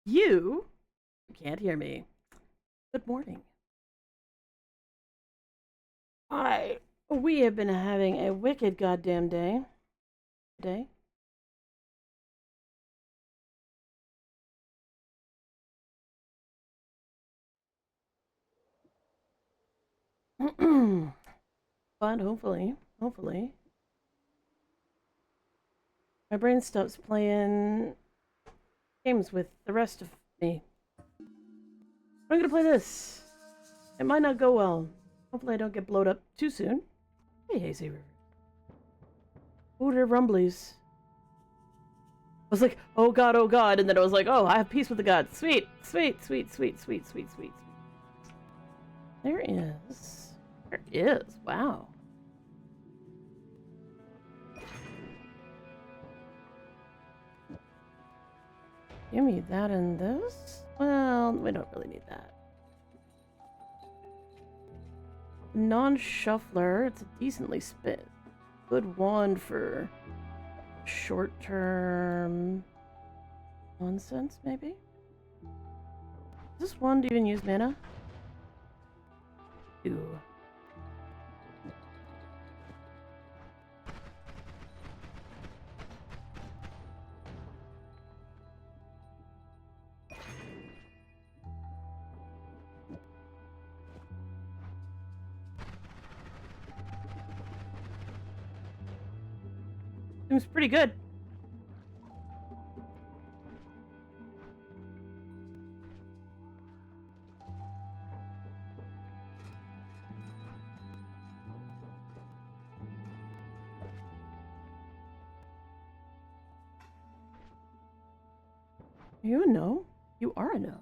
You can't hear me. Good morning. We have been having a wicked goddamn day. But hopefully, my brain stops playing games with the rest of me. I'm gonna play this. It might not go well. Hopefully I don't get blowed up too soon. Hey, Hazy River. Ooh, there are rumblies. I was like, oh god, and then I was like, oh, I have peace with the gods. Sweet. There is. Wow. Give me that and this? Well, we don't really need that. Non-shuffler. It's a decently spit. Good wand for short-term nonsense, maybe? Does this wand even use mana? Ew. Seems pretty good. You a no? You are a no.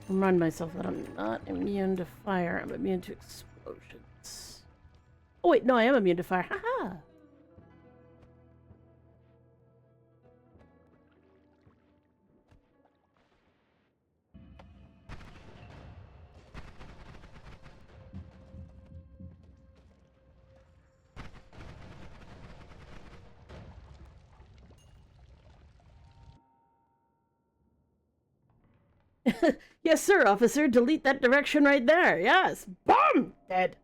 Remind myself that I'm not immune to fire. I'm immune to explosions. Oh wait, no, I am immune to fire. Haha! Yes, sir, officer. Delete that direction right there. Yes. Boom! Dead.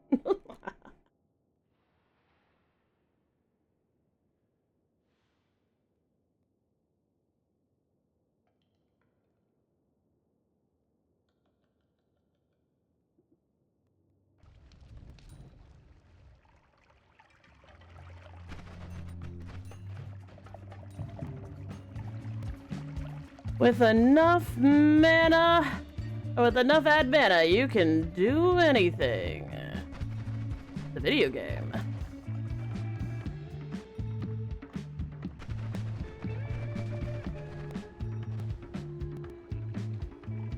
With enough mana, with enough ad mana, you can do anything. The video game.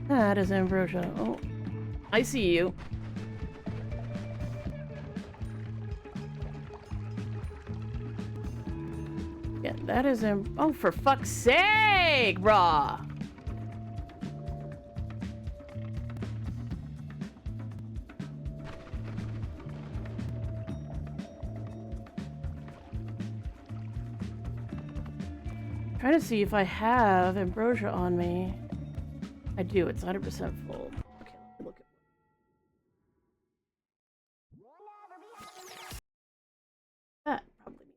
That is Ambrosia. Oh, I see you. Yeah, that is oh, for fuck's sake, brah! Trying to see if I have ambrosia on me. I do. It's 100% full. Okay, let me look at that. Probably.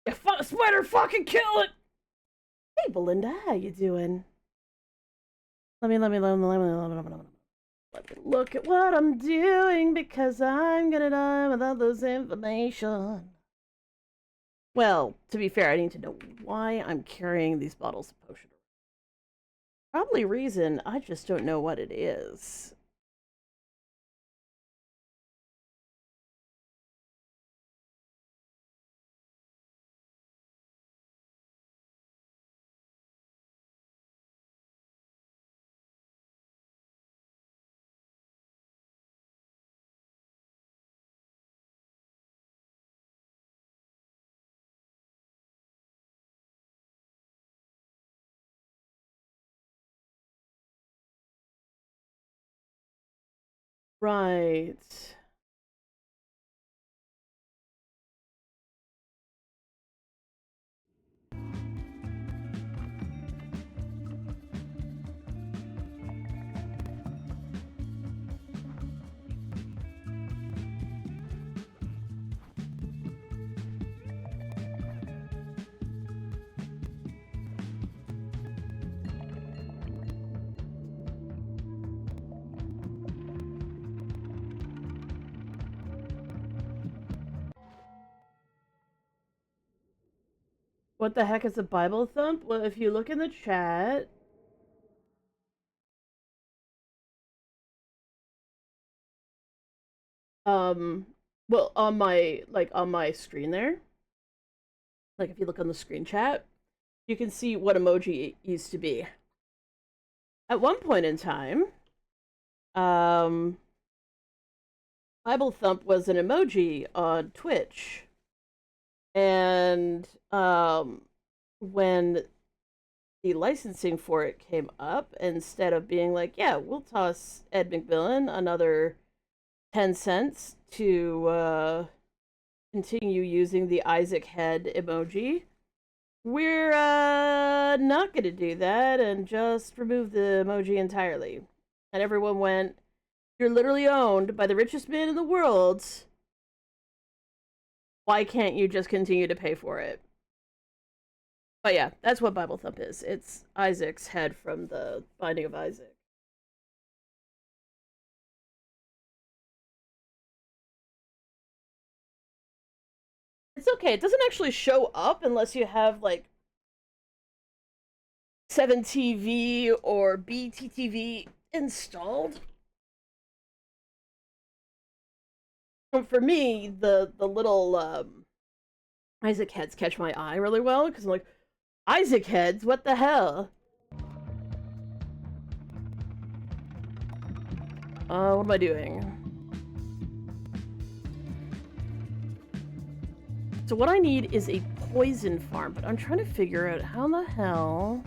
Yeah, spider, fucking kill it! Hey, Belinda, how you doing? Let me look at what I'm doing because I'm gonna die without this information. Well, to be fair, I need to know why I'm carrying these bottles of potion. Probably reason, I just don't know what it is. Right. What the heck is a Bible thump? Well, if you look in the chat, um, well, on my screen there, like if you look on the screen chat, you can see what emoji it used to be. At one point in time, um, Bible thump was an emoji on Twitch, and when the licensing for it came up, instead of being like, yeah, we'll toss Ed McMillan another 10 cents to continue using the Isaac head emoji, we're not going to do that and just remove the emoji entirely. And everyone went, you're literally owned by the richest man in the world. Why can't you just continue to pay for it? But yeah, that's what Bible Thump is. It's Isaac's head from the Binding of Isaac. It's okay. It doesn't actually show up unless you have like 7TV or BTTV installed. For me, the little Isaac heads catch my eye really well because I'm like, Isaac heads, what the hell? What am I doing? So what I need is a poison farm, but I'm trying to figure out how the hell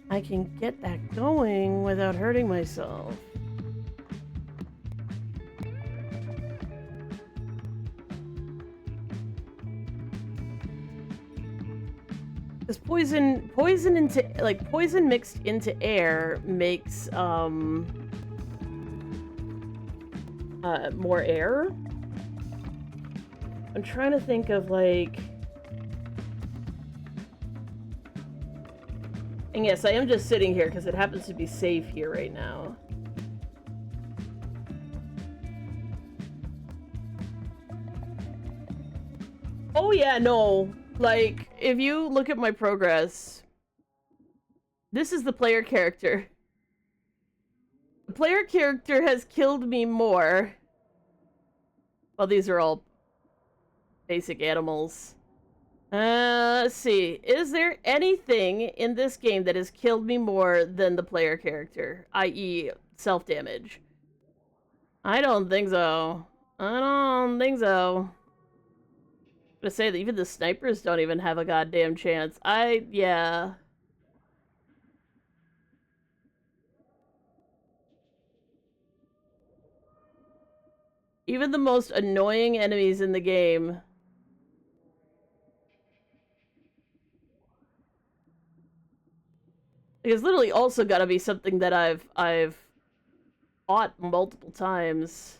I can get that going without hurting myself. Because poison mixed into air makes more air. I'm trying to think of like, and yes, I am just sitting here because it happens to be safe here right now. Oh yeah, no. Like, if you look at my progress, this is the player character. The player character has killed me more. Well, these are all basic animals. Let's see. Is there anything in this game that has killed me more than the player character, i.e. self-damage? I don't think so. I don't think so. To say that even the snipers don't even have a goddamn chance. Yeah. Even the most annoying enemies in the game. It's literally also gotta be something that I've fought multiple times.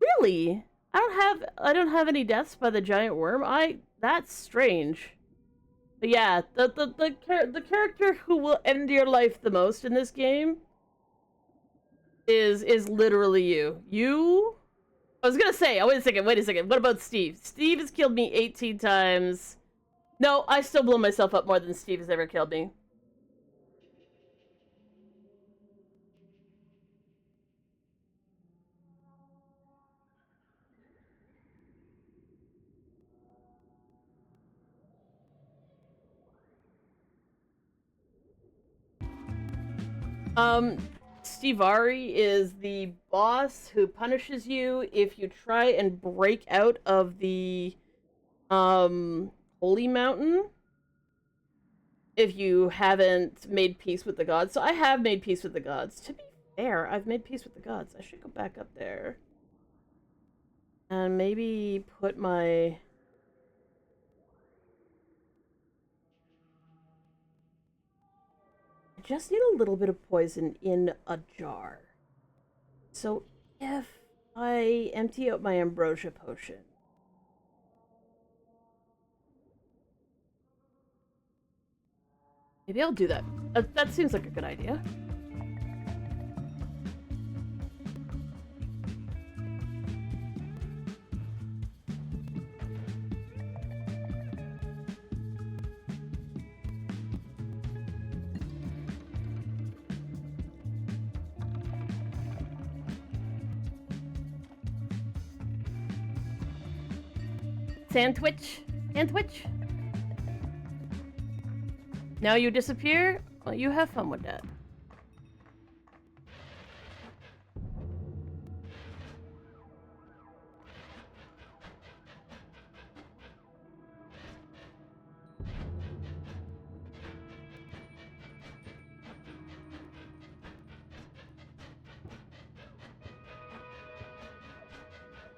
Really? I don't have any deaths by the giant worm. That's strange. But yeah, the character who will end your life the most in this game is literally you. You. I was gonna say. Oh, wait a second. What about Steve? Steve has killed me 18 times. No, I still blow myself up more than Steve has ever killed me. Stevari is the boss who punishes you if you try and break out of the, Holy Mountain. If you haven't made peace with the gods. So I have made peace with the gods. To be fair, I've made peace with the gods. I should go back up there. And maybe put my... I just need a little bit of poison in a jar. So if I empty out my ambrosia potion... Maybe I'll do that. That seems like a good idea. Sandwich? Sandwich? Now you disappear? Well, you have fun with that.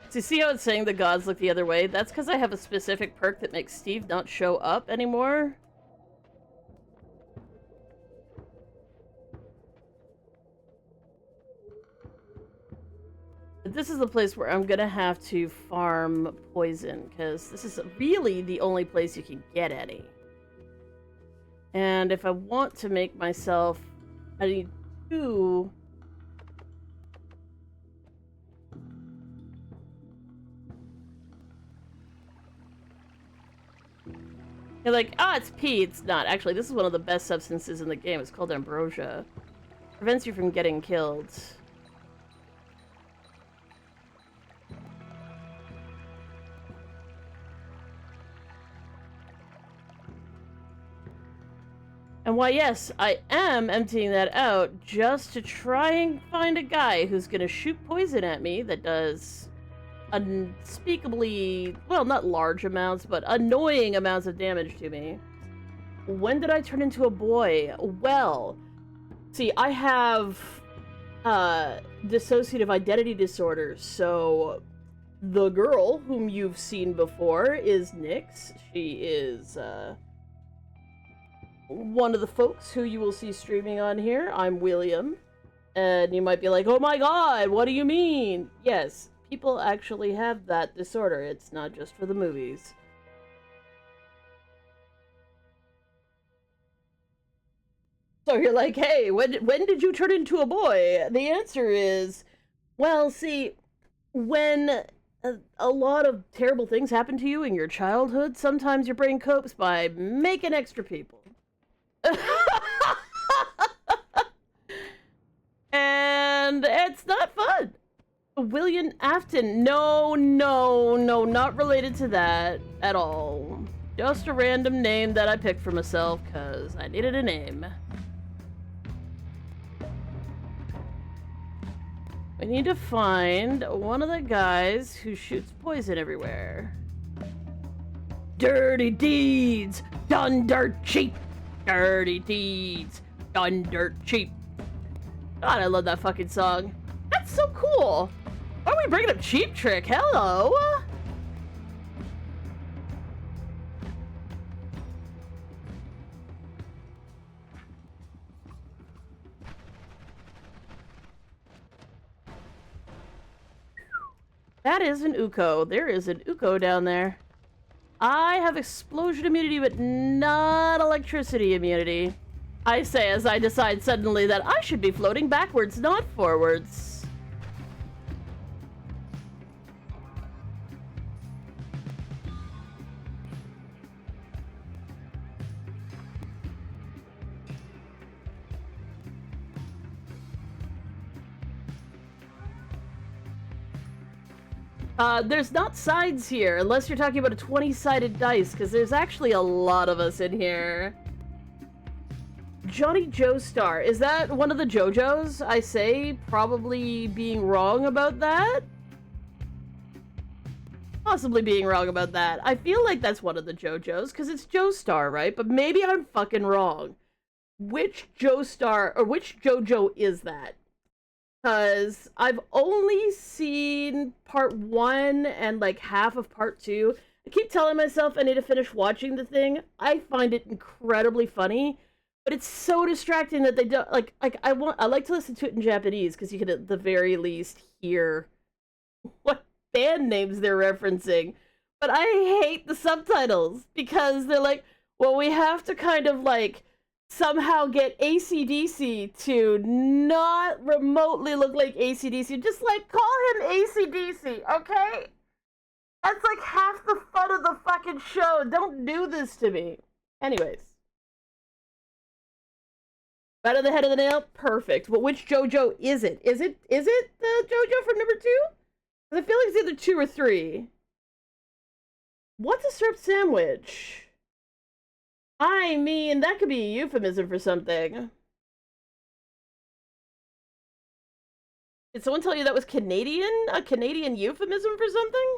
So you see how it's saying the gods look the other way? That's because I have a specific perk that makes Steve not show up anymore. This is the place where I'm gonna have to farm poison, because this is really the only place you can get any. And if I want to make myself... I need 2... You're like, ah, it's pee. It's not. Actually, this is one of the best substances in the game. It's called ambrosia. Prevents you from getting killed. And why, yes, I am emptying that out just to try and find a guy who's gonna shoot poison at me that does unspeakably, well, not large amounts, but annoying amounts of damage to me. When did I turn into a boy? Well, see, I have dissociative identity disorder, so the girl whom you've seen before is Nyx. She is, one of the folks who you will see streaming on here. I'm William. And you might be like, oh my god, what do you mean? Yes, people actually have that disorder. It's not just for the movies. So you're like, hey, when did you turn into a boy? The answer is, well, see, when a lot of terrible things happen to you in your childhood, sometimes your brain copes by making extra people. And it's not fun. William Afton. No, not related to that at all. Just a random name that I picked for myself because I needed a name. We need to find one of the guys who shoots poison everywhere. Dirty deeds done dirt cheap. Dirty deeds done dirt cheap. God, I love that fucking song. That's so cool. Why are we bringing up Cheap Trick? Hello. That is an Uko. There is an Uko down there. I have explosion immunity, but not electricity immunity. I say as I decide suddenly that I should be floating backwards, not forwards. There's not sides here, unless you're talking about a 20-sided dice, because there's actually a lot of us in here. Johnny Joestar. Is that one of the JoJos? I say, probably being wrong about that? Possibly being wrong about that. I feel like that's one of the JoJos, because it's Joestar, right? But maybe I'm fucking wrong. Which Joestar, or which JoJo is that? Because I've only seen part 1 and like half of part 2. I keep telling myself I need to finish watching the thing. I find it incredibly funny, but it's so distracting that they don't like I like to listen to it in Japanese because you can at the very least hear what band names they're referencing. But I hate the subtitles because they're like, well, we have to kind of like somehow get AC/DC to not remotely look like AC/DC. Just like call him AC/DC, okay? That's like half the fun of the fucking show. Don't do this to me. Anyways. Right on the head of the nail? Perfect. But which JoJo is it? Is it the JoJo from number 2? Because I feel like it's either 2 or 3. What's a syrup sandwich? I mean, that could be a euphemism for something. Did someone tell you that was Canadian? A Canadian euphemism for something?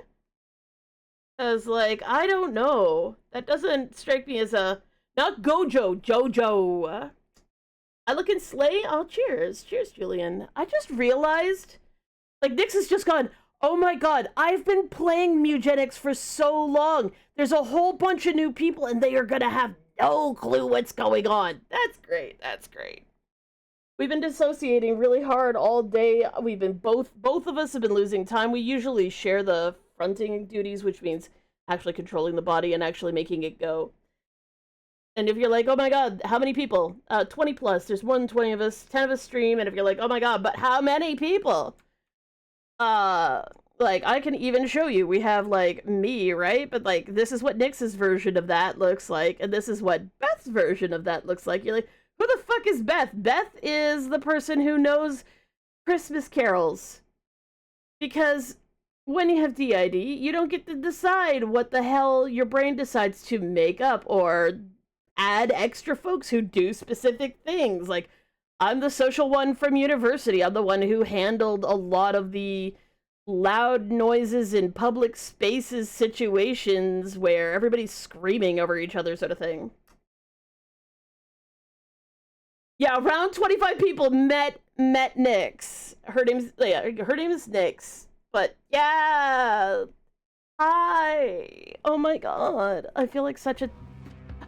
Because, like, I don't know. That doesn't strike me as a... Not Gojo, Jojo. I look in Slay? Oh, cheers. Cheers, Julian. I just realized... Like, Nyx has just gone... Oh my god, I've been playing Mugenics for so long. There's a whole bunch of new people and they are gonna have no clue what's going on. That's great. That's great. We've been dissociating really hard all day. We've been both of us have been losing time. We usually share the fronting duties, which means actually controlling the body and actually making it go. And if you're like, oh my god, how many people? 20 plus. There's more than 20 of us. 10 of us stream. And if you're like, oh my god, but how many people? Like, I can even show you. We have, like, me, right? But, like, this is what Nyx's version of that looks like, and this is what Beth's version of that looks like. You're like, who the fuck is Beth? Beth is the person who knows Christmas carols. Because when you have DID, you don't get to decide what the hell your brain decides to make up or add extra folks who do specific things. Like, I'm the social one from university. I'm the one who handled a lot of the loud noises in public spaces situations where everybody's screaming over each other sort of thing. Yeah, around 25 people met Nyx. Her name is Nyx. But yeah. Hi. Oh my god. I feel like such a...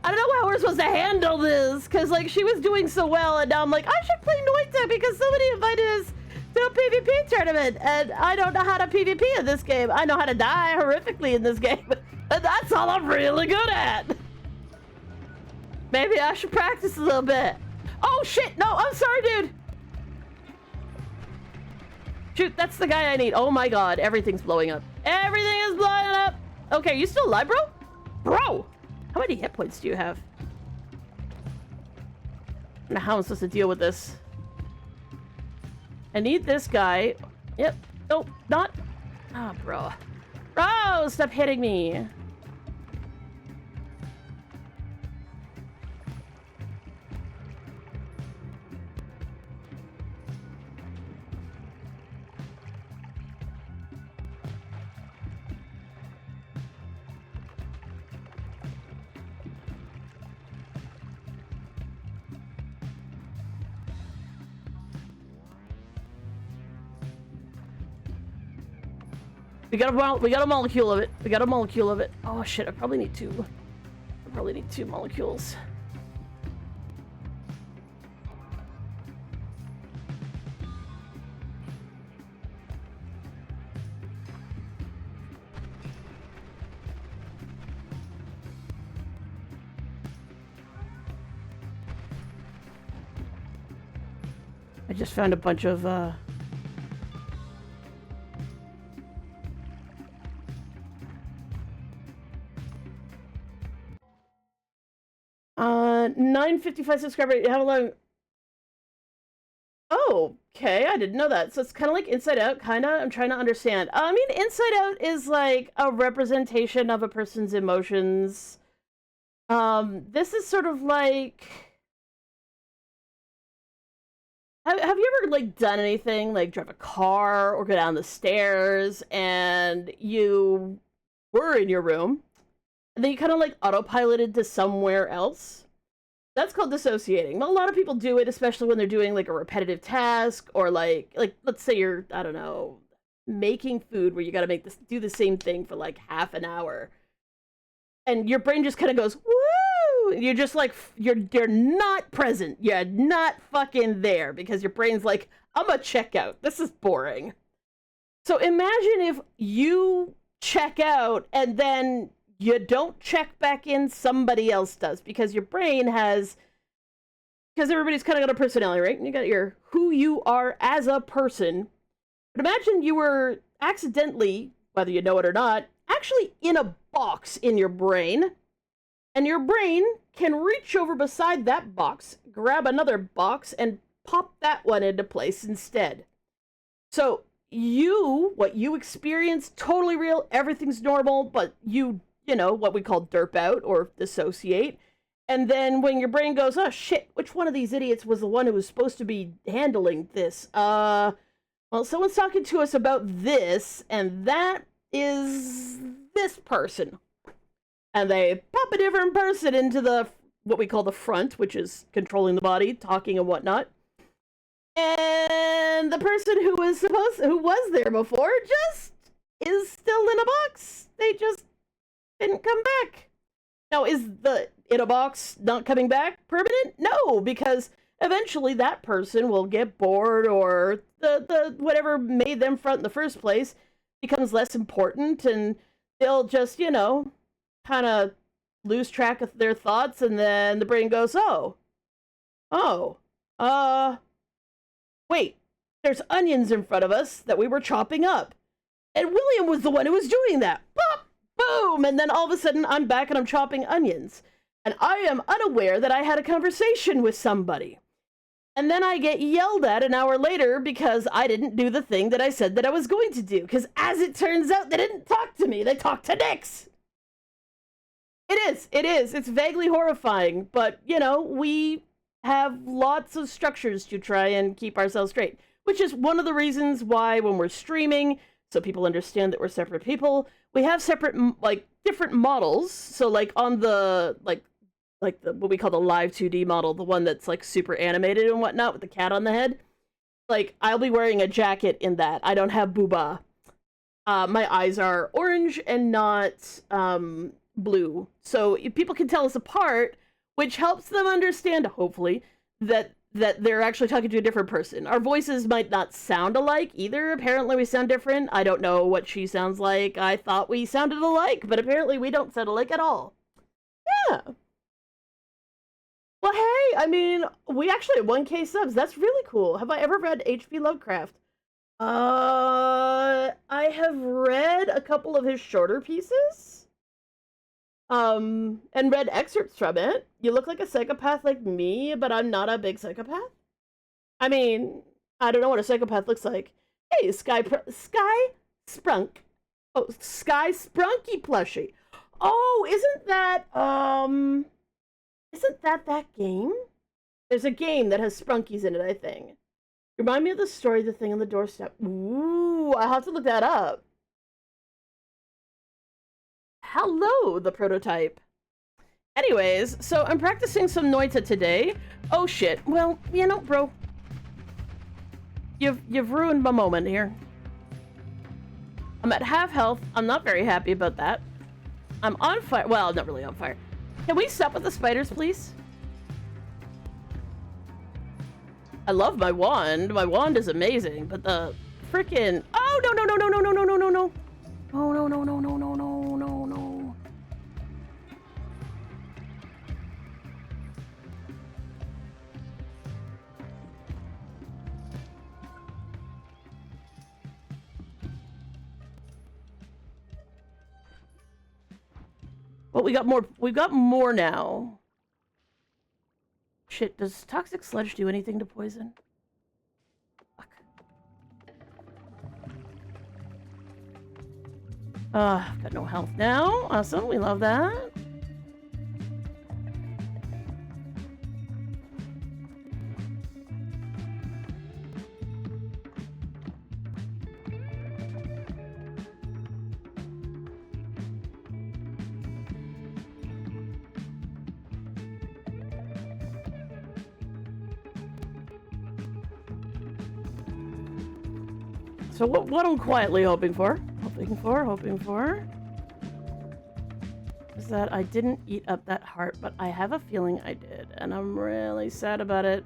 I don't know how we're supposed to handle this, because, like, she was doing so well, and now I'm like, I should play Noita'D because somebody invited us to a PvP tournament, and I don't know how to PvP in this game. I know how to die horrifically in this game, and that's all I'm really good at. Maybe I should practice a little bit. Oh, shit! No, I'm sorry, dude! Shoot, that's the guy I need. Oh my god, everything's blowing up. Everything is blowing up! Okay, you still alive, bro? Bro! How many hit points do you have? I don't know how I'm supposed to deal with this. I need this guy. Yep. Nope, not. Ah, oh, bro. Bro, stop hitting me. We got a molecule of it. We got a molecule of it. Oh shit, I probably need two. I probably need 2 molecules. I just found a bunch of 955 subscriber. How long? Oh, okay, I didn't know that. So it's kind of like Inside Out, kind of. I'm trying to understand. I mean, Inside Out is like a representation of a person's emotions. This is sort of like. Have you ever like done anything like drive a car or go down the stairs and you were in your room and then you kind of like autopiloted to somewhere else? That's called dissociating. Well, a lot of people do it, especially when they're doing like a repetitive task or like let's say you're, I don't know, making food where you got to do the same thing for like half an hour. And your brain just kind of goes, woo! You're just like, you're not present. You're not fucking there because your brain's like, I'm gonna check out. This is boring. So imagine if you check out and then you don't check back in, somebody else does, because your brain has, because everybody's kind of got a personality, right? And you got your who you are as a person. But imagine you were accidentally, whether you know it or not, actually in a box in your brain. And your brain can reach over beside that box, grab another box, and pop that one into place instead. So what you experience, totally real, everything's normal, but you know, what we call derp out or dissociate. And then when your brain goes, oh shit, which one of these idiots was the one who was supposed to be handling this? Well, someone's talking to us about this, and that is this person. And they pop a different person into what we call the front, which is controlling the body, talking and whatnot. And the person who was there before just is still in a box. They just didn't come back. Now, is the in a box not coming back permanent? No, because eventually that person will get bored, or the whatever made them front in the first place becomes less important, and they'll just, you know, kind of lose track of their thoughts, and then the brain goes, wait, there's onions in front of us that we were chopping up. And William was the one who was doing that. Pop, boom, and then all of a sudden I'm back and I'm chopping onions. And I am unaware that I had a conversation with somebody. And then I get yelled at an hour later because I didn't do the thing that I said that I was going to do. Because as it turns out, they didn't talk to me, they talked to Nix. It is. It's vaguely horrifying, but, you know, we have lots of structures to try and keep ourselves straight, which is one of the reasons why when we're streaming, so people understand that we're separate people, we have separate, like, different models. So, like, on the, like the, what we call the live 2D model, the one that's, like, super animated and whatnot with the cat on the head, like, I'll be wearing a jacket in that. I don't have booba. My eyes are orange and not, blue, so people can tell us apart, which helps them understand, hopefully, that they're actually talking to a different person. Our voices might not sound alike either. Apparently we sound different. I don't know what she sounds like. I thought we sounded alike, but apparently we don't sound alike at all. Yeah. Well, hey, I mean, we actually have 1K subs. That's really cool. Have I ever read H.P. Lovecraft? I have read a couple of his shorter pieces. And read excerpts from it. You look like a psychopath like me, but I'm not a big psychopath. I mean, I don't know what a psychopath looks like. Hey, Sky Sprunk. Oh, Sky Sprunky plushie. Oh, isn't that game? There's a game that has Sprunkies in it, I think. Remind me of the story, The Thing on the Doorstep. Ooh, I'll have to look that up. Hello, the prototype. Anyways, so I'm practicing some Noita'D today. Oh shit. Well, you know, bro. You've ruined my moment here. I'm at half health. I'm not very happy about that. I'm on fire. Well, not really on fire. Can we stop with the spiders, please? I love my wand. My wand is amazing, but the freaking... Oh, no, no, no, no, no, no, no, no, no, no. Oh, no, no, no, no, no, no, no, no. But we got more. We've got more now. Shit, does toxic sludge do anything to poison? Fuck. I've got no health now. Awesome, we love that. So what I'm quietly hoping for is that I didn't eat up that heart, but I have a feeling I did, and I'm really sad about it.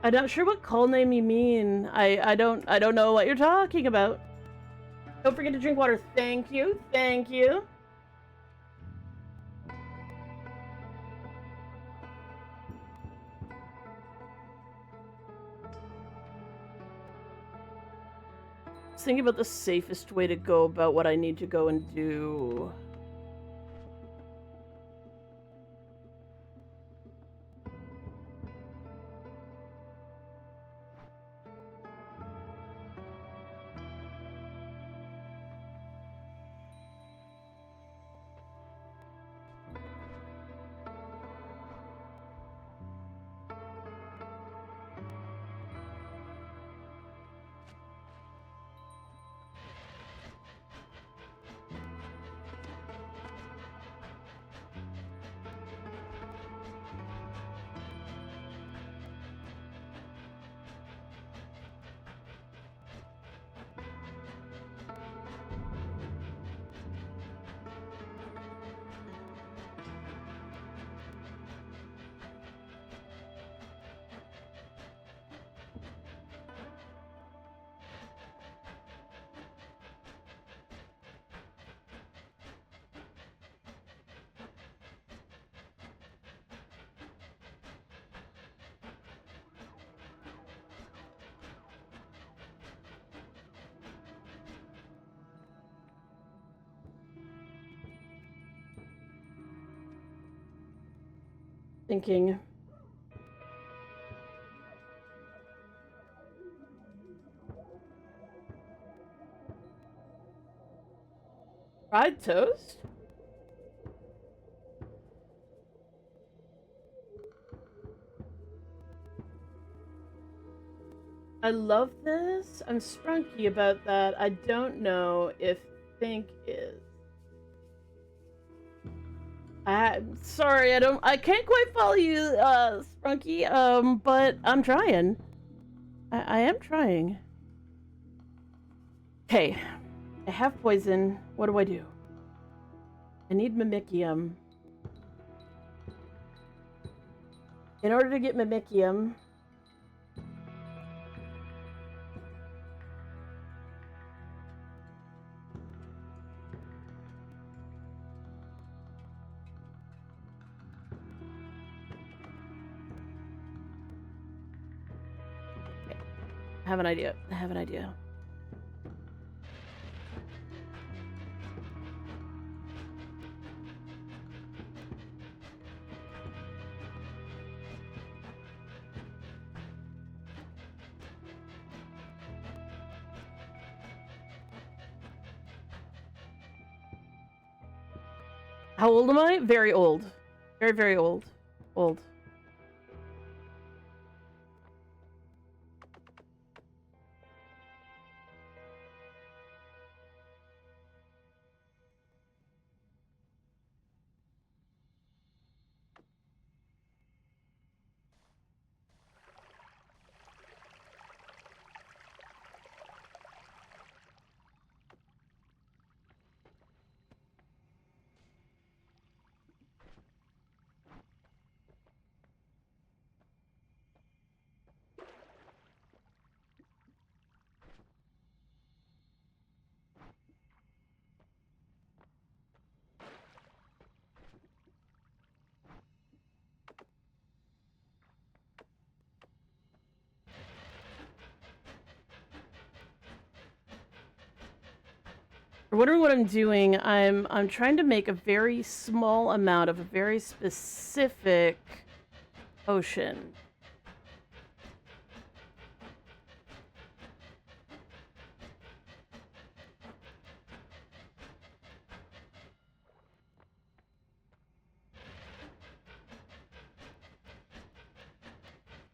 I'm not sure what call name you mean. I don't know what you're talking about. Don't forget to drink water. Thank you. Thank you. I was thinking about the safest way to go about what I need to go and do. Thinking. Fried toast? I love this. I'm sprunky about that. I don't know if think is. I'm sorry, I can't quite follow you, Sprunky, but I'm trying. I am trying. Okay. I have poison. What do I do? I need Mimicium. In order to get Mimicium... I have an idea. I have an idea. How old am I? Very old. Very, very old. Old. you're wondering what I'm doing, I'm trying to make a very small amount of a very specific potion.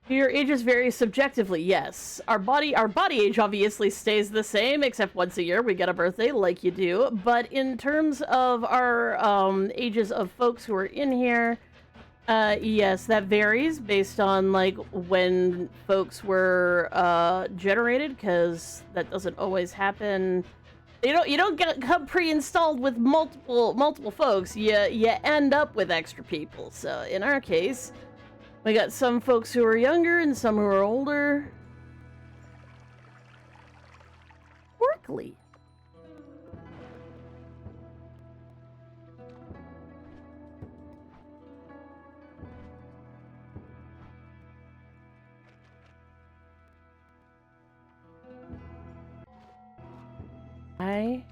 Your age is very subjectively, yes. Our body age obviously stays the same, except once a year we get a birthday, like you do. But in terms of our ages of folks who are in here, yes, that varies based on like when folks were generated, because that doesn't always happen. You don't get come pre-installed with multiple folks. You end up with extra people. So in our case, we got some folks who are younger and some who are older. Workly. I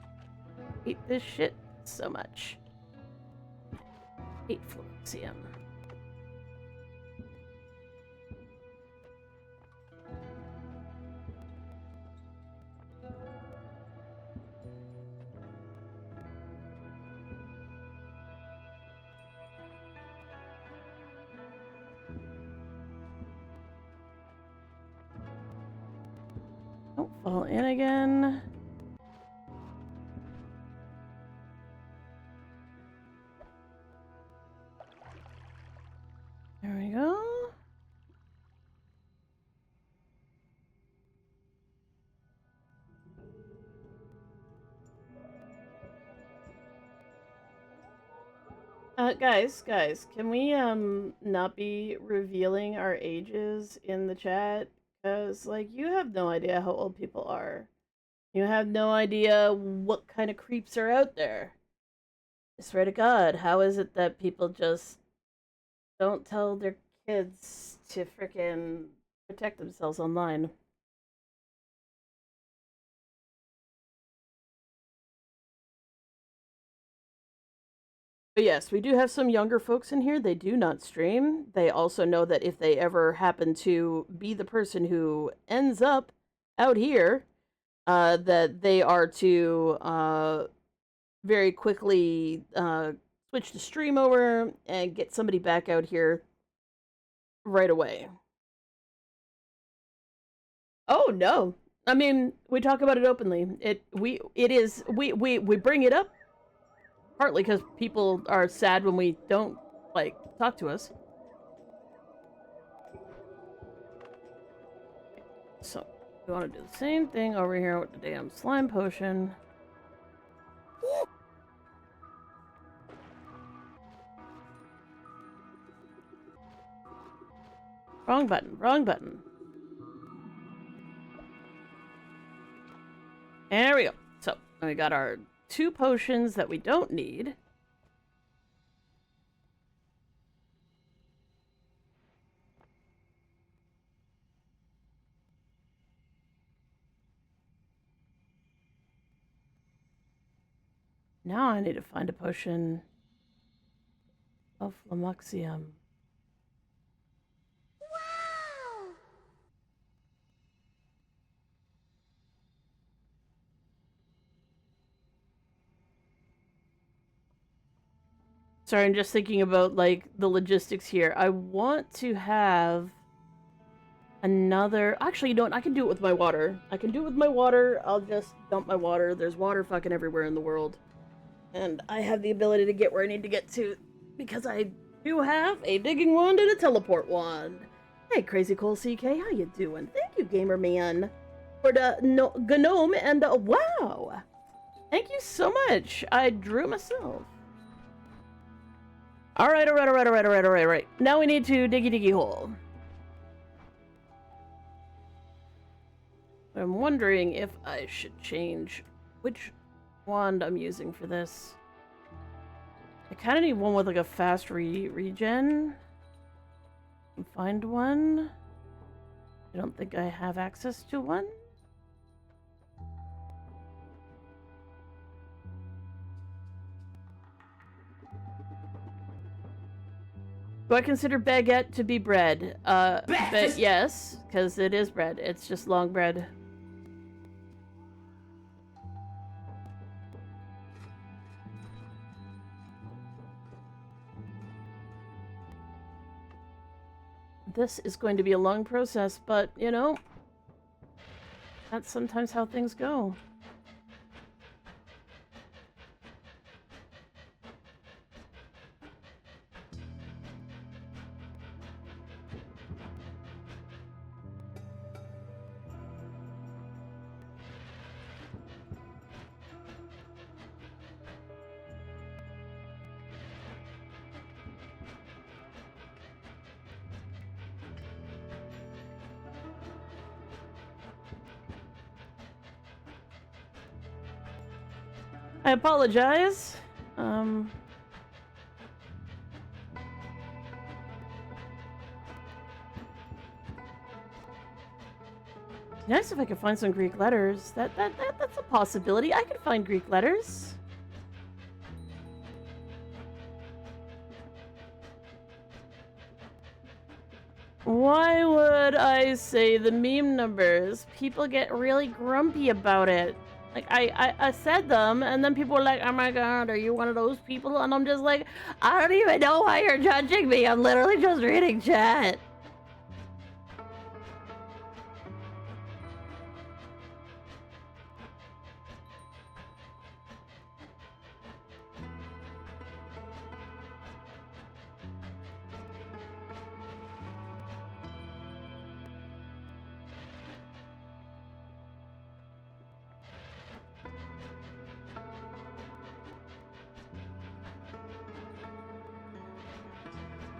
hate this shit so much. Hate Fluxium. Don't fall in again. There we go. Guys, can we not be revealing our ages in the chat? Cause like you have no idea how old people are. You have no idea what kind of creeps are out there. I swear to God, how is it that people just don't tell their kids to frickin' protect themselves online? But yes, we do have some younger folks in here. They do not stream. They also know that if they ever happen to be the person who ends up out here, that they are to very quickly switch the stream over and get somebody back out here right away. Oh no. I mean, we talk about it openly. We bring it up partly because people are sad when we don't like talk to us. So we want to do the same thing over here with the damn slime potion. Wrong button, wrong button. There we go. So we got our 2 potions that we don't need. Now I need to find a potion of Flamuxium. Wow! Sorry, I'm just thinking about like the logistics here. I want to have another. Actually, you know what? I can do it with my water. I can do it with my water. I'll just dump my water. There's water fucking everywhere in the world. And I have the ability to get where I need to get to because I do have a digging wand and a teleport wand. Hey, Crazy Cole CK, how you doing? Thank you, Gamer Man, for the gnome and wow. Thank you so much. I drew myself. All right. Now we need to diggy hole. I'm wondering if I should change which wand I'm using for this. I kind of need one with like a fast regen. Find one. I don't think I have access to one. Do I consider baguette to be bread? But yes, because it is bread. It's just long bread. This is going to be a long process, but, you know, that's sometimes how things go. I apologize. Nice if I could find some Greek letters. That's a possibility. I could find Greek letters. Why would I say the meme numbers? People get really grumpy about it. Like, I said them, and then people were like, oh my god, are you one of those people? And I'm just like, I don't even know why you're judging me. I'm literally just reading chat.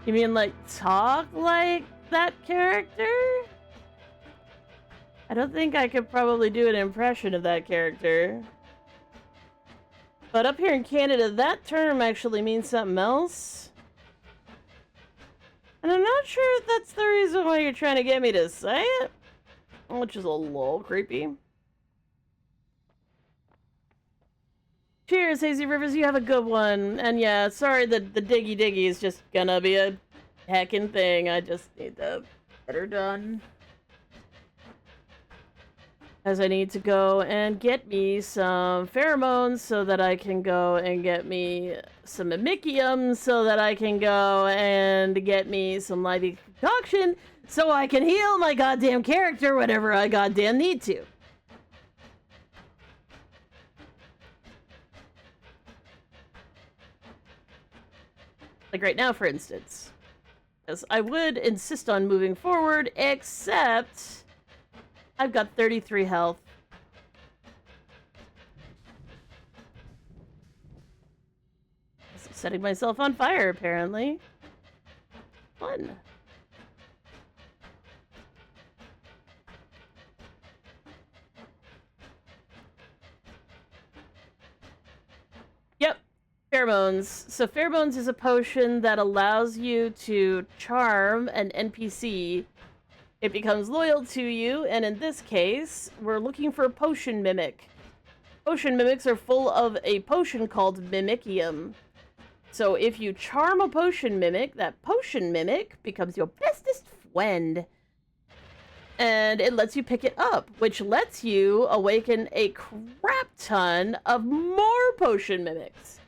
You mean, like, talk like that character? I don't think I could probably do an impression of that character. But up here in Canada, that term actually means something else. And I'm not sure if that's the reason why you're trying to get me to say it. Which is a little creepy. Cheers, Hazy Rivers, you have a good one. And yeah, sorry that the diggy diggy is just gonna be a heckin' thing. I just need to get her done. As I need to go and get me some pheromones so that I can go and get me some mimicium so that I can go and get me some lively concoction so I can heal my goddamn character whenever I goddamn need to. Like right now, for instance. Because I would insist on moving forward, except I've got 33 health. Setting myself on fire, apparently. Fun. Yep. Pheromones. So pheromones is a potion that allows you to charm an NPC. It becomes loyal to you, and in this case, we're looking for a potion mimic. Potion mimics are full of a potion called mimicium. So if you charm a potion mimic, that potion mimic becomes your bestest friend. And it lets you pick it up, which lets you awaken a crap ton of more potion mimics.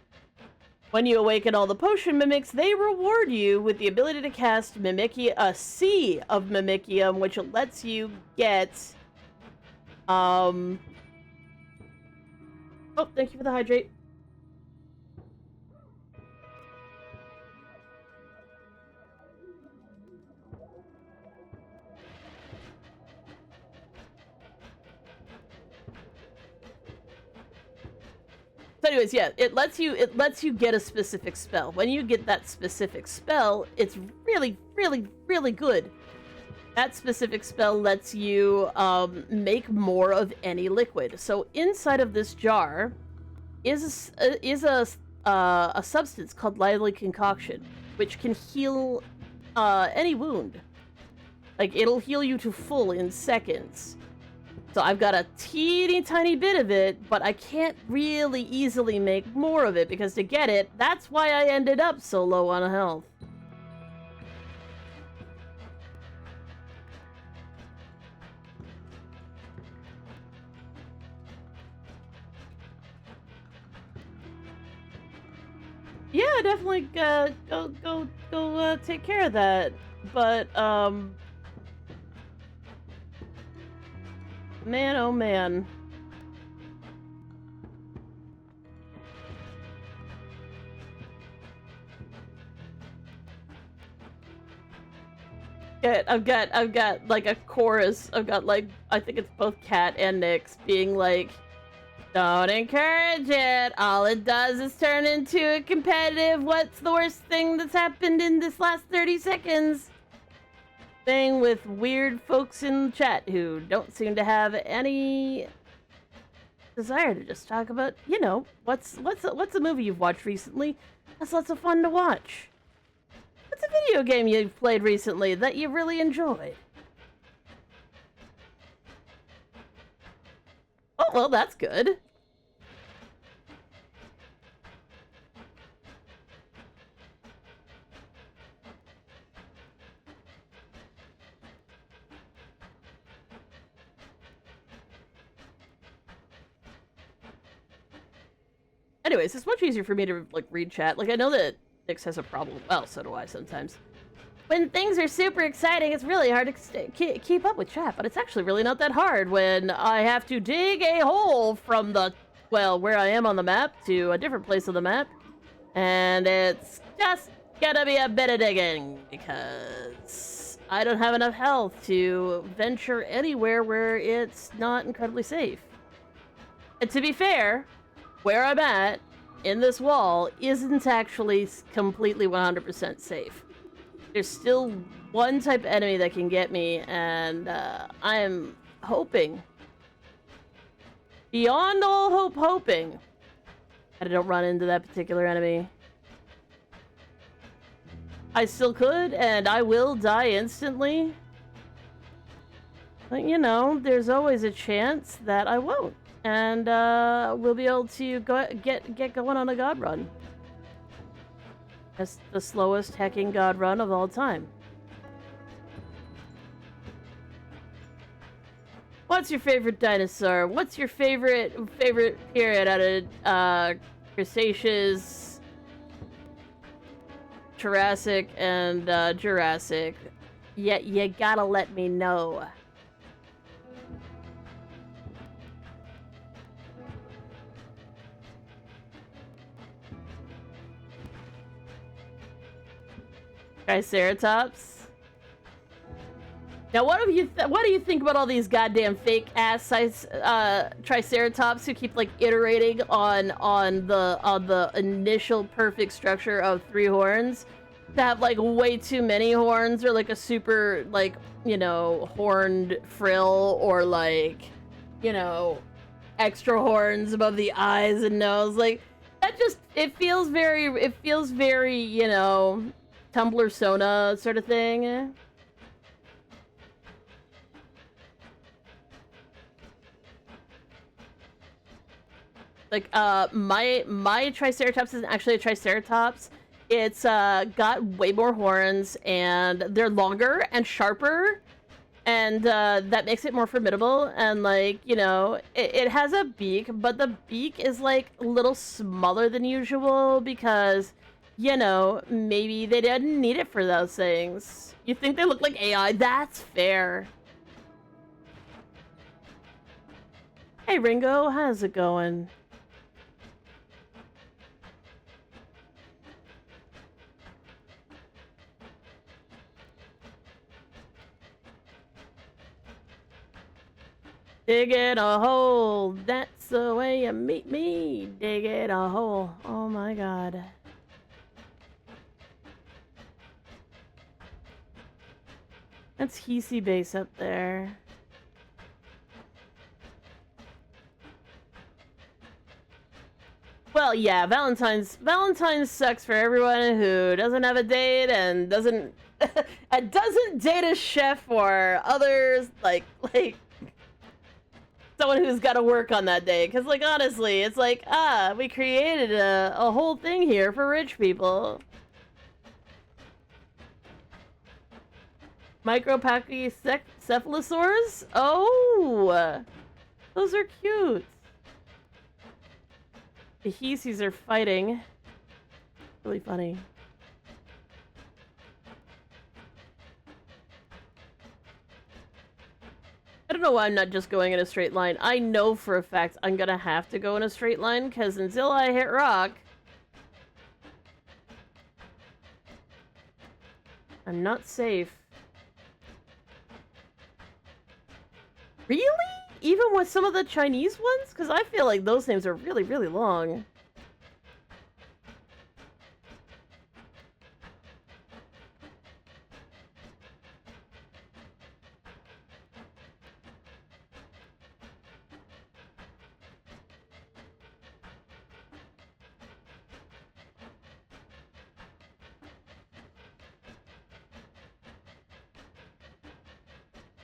When you awaken all the potion mimics, they reward you with the ability to cast a sea of mimicium, which lets you get, oh, thank you for the hydrate. So anyways, yeah, it lets you get a specific spell. When you get that specific spell, it's really, really, really good. That specific spell lets you make more of any liquid. So inside of this jar is a substance called lively concoction, which can heal any wound. Like, it'll heal you to full in seconds. So I've got a teeny tiny bit of it, but I can't really easily make more of it, because to get it, that's why I ended up so low on health. Yeah, definitely go take care of that. But man, oh man. I've got like a chorus. I've got like I think it's both Kat and Nyx being like, "Don't encourage it. All it does is turn into a competitive. What's the worst thing that's happened in this last 30 seconds?" Thing with weird folks in the chat who don't seem to have any desire to just talk about, you know, what's a movie you've watched recently that's lots of fun to watch. What's a video game you've played recently that you really enjoyed? Oh, well, that's good. Anyways, it's much easier for me to, like, read chat. Like, I know that Nyx has a problem. Well, so do I sometimes. When things are super exciting, it's really hard to keep up with chat, but it's actually really not that hard when I have to dig a hole from the, well, where I am on the map to a different place on the map. And it's just gonna be a bit of digging because I don't have enough health to venture anywhere where it's not incredibly safe. And to be fair, where I'm at in this wall isn't actually completely 100% safe. There's still one type of enemy that can get me, and I am hoping, beyond all hope, hoping that I don't run into that particular enemy. I still could, and I will die instantly. But, you know, there's always a chance that I won't. And we'll be able to get going on a god run. That's the slowest hecking god run of all time. What's your favorite dinosaur? What's your favorite period out of Cretaceous, Jurassic, and Jurassic? Yeah, you gotta let me know. Triceratops. Now, what do you think about all these goddamn fake ass Triceratops who keep like iterating on the initial perfect structure of 3 horns to have like way too many horns or like a super like, you know, horned frill or like, you know, extra horns above the eyes and nose? Like that just it feels very, you know, Tumblr Sona sort of thing. Like, my Triceratops isn't actually a Triceratops. It's, got way more horns, and they're longer and sharper, and, that makes it more formidable, and, like, you know, it has a beak, but the beak is, like, a little smaller than usual, because, you know, maybe they didn't need it for those things. You think they look like AI? That's fair. Hey, Ringo, how's it going? Dig it a hole, that's the way you meet me. Dig it a hole, oh my god. That's Heesy base up there. Well, yeah, Valentine's sucks for everyone who doesn't have a date and doesn't date a chef or others like someone who's got to work on that day. Because, like, honestly, it's like, we created a whole thing here for rich people. Micropachycephalosaurs? Oh! Those are cute. The Heesies are fighting. Really funny. I don't know why I'm not just going in a straight line. I know for a fact I'm gonna have to go in a straight line, because until I hit rock, I'm not safe. Really? Even with some of the Chinese ones? Because I feel like those names are really, really long.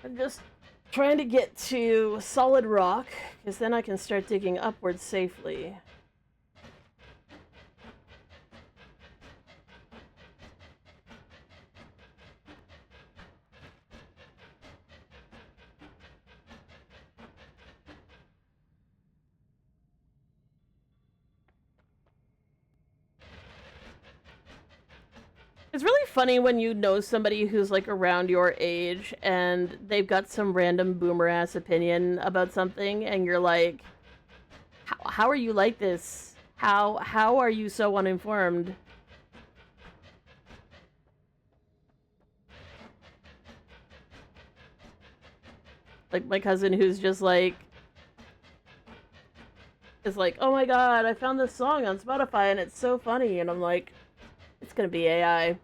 I'm just trying to get to solid rock, because then I can start digging upwards safely. It's really funny when you know somebody who's like around your age and they've got some random boomer ass opinion about something, and you're like, how are you like this? How are you so uninformed? Like my cousin who's just like, is like, oh my god, I found this song on Spotify and it's so funny, and I'm like, it's gonna be AI.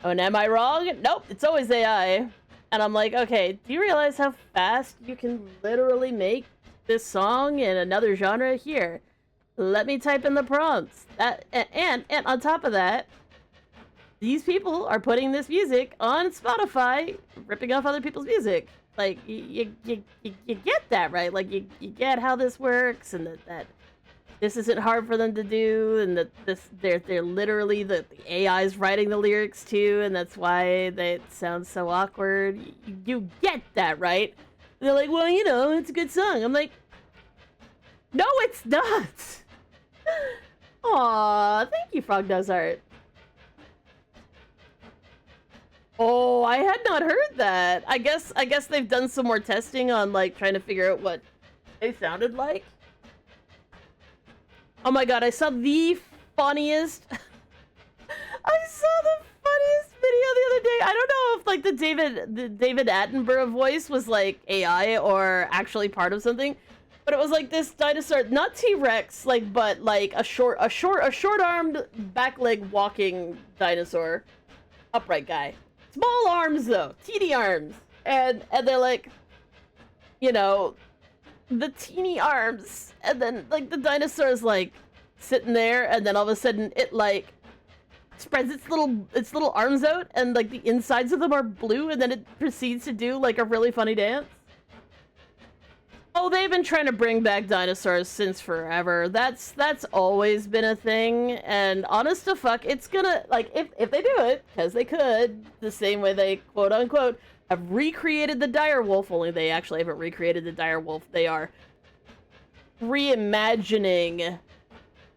Oh, and am I wrong? Nope, it's always AI. And I'm like, okay, do you realize how fast you can literally make this song in another genre? Here, let me type in the prompts. And on top of that, these people are putting this music on Spotify, ripping off other people's music. Like, you get that, right? Like, you get how this works, and that this isn't hard for them to do, and that they're literally the AI's writing the lyrics too, and that's why they sound so awkward. You get that, right? They're like, well, you know, it's a good song. I'm like, no, it's not. Aw, thank you, Frog Does Art. Oh, I had not heard that. I guess they've done some more testing on like trying to figure out what they sounded like. Oh my god, I saw the funniest I saw the funniest video the other day. I don't know if like the David Attenborough voice was like AI or actually part of something. But it was like this dinosaur, not T-Rex, like, but like a short-armed back leg walking dinosaur. Upright guy. Small arms though, teeny arms. And they're like, you know, the teeny arms, and then like the dinosaur's like sitting there, and then all of a sudden it like spreads its little arms out, and like the insides of them are blue, and then it proceeds to do like a really funny dance. Oh, they've been trying to bring back dinosaurs since forever. That's always been a thing, and honest to fuck, it's gonna, like, if they do it, because they could, the same way they, quote-unquote, have recreated the dire wolf, only they actually haven't recreated the dire wolf. They are reimagining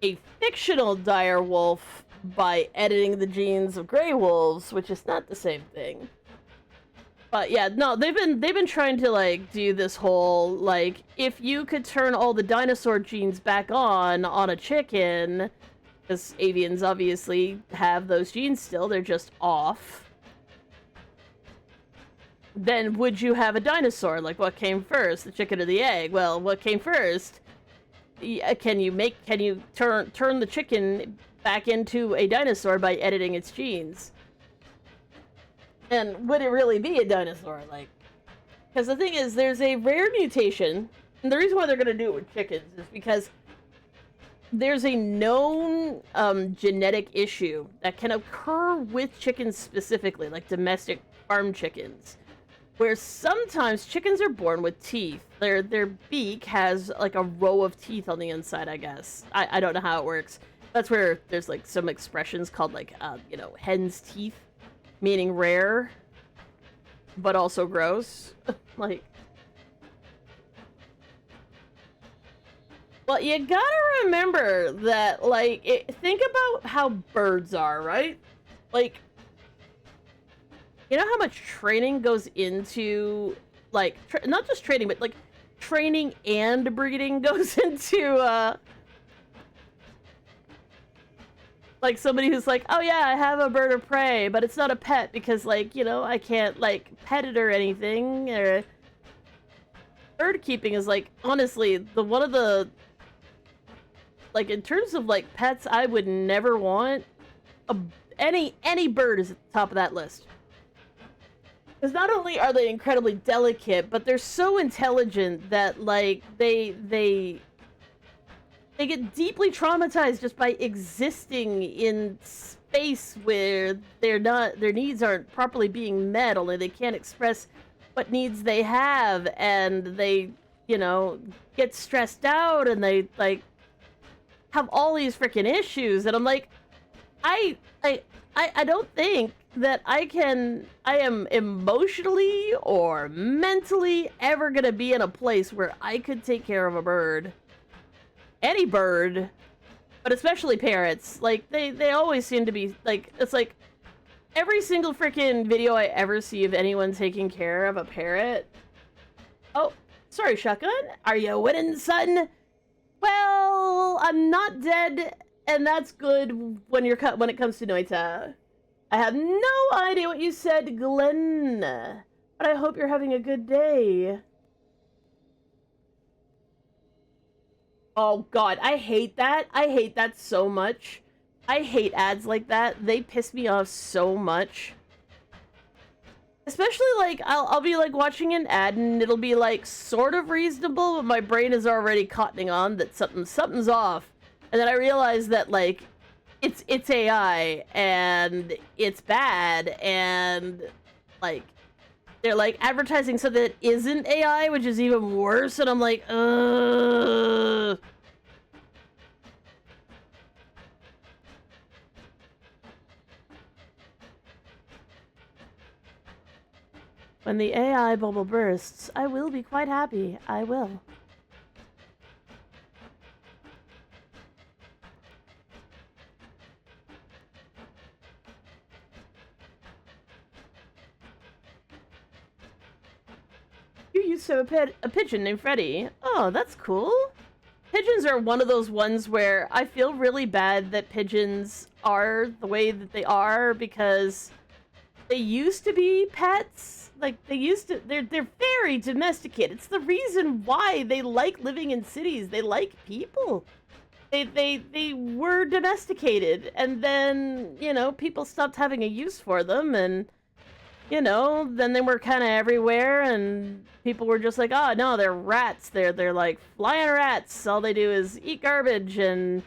a fictional dire wolf by editing the genes of gray wolves, which is not the same thing. But yeah, no, they've been trying to like do this whole like if you could turn all the dinosaur genes back on a chicken, because avians obviously have those genes still, they're just off. Then would you have a dinosaur? Like what came first, the chicken or the egg? Well, what came first? Can you turn the chicken back into a dinosaur by editing its genes? And would it really be a dinosaur? Like, because the thing is, there's a rare mutation, and the reason why they're going to do it with chickens is because there's a known genetic issue that can occur with chickens specifically, like domestic farm chickens, where sometimes chickens are born with teeth. Their beak has like a row of teeth on the inside, I guess. I don't know how it works. That's where there's like some expressions called like, you know, hen's teeth. Meaning rare, but also gross. Like, Well, you gotta remember that, like, think about how birds are, right? Like, you know how much training goes into, like, not just training, but, like, training and breeding goes into, like, somebody who's like, oh yeah, I have a bird of prey, but it's not a pet because, like, you know, I can't, like, pet it or anything, or... Bird keeping is, like, honestly, one of the... Like, in terms of, like, pets, I would never want... Any bird is at the top of that list. Because not only are they incredibly delicate, but they're so intelligent that, like, they get deeply traumatized just by existing in space where their needs aren't properly being met, only they can't express what needs they have, and they, you know, get stressed out, and they, like, have all these freaking issues, and I'm like, I don't think that I am emotionally or mentally ever gonna be in a place where I could take care of a bird. Any bird, but especially parrots. Like, they always seem to be, like, it's like, every single freaking video I ever see of anyone taking care of a parrot... Oh, sorry, Shotgun. Are you winning, son? Well, I'm not dead, and that's good when it comes to Noita'D. I have no idea what you said, Glenn, but I hope you're having a good day. Oh god, I hate that. I hate that so much. I hate ads like that. They piss me off so much. Especially, like, I'll be, like, watching an ad and it'll be, like, sort of reasonable, but my brain is already cottoning on that something's off. And then I realize that, like, it's AI, and it's bad, and, like, they're, like, advertising something that isn't AI, which is even worse, and I'm like, ugh. When the AI bubble bursts, I will be quite happy. I will. You used to have a pigeon named Freddy. Oh, that's cool. Pigeons are one of those ones where I feel really bad that pigeons are the way that they are, because they used to be pets. Like, they're very domesticated. It's the reason why they like living in cities. They like people. They were domesticated, and then, you know, people stopped having a use for them, and, you know, then they were kind of everywhere, and people were just like, oh, no, they're rats. They're like flying rats. All they do is eat garbage and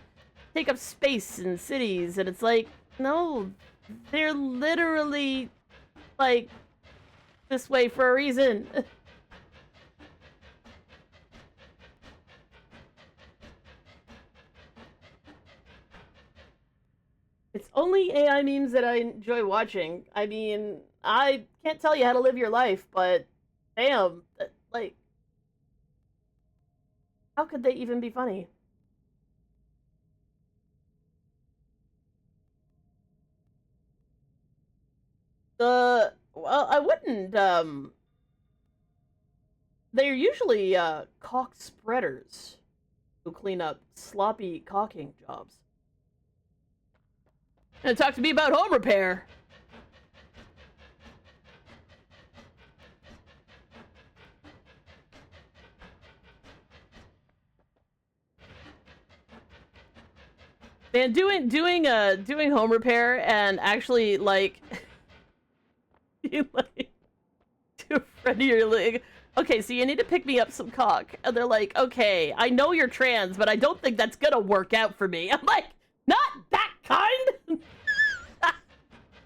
take up space in cities, and it's like, no, they're literally, like, this way for a reason. It's only AI memes that I enjoy watching. I mean, I can't tell you how to live your life, but damn, like, how could they even be funny? Well, I wouldn't, they're usually, caulk spreaders who clean up sloppy caulking jobs. And talk to me about home repair. Man, doing home repair and actually, like, you, like, to a friend of your leg. Okay, so you need to pick me up some caulk. And they're like, okay, I know you're trans, but I don't think that's gonna work out for me. I'm like, not that kind!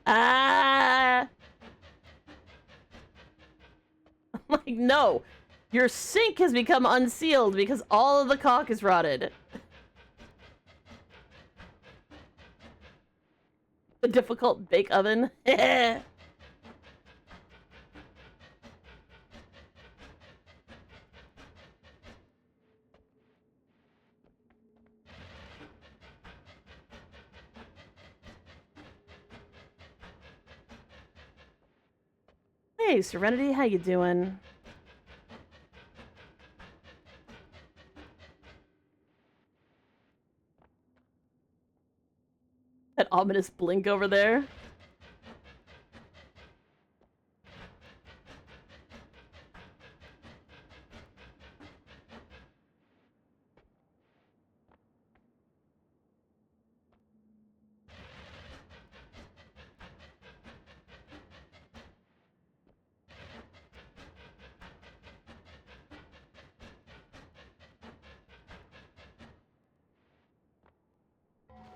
I'm like, no. Your sink has become unsealed because all of the caulk is rotted. The difficult bake oven. Hey, Serenity, how you doing? That ominous blink over there.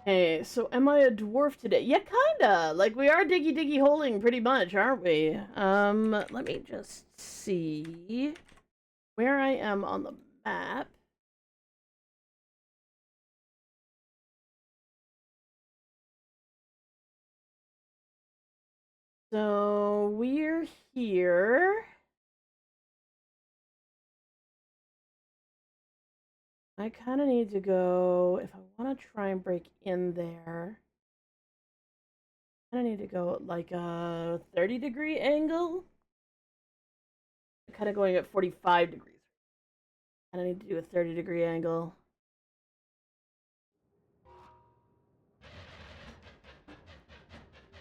Hey, so am I a dwarf today? Yeah, kinda. Like, we are diggy holing pretty much, aren't we? Let me just see where I am on the map. So, we're here. I kind of need to go, if I want to try and break in there, I need to go at like a 30-degree angle. Kind of going at 45 degrees. And I need to do a 30-degree angle.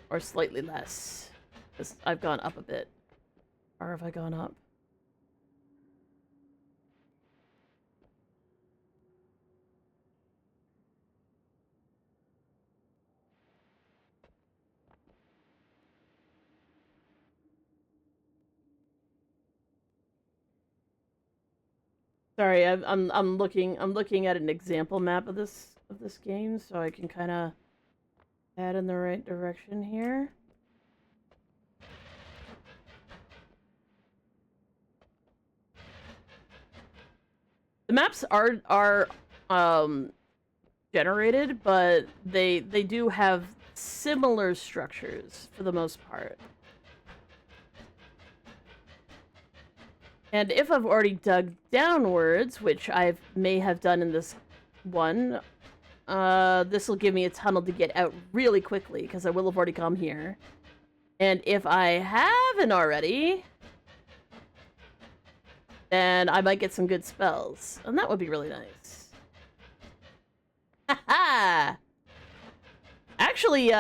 Or slightly less. Because I've gone up a bit. Or have I gone up? Sorry, I'm looking at an example map of this game, so I can kind of head in the right direction here. The maps are generated, but they do have similar structures for the most part. And if I've already dug downwards, which I may have done in this one, this will give me a tunnel to get out really quickly, because I will have already come here. And if I haven't already, then I might get some good spells. And that would be really nice. Haha! Actually,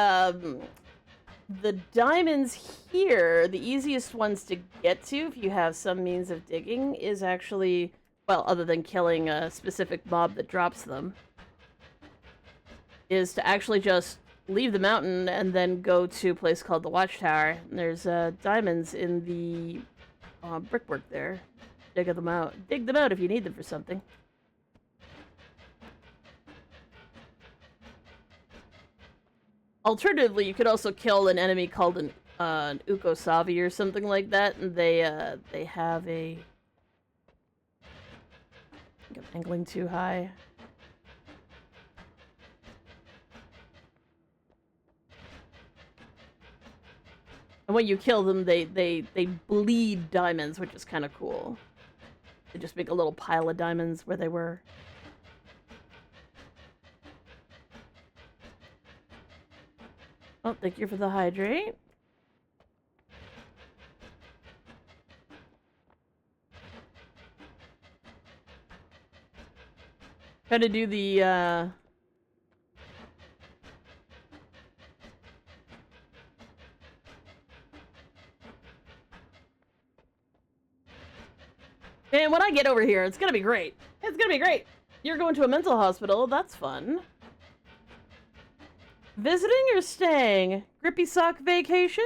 the diamonds here, the easiest ones to get to if you have some means of digging, is actually, well, other than killing a specific mob that drops them, is to actually just leave the mountain and then go to a place called the Watchtower. And there's diamonds in the brickwork there. Dig them out. Dig them out if you need them for something. Alternatively, you could also kill an enemy called an Ukosavi or something like that, and they have a... I think I'm angling too high. And when you kill them, they bleed diamonds, which is kind of cool. They just make a little pile of diamonds where they were. Oh, thank you for the hydrate. Try to do the, And when I get over here, it's gonna be great. It's gonna be great. You're going to a mental hospital. That's fun. Visiting or staying? Grippy sock vacation?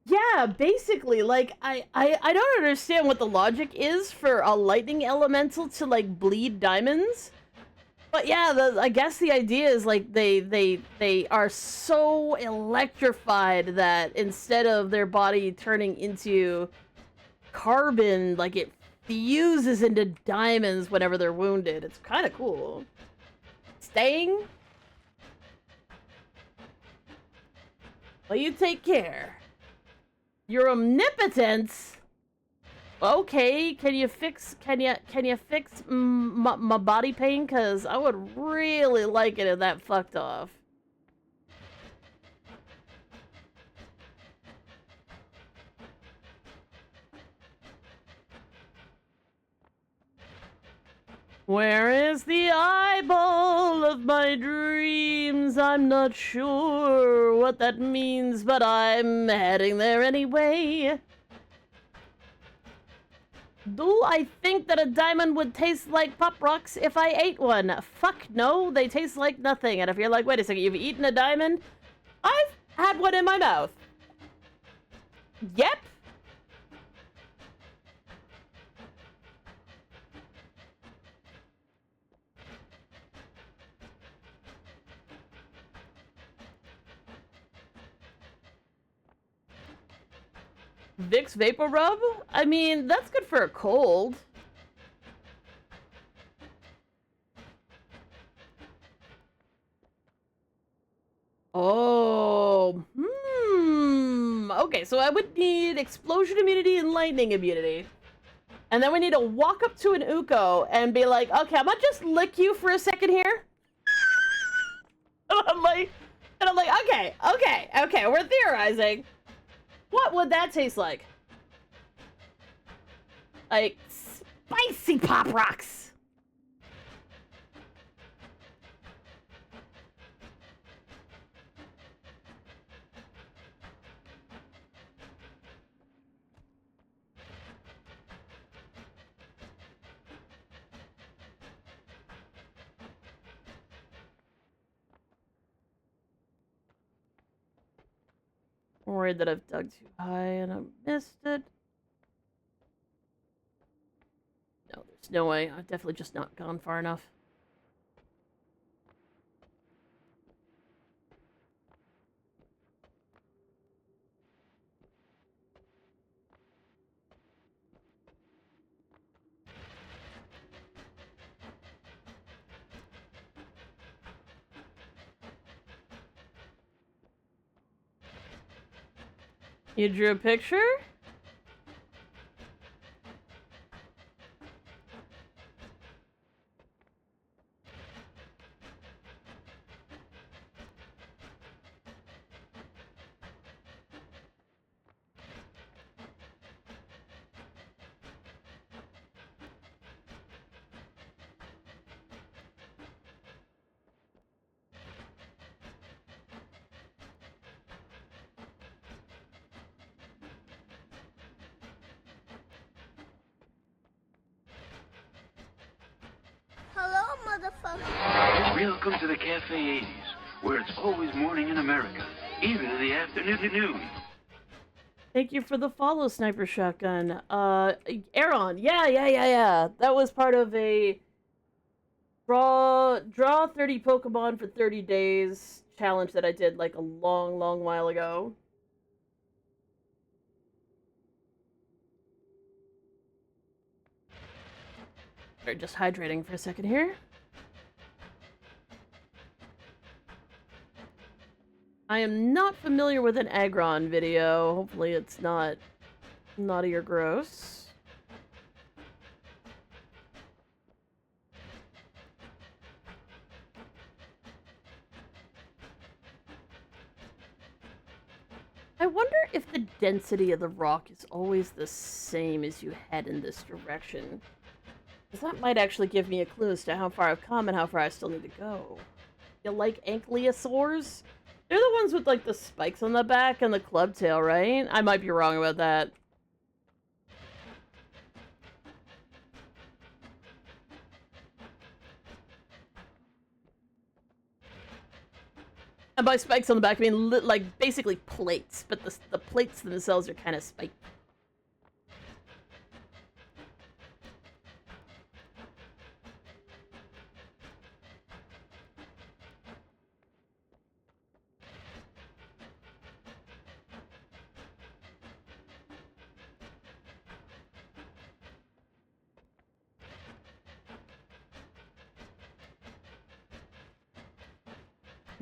Yeah, basically, like, I don't understand what the logic is for a lightning elemental to, like, bleed diamonds. But yeah, I guess the idea is, like, they are so electrified that instead of their body turning into carbon, like, it fuses into diamonds whenever they're wounded. It's kind of cool. Staying? Well, you take care. Your omnipotence? Okay, can you fix my body pain? Cause I would really like it if that fucked off. Where is the eyeball of my dreams? I'm not sure what that means, but I'm heading there anyway. Do I think that a diamond would taste like Pop Rocks if I ate one? Fuck no, they taste like nothing. And if you're like, wait a second, you've eaten a diamond? I've had one in my mouth. Yep. Vicks Vapor Rub? I mean, that's good for a cold. Oh, okay, so I would need explosion immunity and lightning immunity. And then we need to walk up to an Uko and be like, okay, I'm gonna just lick you for a second here. And I'm like, okay, we're theorizing. What would that taste like? Like, spicy Pop Rocks. I'm worried that I've dug too high and I missed it. No, there's no way. I've definitely just not gone far enough. You drew a picture? Hello, motherfucker. Welcome to the Cafe 80s, where it's always morning in America, even in the afternoon. Thank you for the follow, Sniper Shotgun. Aaron, yeah. That was part of a draw 30 Pokemon for 30 days challenge that I did like a long while ago. Sorry, just hydrating for a second here. I am not familiar with an Aggron video. Hopefully it's not naughty or gross. I wonder if the density of the rock is always the same as you head in this direction. Because that might actually give me a clue as to how far I've come and how far I still need to go. You like ankylosaurs? They're the ones with, like, the spikes on the back and the club tail, right? I might be wrong about that. And by spikes on the back, I mean, like, basically plates, but the plates themselves are kind of spiked.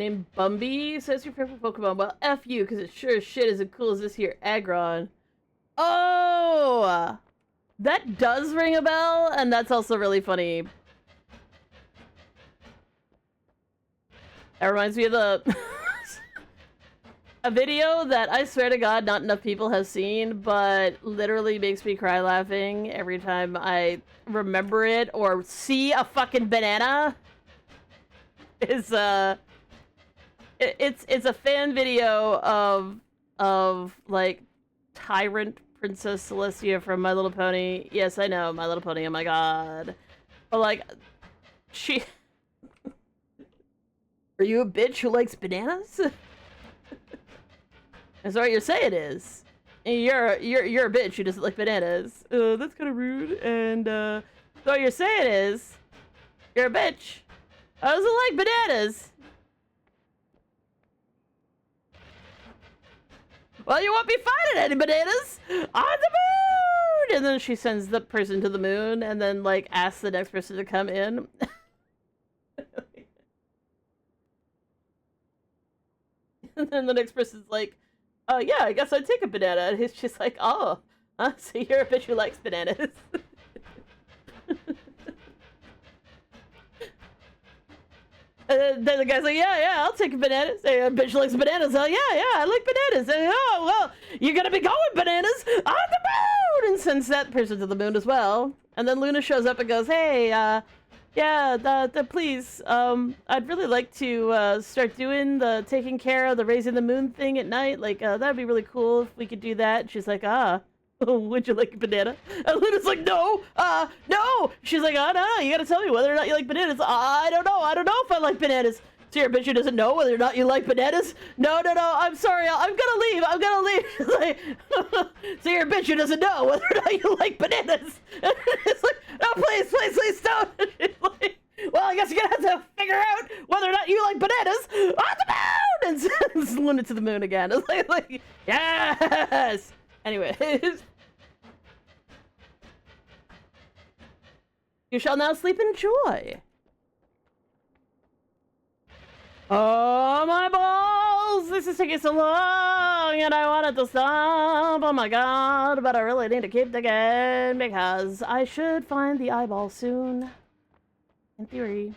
named Bumby says your favorite Pokemon. Well, F you, because it sure as shit isn't cool as this here Aggron. Oh! That does ring a bell, and that's also really funny. That reminds me of the... a video that I swear to God not enough people have seen, but literally makes me cry laughing every time I remember it or see a fucking banana. It's a fan video of like Tyrant Princess Celestia from My Little Pony. Yes, I know, My Little Pony, oh my god. But like, she... Are you a bitch who likes bananas? That's what you're saying is. You're a bitch who doesn't like bananas. That's kind of rude. And so what you're saying is, you're a bitch who doesn't like bananas. Well, you won't be finding any bananas on the moon! And then she sends the person to the moon and then, like, asks the next person to come in. And then the next person's like, yeah, I guess I'd take a banana. And he's just like, oh, so you're a bitch who likes bananas. And then the guy's like, yeah, I'll take a banana. Say, a bitch likes bananas. Oh, yeah, I like bananas. And, oh, well, you're gonna be going bananas on the moon! And sends that person to the moon as well. And then Luna shows up and goes, hey, please, I'd really like to start doing the taking care of the raising the moon thing at night. Like, that'd be really cool if we could do that. And she's like, would you like a banana? And Luna's like, no. She's like, oh, no, you gotta tell me whether or not you like bananas. I don't know if I like bananas. So your bitch who doesn't know whether or not you like bananas? No, I'm sorry, I'm gonna leave. She's like, so you're a bitch who doesn't know whether or not you like bananas. And it's like, no, please, don't. She's like, well, I guess you're gonna have to figure out whether or not you like bananas on the moon! And sends Luna to the moon again. It's like, yes! Anyways. You shall now sleep in joy. Oh, my balls! This is taking so long, and I wanted to stop. Oh my god, but I really need to keep digging, because I should find the eyeball soon. In theory.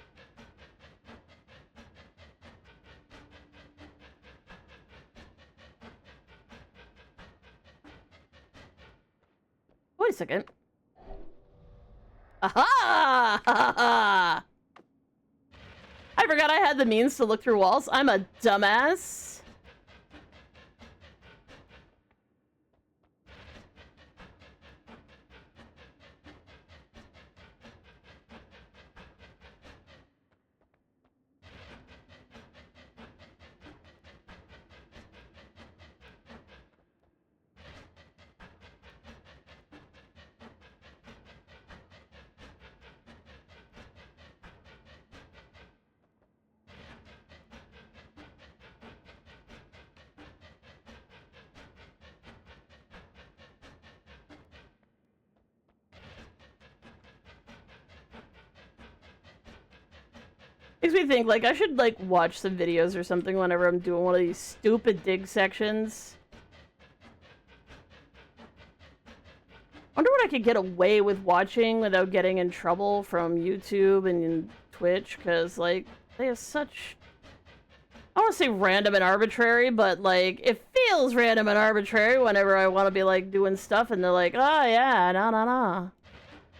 Wait a second. Aha! I forgot I had the means to look through walls. I'm a dumbass. Makes me think, like, I should, like, watch some videos or something whenever I'm doing one of these stupid dig sections. Wonder what I could get away with watching without getting in trouble from YouTube and Twitch, because, like, they have such... I don't want to say random and arbitrary, but, like, it feels random and arbitrary whenever I want to be, like, doing stuff, and they're like, oh, yeah, no.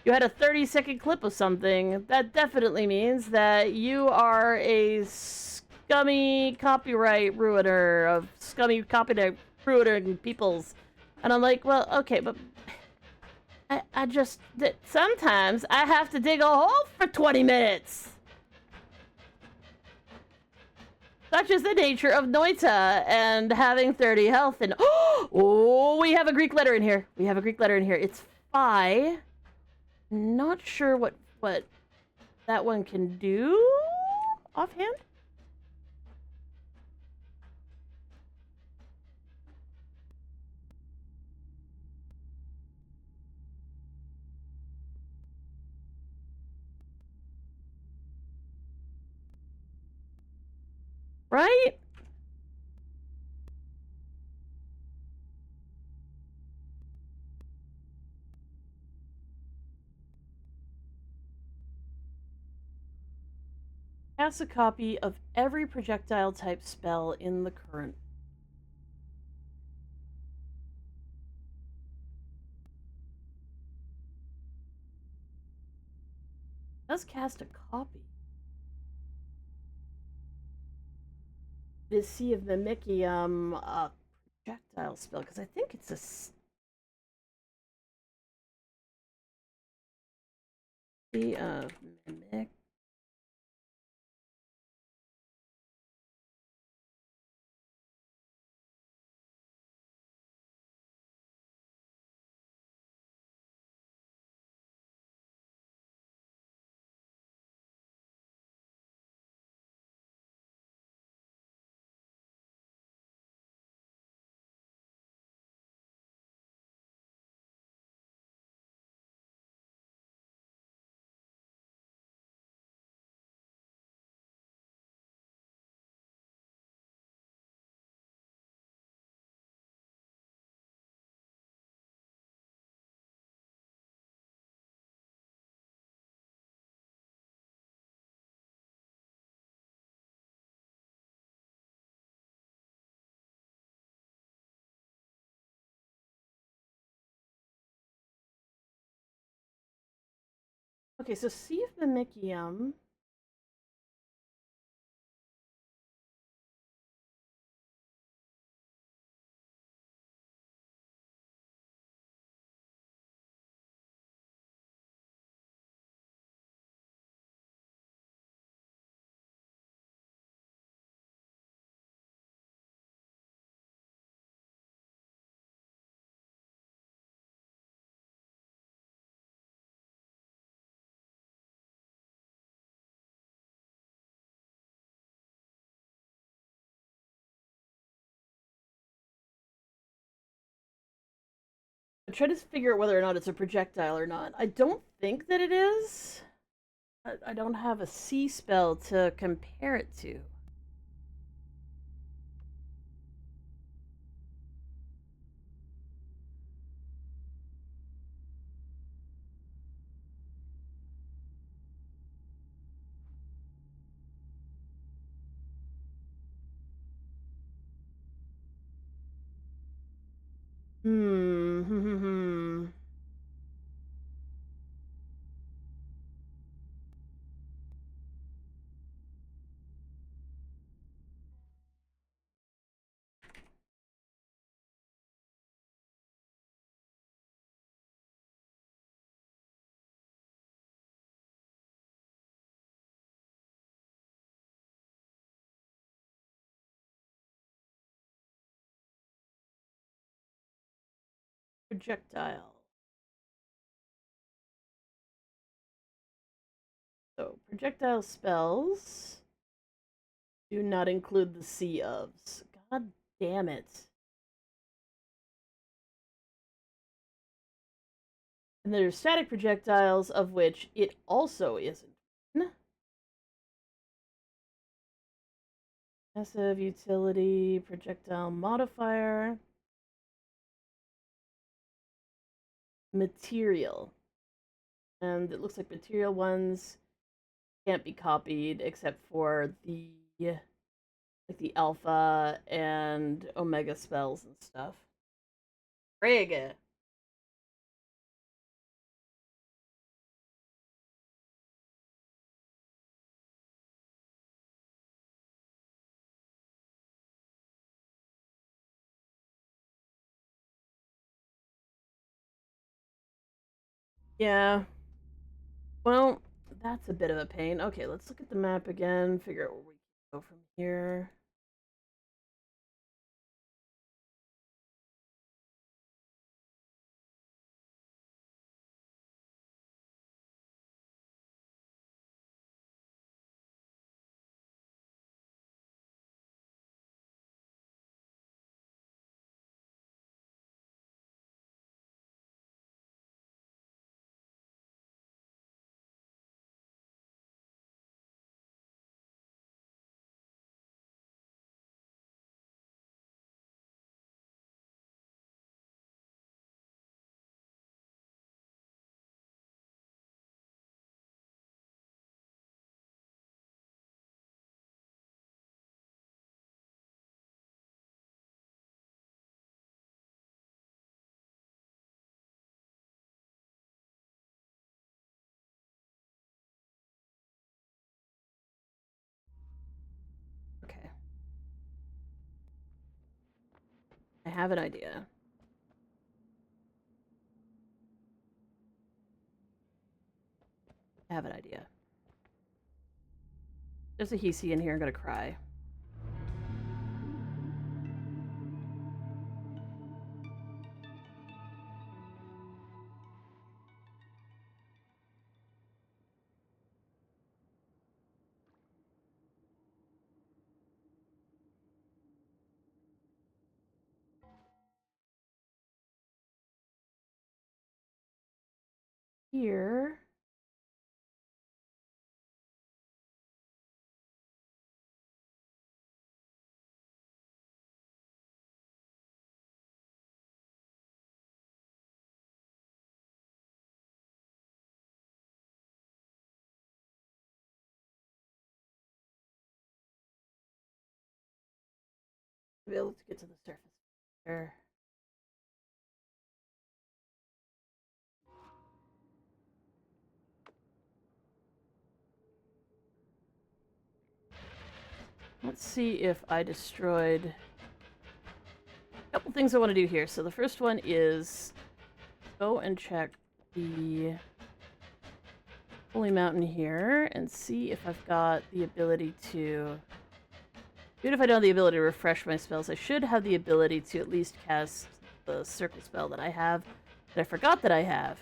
You had a 30-second clip of something. That definitely means that you are a scummy copyright ruiner of scummy copyright ruining peoples. And I'm like, well, okay, but I just... Sometimes I have to dig a hole for 20 minutes. Such is the nature of Noita'D and having 30 health and... Oh, we have a Greek letter in here. It's Phi. Not sure what that one can do offhand. Cast a copy of every projectile type spell in the current. Does cast a copy. This Sea of Mimicium projectile spell, because I think it's a Sea of Mimic. Okay, so Sea of Mimicium. I try to figure out whether or not it's a projectile or not. I don't think that it is. I don't have a sea spell to compare it to. Hmm. Projectile. So, projectile spells do not include the sea ofs. God damn it. And there's static projectiles, of which it also isn't. Passive utility, projectile modifier, material. And it looks like material ones can't be copied except for the alpha and omega spells and stuff. Frig. Yeah. Well, that's a bit of a pain. Okay, let's look at the map again, figure out where we can go from here. have an idea. I have an idea. There's a Hisi in here. I'm gonna cry. Here. Be able to get to the surface. There. Let's see if I destroyed a couple things I want to do here. So the first one is go and check the Holy Mountain here and see if I've got the ability to... Even if I don't have the ability to refresh my spells, I should have the ability to at least cast the circle spell that I have, that I forgot that I have.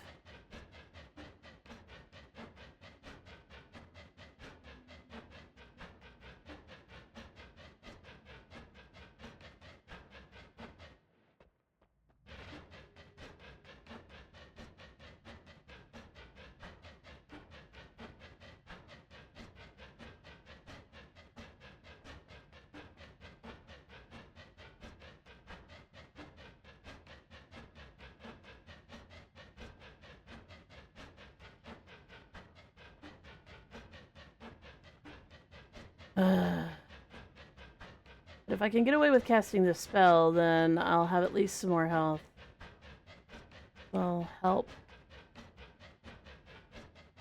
But if I can get away with casting this spell, then I'll have at least some more health. Will help.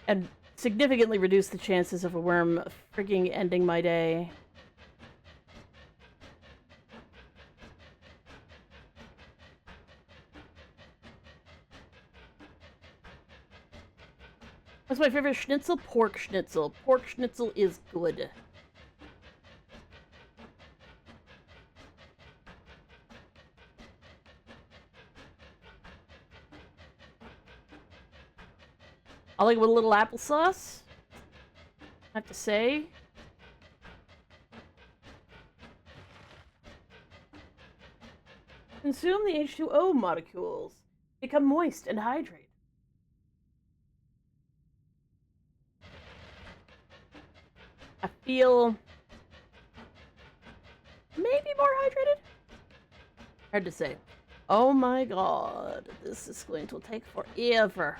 And significantly reduce the chances of a worm frigging ending my day. What's my favorite schnitzel? Pork schnitzel. Pork schnitzel is good. I like it with a little applesauce, I have to say. Consume the H2O molecules. Become moist and hydrate. I feel maybe more hydrated? Hard to say. Oh my god, this is going to take forever.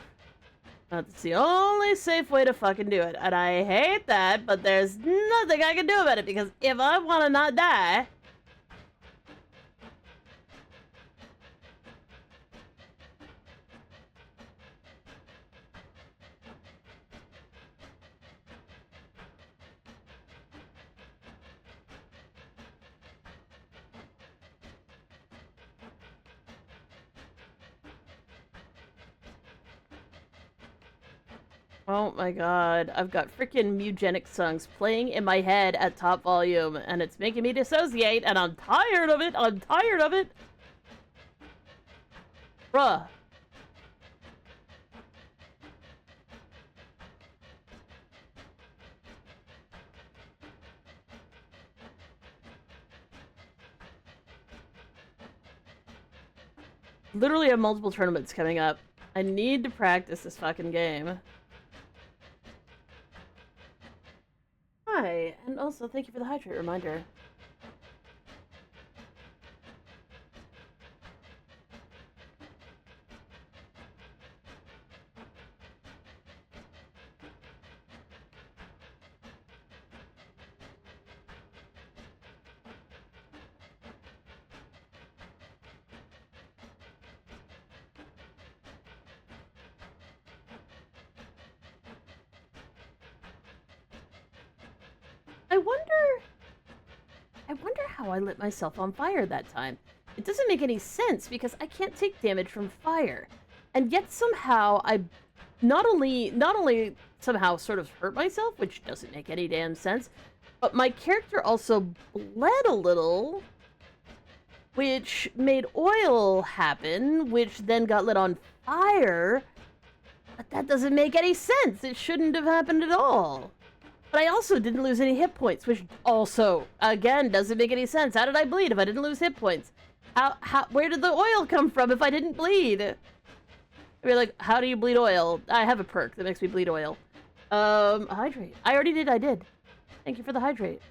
That's the only safe way to fucking do it. And I hate that, but there's nothing I can do about it, because if I want to not die... Oh my god, I've got freaking Mugenic songs playing in my head at top volume, and it's making me dissociate, and I'm tired of it! I'm tired of it! Bruh. Literally have multiple tournaments coming up. I need to practice this fucking game. Hi, and also thank you for the hydrate reminder. I wonder how I lit myself on fire that time. It doesn't make any sense because I can't take damage from fire. And yet somehow I not only somehow sort of hurt myself, which doesn't make any damn sense, but my character also bled a little, which made oil happen, which then got lit on fire. But that doesn't make any sense. It shouldn't have happened at all. But I also didn't lose any hit points, which also, again, doesn't make any sense. How did I bleed if I didn't lose hit points? Where did the oil come from if I didn't bleed? I mean, like, how do you bleed oil? I have a perk that makes me bleed oil. Hydrate. I already did, I did. Thank you for the hydrate.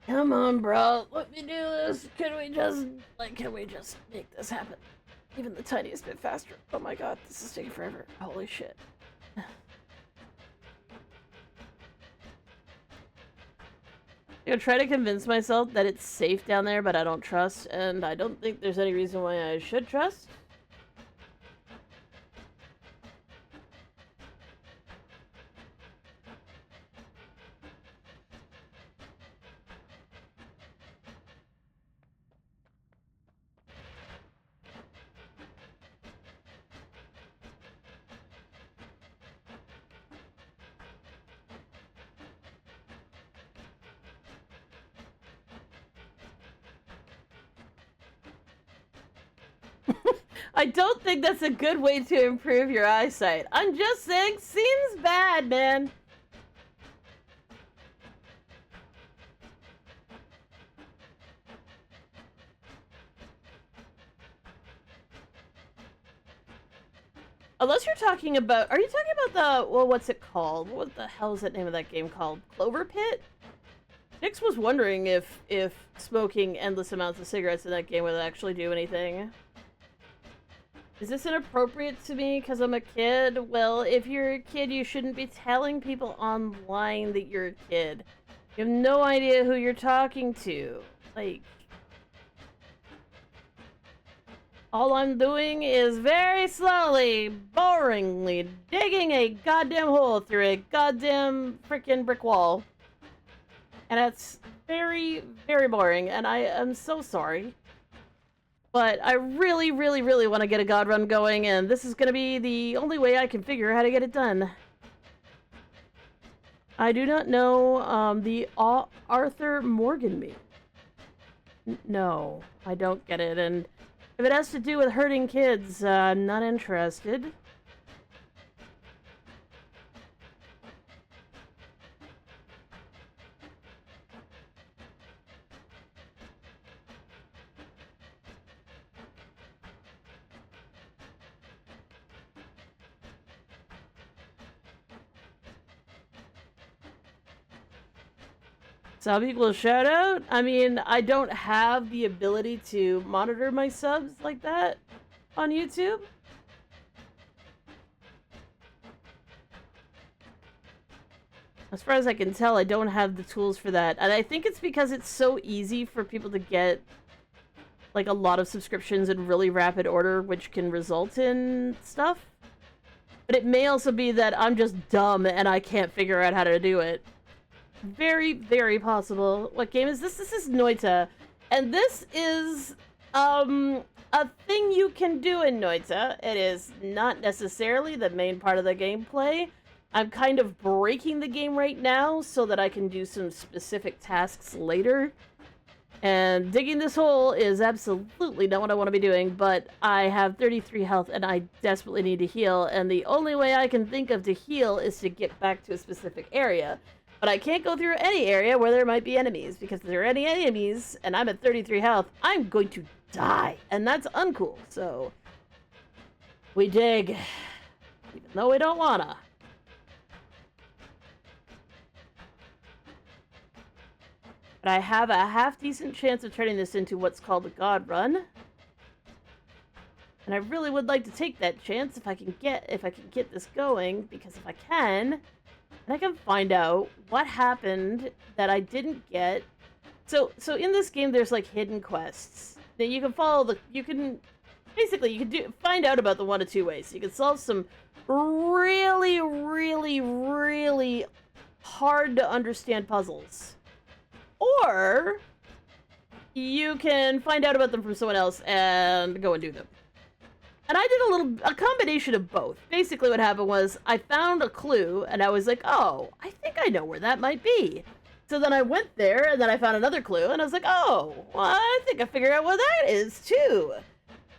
Come on, bro. Let me do this. Can we just make this happen? Even the tiniest bit faster. Oh my god, this is taking forever. Holy shit. I'm trying to convince myself that it's safe down there, but I don't trust, and I don't think there's any reason why I should trust. I don't think that's a good way to improve your eyesight. I'm just saying, seems bad, man. Unless you're talking about, are you talking about the, well, what's it called? What the hell is that name of that game called? Clover Pit? Nix was wondering if smoking endless amounts of cigarettes in that game would actually do anything. Is this inappropriate to me because I'm a kid? Well, if you're a kid, you shouldn't be telling people online that you're a kid. You have no idea who you're talking to. Like, all I'm doing is very slowly, boringly digging a goddamn hole through a goddamn freaking brick wall. And that's very, very boring, and I am so sorry. But I really, really, really want to get a god run going, and this is going to be the only way I can figure how to get it done. I do not know the Arthur Morgan meme. No, I don't get it, and if it has to do with hurting kids, I'm not interested. Sub equals shout out? I mean, I don't have the ability to monitor my subs like that on YouTube. As far as I can tell, I don't have the tools for that. And I think it's because it's so easy for people to get like a lot of subscriptions in really rapid order, which can result in stuff. But it may also be that I'm just dumb and I can't figure out how to do it. Very, very possible. What game is this? This is Noita'D. And this is, a thing you can do in Noita'D. It is not necessarily the main part of the gameplay. I'm kind of breaking the game right now so that I can do some specific tasks later. And digging this hole is absolutely not what I want to be doing, but I have 33 health and I desperately need to heal, and the only way I can think of to heal is to get back to a specific area. But I can't go through any area where there might be enemies, because if there are any enemies, and I'm at 33 health, I'm going to die, and that's uncool, so we dig, even though we don't wanna. But I have a half-decent chance of turning this into what's called a god run. And I really would like to take that chance if I can get this going, because if I can, then I can find out what happened that I didn't get. So in this game there's like hidden quests that you can follow you can find out about the one of two ways. You can solve some really, really, really hard to understand puzzles. Or you can find out about them from someone else and go and do them. And I did a combination of both. Basically what happened was I found a clue and I was like, oh, I think I know where that might be. So then I went there and then I found another clue and I was like, oh, well, I think I figured out what that is too.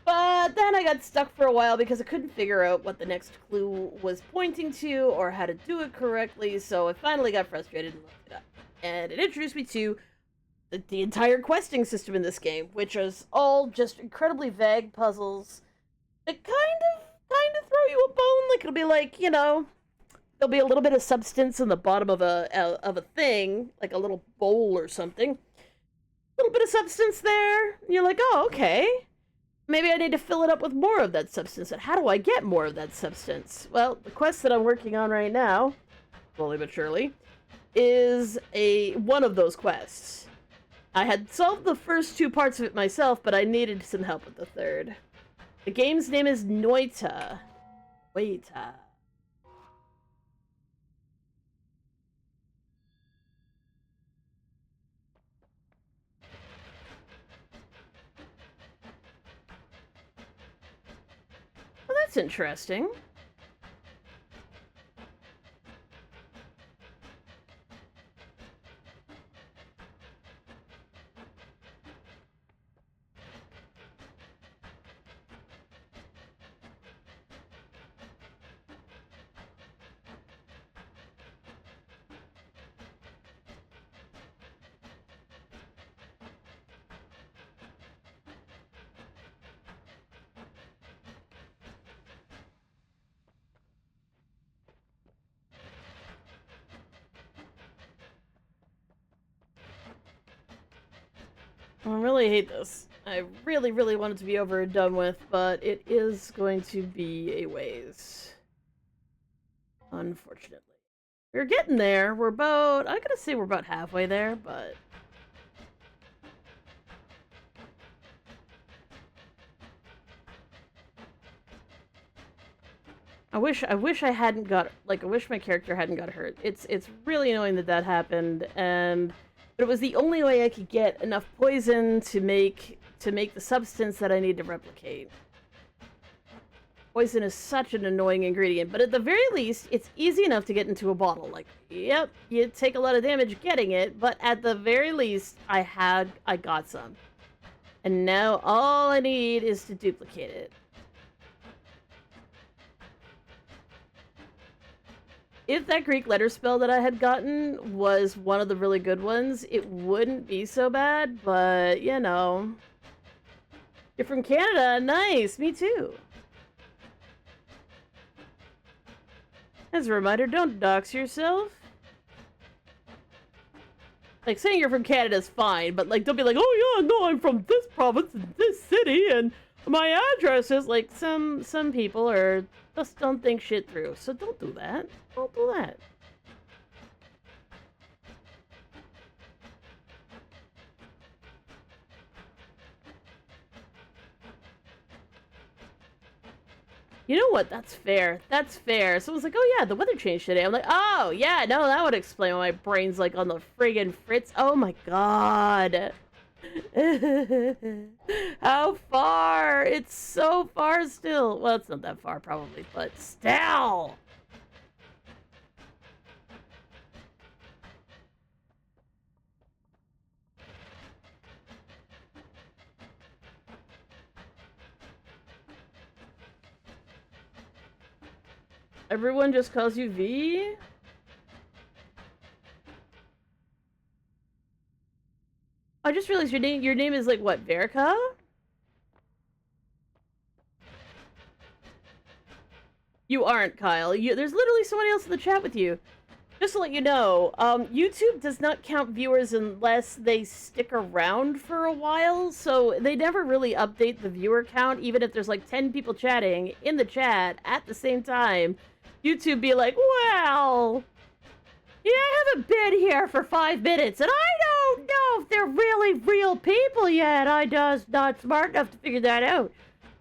But then I got stuck for a while because I couldn't figure out what the next clue was pointing to or how to do it correctly, so I finally got frustrated and looked it up. And it introduced me to the entire questing system in this game, which is all just incredibly vague puzzles that kind of throw you a bone. Like, it'll be like, you know, there'll be a little bit of substance in the bottom of a thing, like a little bowl or something. A little bit of substance there. And you're like, oh, okay. Maybe I need to fill it up with more of that substance. And how do I get more of that substance? Well, the quest that I'm working on right now, slowly but surely, is one of those quests. I had solved the first two parts of it myself, but I needed some help with the third. The game's name is Noita'D. Noita'D. Well, that's interesting. I really hate this. I really, really want it to be over and done with, but it is going to be a ways. Unfortunately. We're getting there. I'm gonna say we're about halfway there, but... I wish I hadn't got, like, I wish my character hadn't got hurt. It's really annoying that happened, but it was the only way I could get enough poison to make the substance that I need to replicate. Poison is such an annoying ingredient, but at the very least, it's easy enough to get into a bottle. Like, yep, you take a lot of damage getting it, but at the very least, I got some. And now all I need is to duplicate it. If that Greek letter spell that I had gotten was one of the really good ones, it wouldn't be so bad, but, you know. You're from Canada? Nice! Me too! As a reminder, don't dox yourself. Like, saying you're from Canada is fine, but, like, don't be like, oh yeah, no, I'm from this province and this city, and my address is, like, some people just don't think shit through, so don't do that. Don't do that. You know what? That's fair. That's fair. Someone's like, oh yeah, the weather changed today. I'm like, oh yeah, no, that would explain why my brain's like on the friggin' fritz. Oh my god. How far? It's so far still. Well, it's not that far probably, but still. Everyone just calls you V? I just realized your name is like what, Verica? You aren't, Kyle. There's literally someone else in the chat with you. Just to let you know, YouTube does not count viewers unless they stick around for a while, so they never really update the viewer count, even if there's like 10 people chatting in the chat at the same time. YouTube be like, well, yeah, I haven't been here for 5 minutes, and I don't know if they're really real people yet. I just not smart enough to figure that out.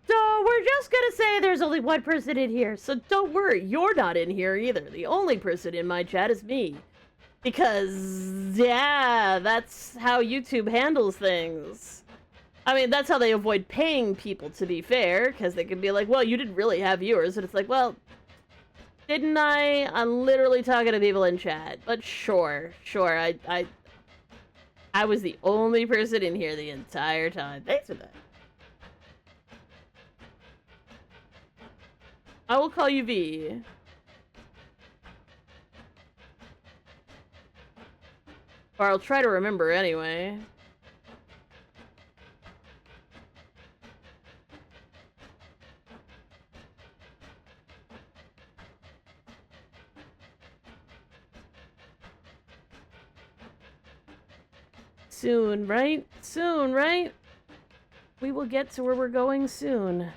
So we're just gonna say there's only one person in here. So don't worry, you're not in here either. The only person in my chat is me. Because, yeah, that's how YouTube handles things. I mean, that's how they avoid paying people, to be fair, because they can be like, well, you didn't really have viewers. And it's like, well, didn't I? I'm literally talking to people in chat. But sure, I was the only person in here the entire time. Thanks for that. I will call you V. Or I'll try to remember anyway. Soon, right? Soon, right? We will get to where we're going soon.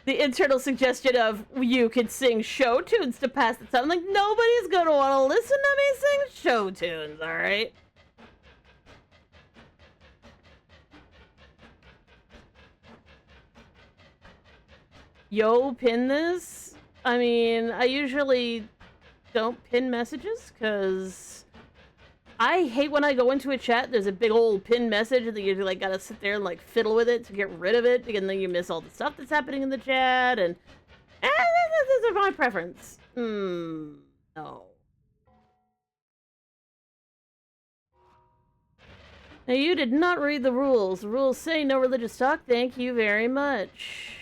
the internal suggestion of you could sing show tunes to pass the time. I'm like, nobody's gonna want to listen to me sing show tunes, all right? Yo, pin this? I mean, I usually don't pin messages because I hate when I go into a chat, there's a big old pin message and then you like gotta sit there and like fiddle with it to get rid of it, and then you miss all the stuff that's happening in the chat, and this is my preference. No. Now you did not read the rules. The rules say no religious talk. Thank you very much.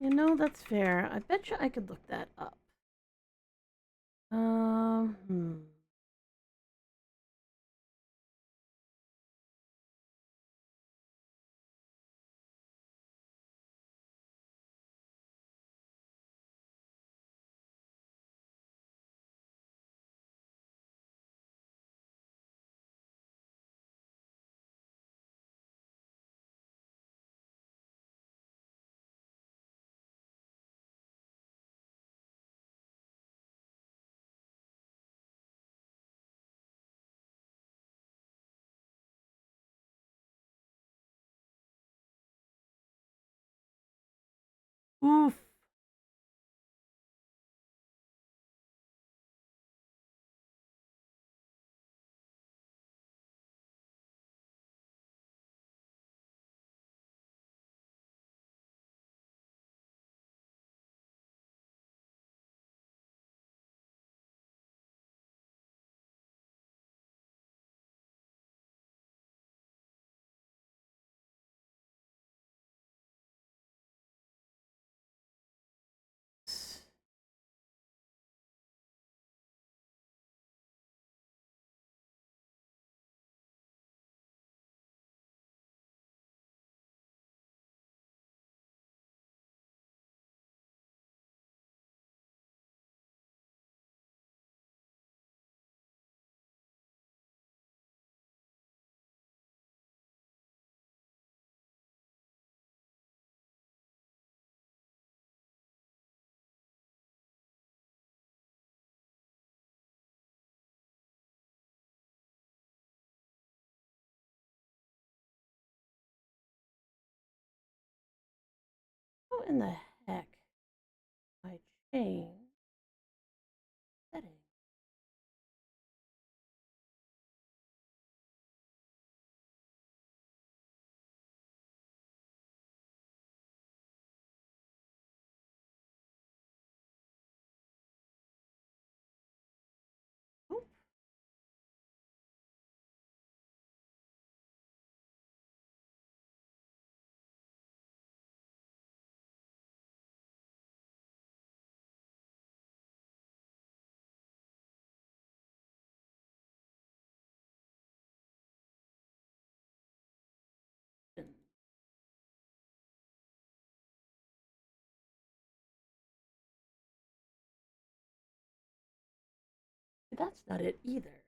You know, that's fair. I bet you I could look that up. Hmm. Oof. in the heck? I change settings. Oop. That's not it either.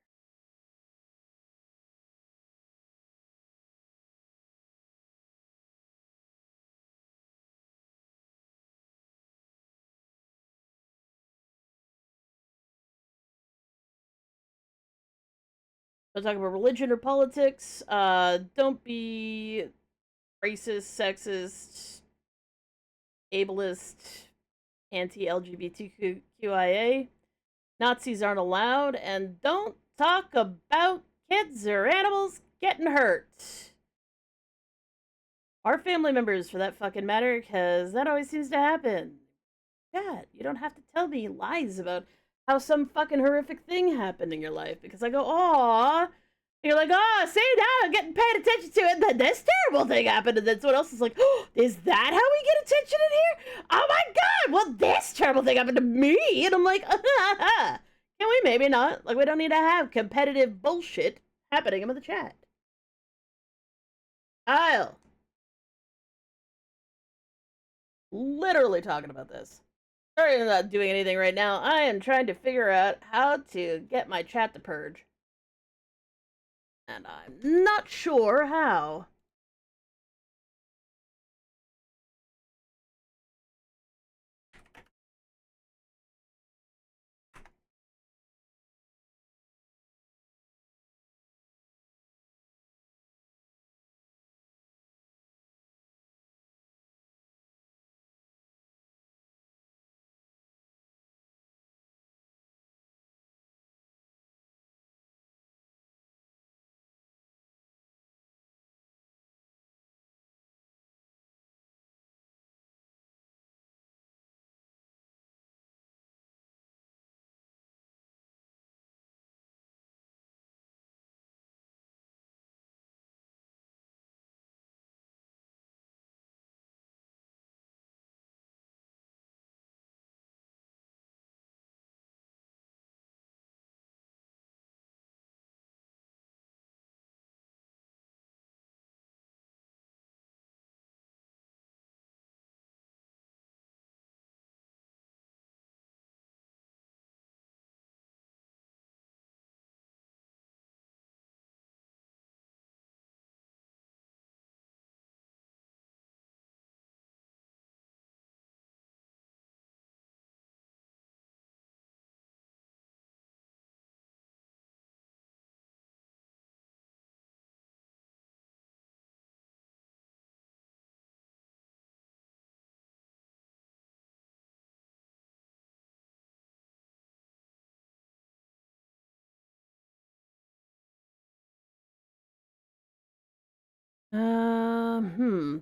Don't talk about religion or politics. Don't be racist, sexist, ableist, anti-LGBTQIA. Nazis aren't allowed, and don't talk about kids or animals getting hurt. Or family members, for that fucking matter, because that always seems to happen. God, you don't have to tell me lies about how some fucking horrific thing happened in your life, because I go, aw. You're like, oh, see, now I'm getting paid attention to it, and then this terrible thing happened, and then someone else is like, oh, is that how we get attention in here? Oh my god, well, this terrible thing happened to me, and I'm like, can we maybe not? Like, we don't need to have competitive bullshit happening in the chat. Kyle. Literally talking about this. Sorry I'm not doing anything right now. I am trying to figure out how to get my chat to purge. And I'm not sure how.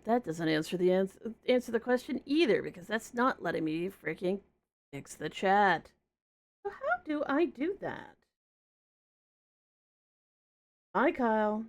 That doesn't answer the question either, because that's not letting me freaking fix the chat. So how do I do that? Hi, Kyle.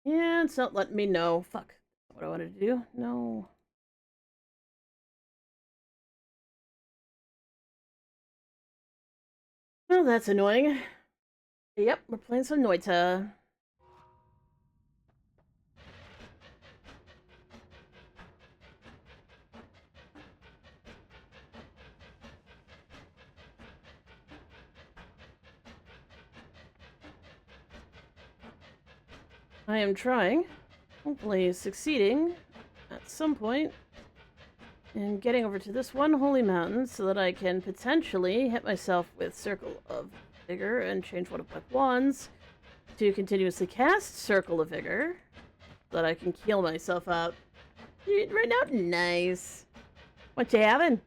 Yeah, it's not letting me know. Fuck. What I wanted to do? No. Well, that's annoying. Yep, we're playing some Noita'D. I am trying, hopefully succeeding at some point in getting over to this one holy mountain so that I can potentially hit myself with Circle of Vigor and change one of my wands to continuously cast Circle of Vigor so that I can heal myself up. Right now, nice. What you having?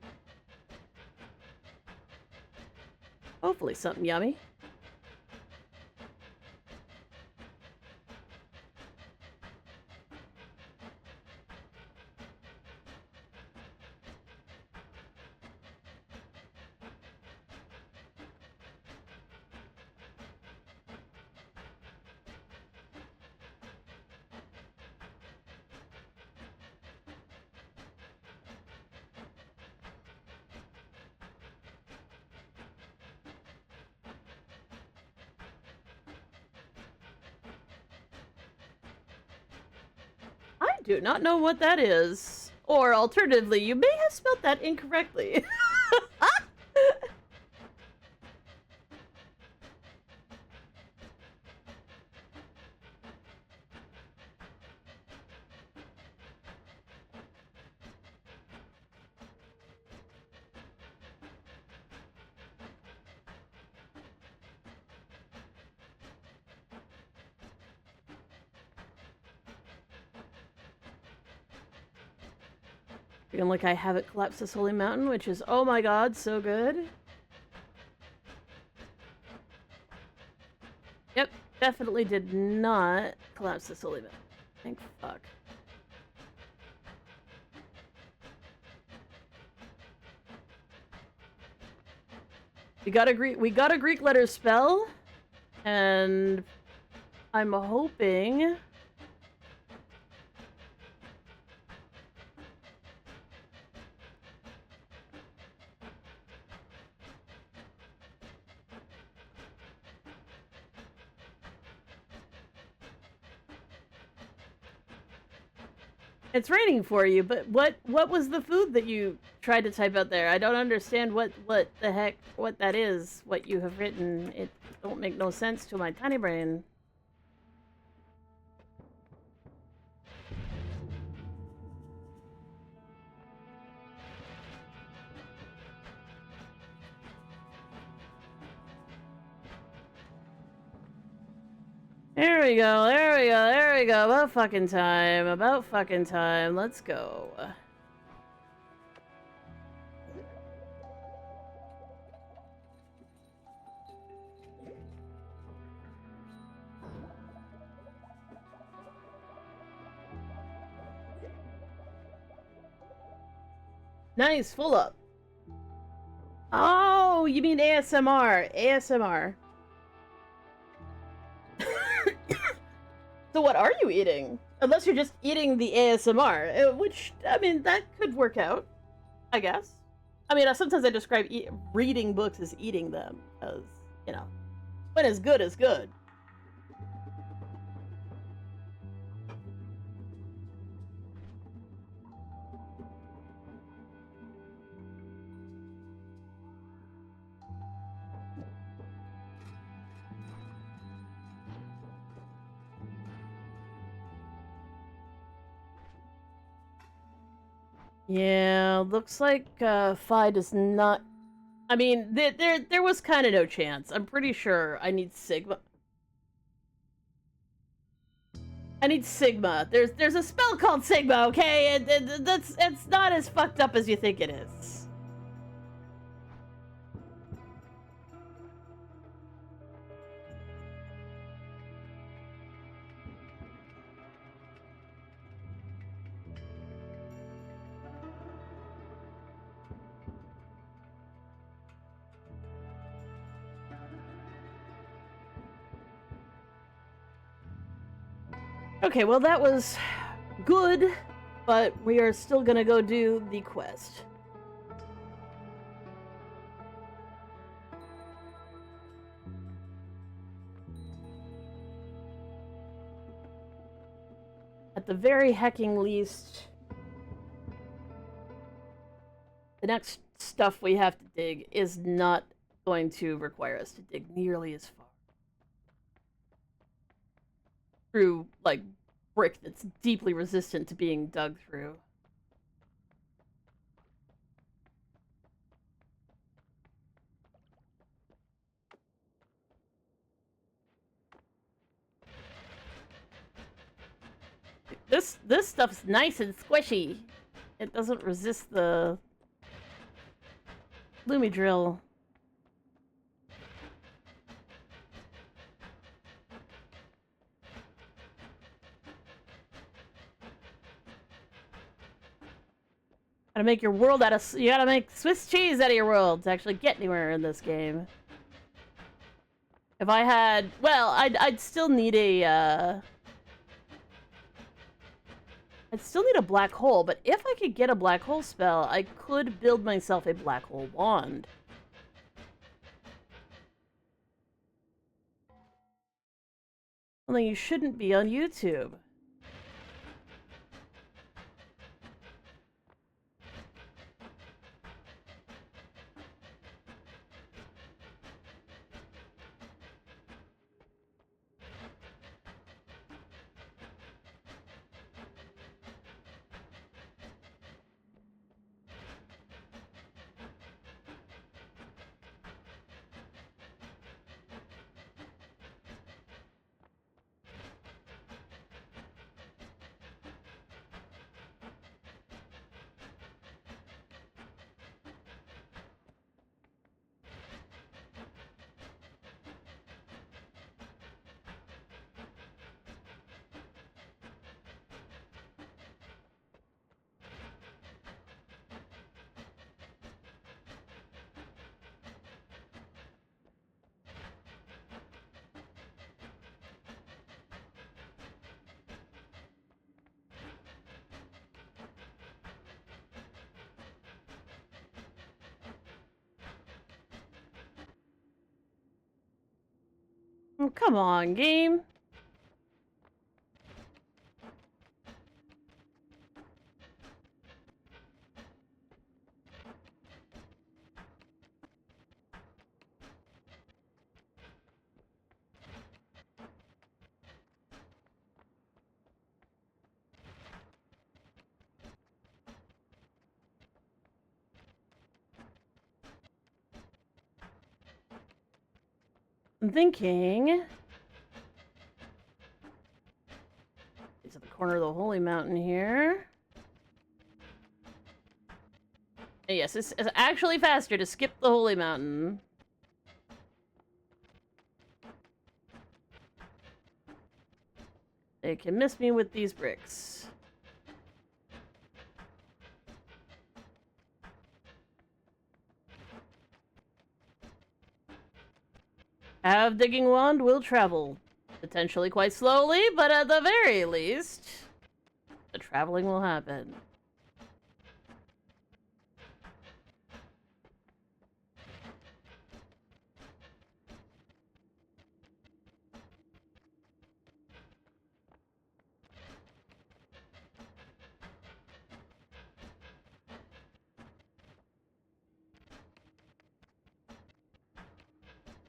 Hopefully something yummy. I do not know what that is. Or alternatively, you may have spelled that incorrectly. Feeling like I haven't collapsed this holy mountain, which is, oh my god, so good. Yep, definitely did not collapse this holy mountain. Thank fuck. We got a Greek letter spell, and I'm hoping it's raining for you, but what was the food that you tried to type out there? I don't understand what the heck what that is. What you have written, it don't make no sense to my tiny brain. There we go, there we go, there we go. About fucking time, about fucking time. Let's go. Nice, full up. Oh, you mean ASMR. ASMR. So what are you eating? Unless you're just eating the ASMR, which, I mean, that could work out, I guess. I mean, sometimes I describe reading books as eating them, as, you know, when is good is good. Yeah, looks like Phi does not. I mean, there was kind of no chance. I'm pretty sure I need Sigma. I need Sigma. There's a spell called Sigma. Okay, it's not as fucked up as you think it is. Okay, well that was good, but we are still gonna go do the quest. At the very hecking least, the next stuff we have to dig is not going to require us to dig nearly as far. Through, like, brick that's deeply resistant to being dug through. This stuff's nice and squishy. It doesn't resist the Lumi drill. Gotta make your world out of... You gotta make Swiss cheese out of your world to actually get anywhere in this game. If I had... Well, I'd still need a, I'd still need a black hole, but if I could get a black hole spell, I could build myself a black hole wand. Something you shouldn't be on YouTube. Oh, come on, game. I'm thinking... It's at the corner of the Holy Mountain here. Yes, it's actually faster to skip the Holy Mountain. They can miss me with these bricks. Have digging wand will travel. Potentially quite slowly, but at the very least, the traveling will happen.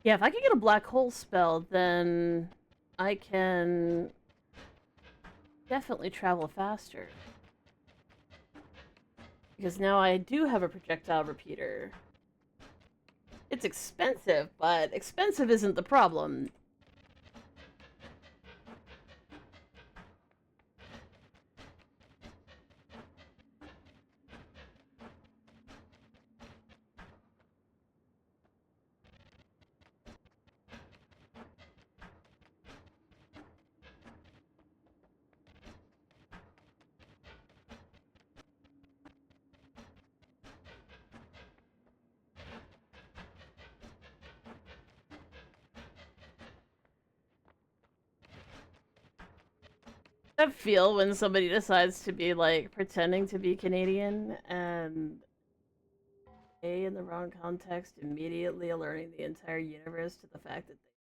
Yeah, if I could get a black hole spell, then I can definitely travel faster. Because now I do have a projectile repeater. It's expensive, but expensive isn't the problem. That feel when somebody decides to be like pretending to be Canadian and in the wrong context, immediately alerting the entire universe to the fact that they.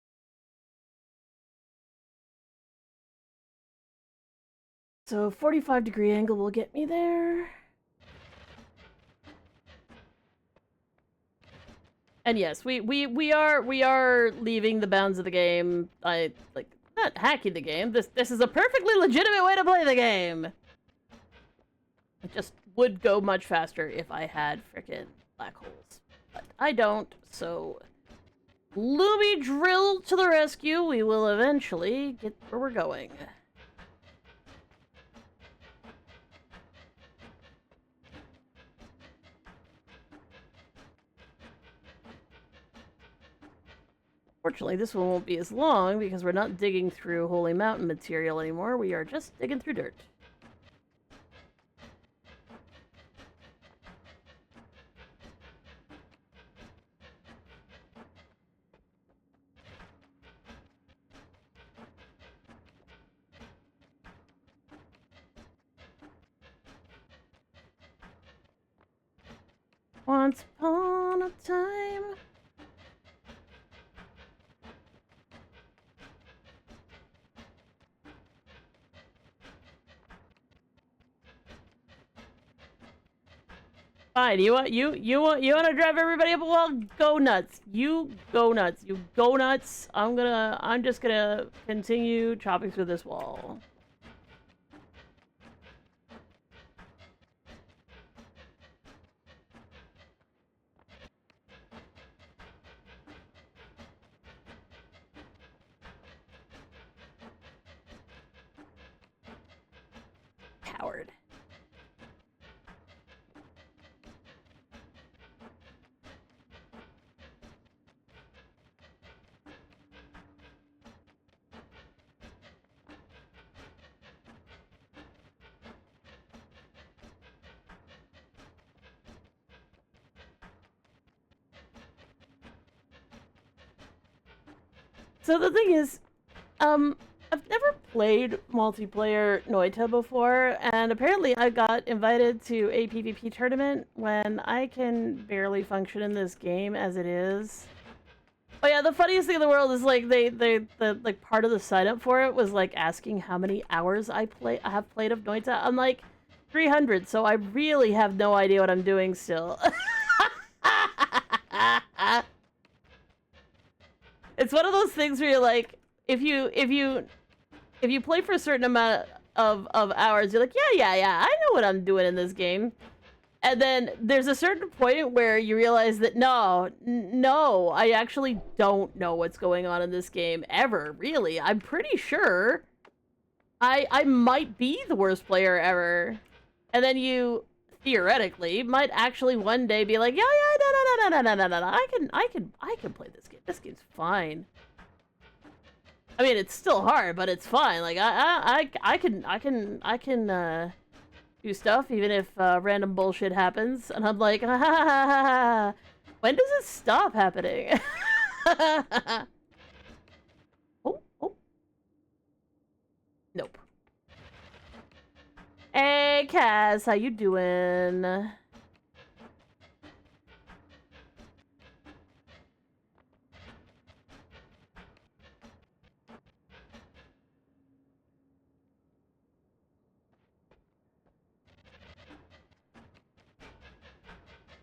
So 45-degree angle will get me there. And yes, we are leaving the bounds of the game. I like not hacking the game. This is a perfectly legitimate way to play the game. It just would go much faster if I had frickin' black holes. But I don't, so Looby drill to the rescue. We will eventually get where we're going. Fortunately, this one won't be as long because we're not digging through Holy Mountain material anymore. We are just digging through dirt. Once upon a time. Fine, you want to drive everybody up a wall? Go nuts. You go nuts. You go nuts. I'm just gonna continue chopping through this wall. Coward. So the thing is, I've never played multiplayer Noita'D before, and apparently I got invited to a PvP tournament when I can barely function in this game as it is. Oh yeah, the funniest thing in the world is like the like part of the sign up for it was like asking how many hours I have played of Noita'D. I'm like 300, so I really have no idea what I'm doing still. It's one of those things where you're like, if you play for a certain amount of hours, you're like, yeah, I know what I'm doing in this game. And then there's a certain point where you realize that no, I actually don't know what's going on in this game ever, really. I'm pretty sure I might be the worst player ever. And then you theoretically might actually one day be like, yeah, no, I can play this game. This game's fine. I mean, it's still hard, but it's fine. Like I can do stuff even if random bullshit happens, and I'm like, ha, ha, ha, ha, ha. When does it stop happening? Oh, nope. Hey, Kaz, how you doing?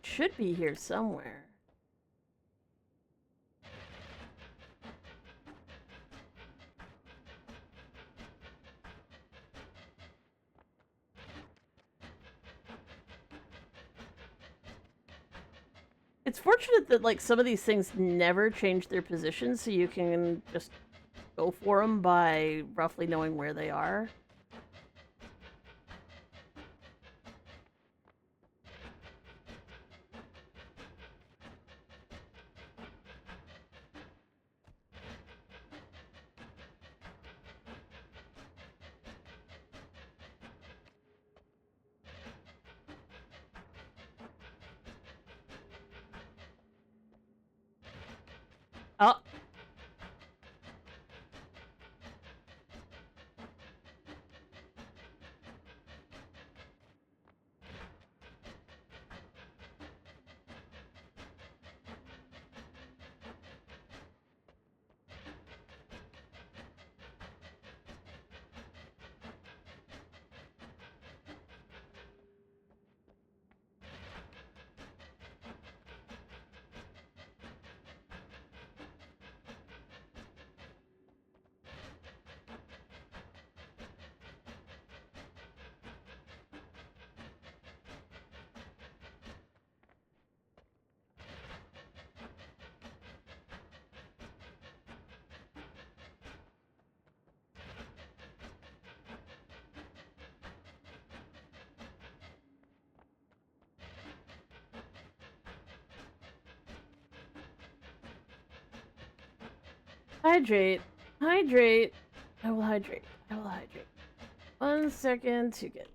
Should be here somewhere. It's fortunate that like some of these things never change their position, so you can just go for them by roughly knowing where they are. Oh. Hydrate. Hydrate. I will hydrate. I will hydrate. 1 second to get.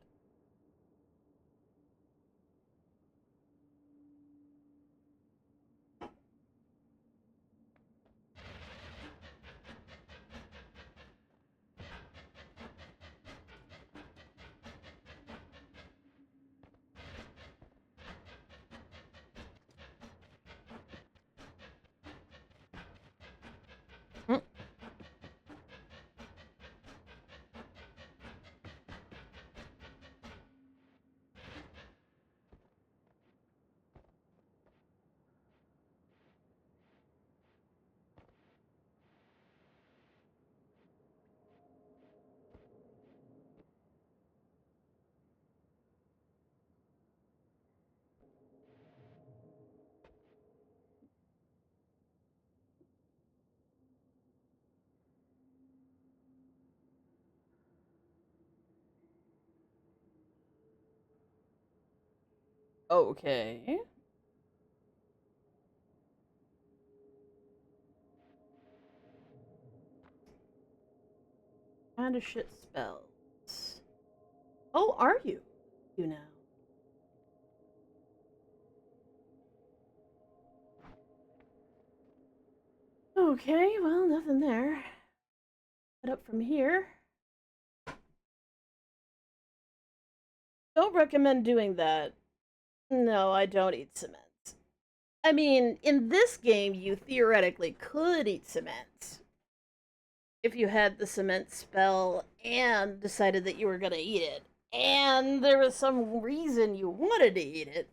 Mm. Okay. Kind of shit spells. Oh, are you? You now. Okay, well, nothing there. Head up from here. Don't recommend doing that. No, I don't eat cement. I mean, in this game, you theoretically could eat cement. If you had the cement spell and decided that you were gonna eat it. And there was some reason you wanted to eat it.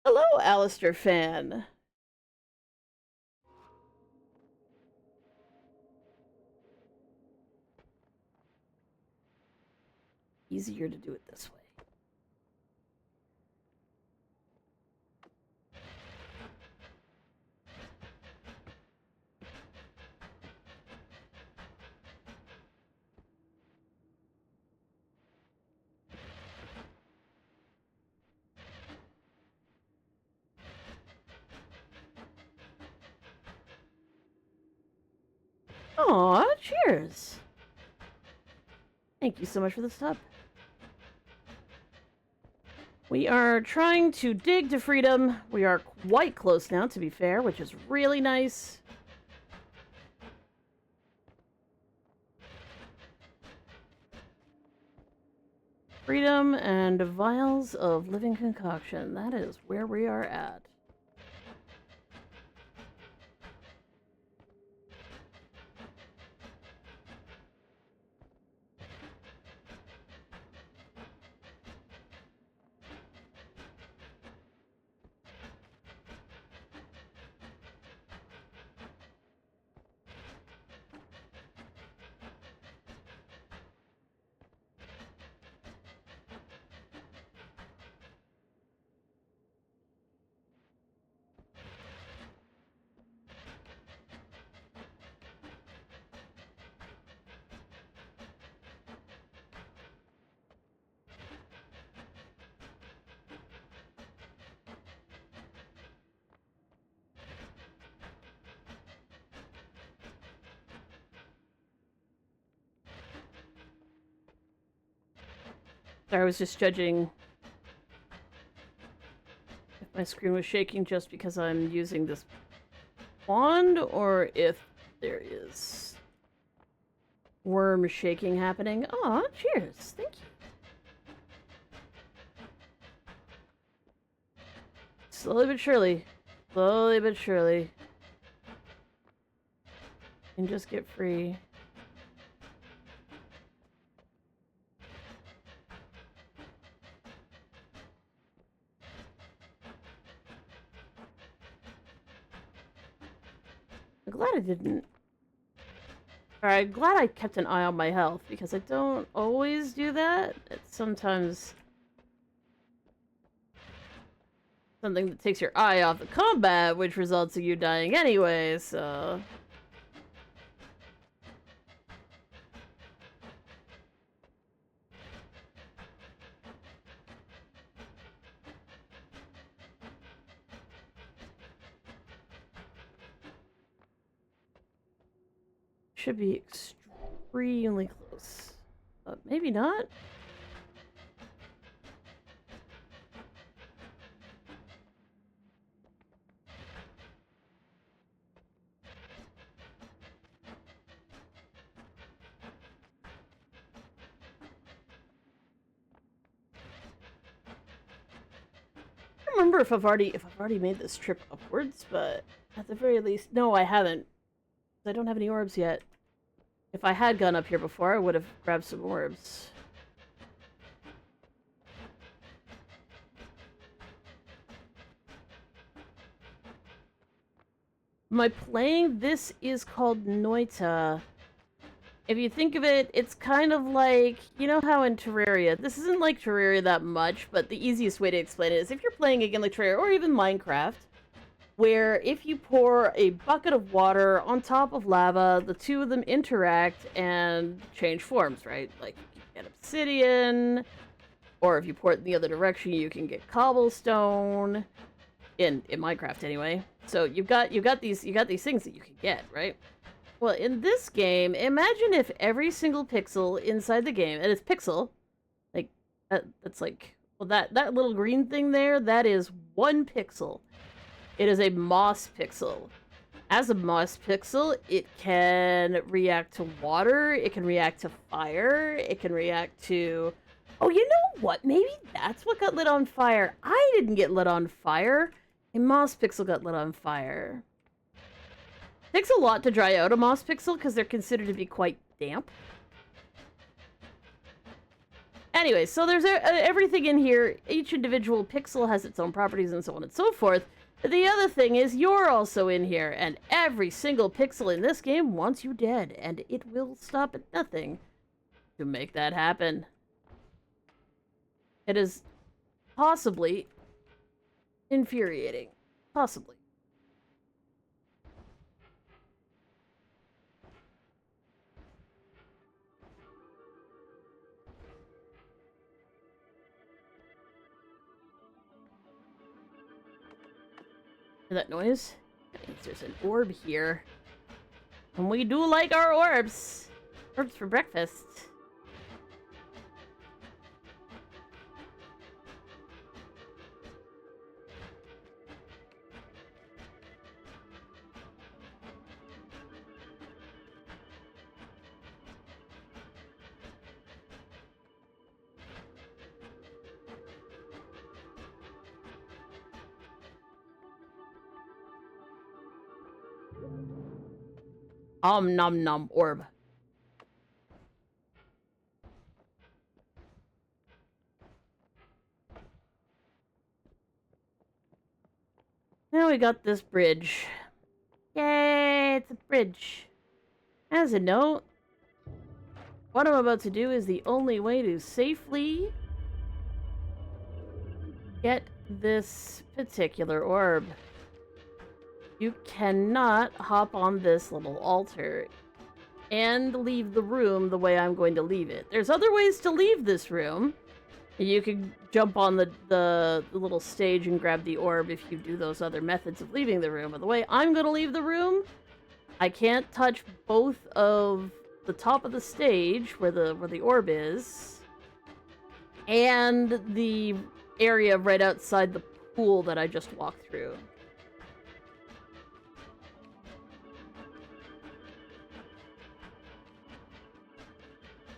Hello, Alistair fan. Easier to do it this way. Aw, cheers. Thank you so much for the sub. We are trying to dig to freedom. We are quite close now, to be fair, which is really nice. Freedom and vials of living concoction. That is where we are at. I was just judging if my screen was shaking just because I'm using this wand, or if there is worm shaking happening. Aw, cheers. Thank you. Slowly but surely. Slowly but surely. And just get free. I'm glad I didn't. Alright, glad I kept an eye on my health, because I don't always do that. It's sometimes something that takes your eye off the combat, which results in you dying anyway, so... should be extremely close. But maybe not. I don't remember if I've already made this trip upwards, but at the very least, no, I haven't. I don't have any orbs yet. If I had gone up here before, I would have grabbed some orbs. My playing this is called Noita'D. If you think of it, it's kind of like, you know how in Terraria, this isn't like Terraria that much, but the easiest way to explain it is if you're playing a game like Terraria, or even Minecraft, where if you pour a bucket of water on top of lava, the two of them interact and change forms, right? Like, you can get obsidian, or if you pour it in the other direction, you can get cobblestone, in Minecraft anyway. So you've got these things that you can get, right? Well, in this game, imagine if every single pixel inside the game, and it's pixel, like, that's like, well, that little green thing there, that is 1 pixel. It is a moss pixel. As a moss pixel, it can react to water, it can react to fire, it can react to... Oh, you know what? Maybe that's what got lit on fire. I didn't get lit on fire. A moss pixel got lit on fire. Takes a lot to dry out a moss pixel because they're considered to be quite damp. Anyway, so there's everything in here. Each individual pixel has its own properties and so on and so forth. The other thing is you're also in here, and every single pixel in this game wants you dead, and it will stop at nothing to make that happen. It is possibly infuriating. Possibly. Hear that noise? That means there's an orb here. And we do like our orbs. Orbs for breakfast. Nom nom orb. Now we got this bridge. Yay, it's a bridge. As a note, what I'm about to do is the only way to safely get this particular orb. You cannot hop on this little altar and leave the room the way I'm going to leave it. There's other ways to leave this room. You can jump on the little stage and grab the orb if you do those other methods of leaving the room. But the way I'm going to leave the room, I can't touch both of the top of the stage where the orb is and the area right outside the pool that I just walked through.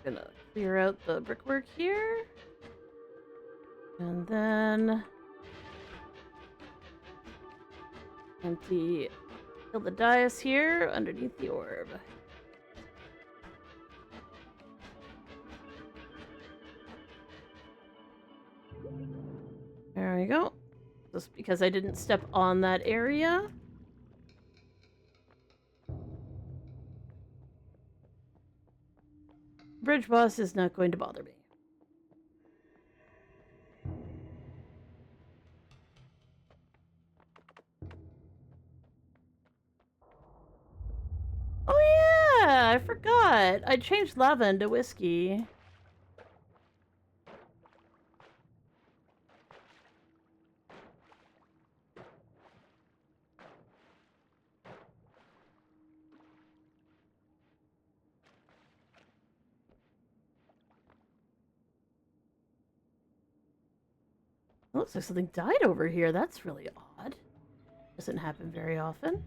Gonna clear out the brickwork here. And then fill the dais here underneath the orb. There we go. Just because I didn't step on that area. Bridge boss is not going to bother me. Oh yeah, I forgot. I changed lava into whiskey. It looks like something died over here. That's really odd. Doesn't happen very often.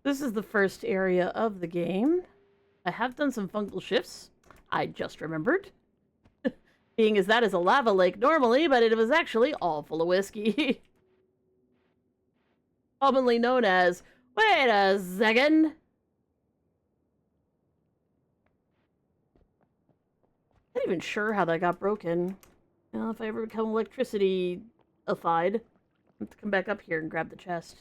This is the first area of the game. I have done some fungal shifts. I just remembered. Being as that is a lava lake normally, but it was actually all full of whiskey. Commonly known as, wait a second. I'm not even sure how that got broken. Well, if I ever become electricity-ified, I have to come back up here and grab the chest.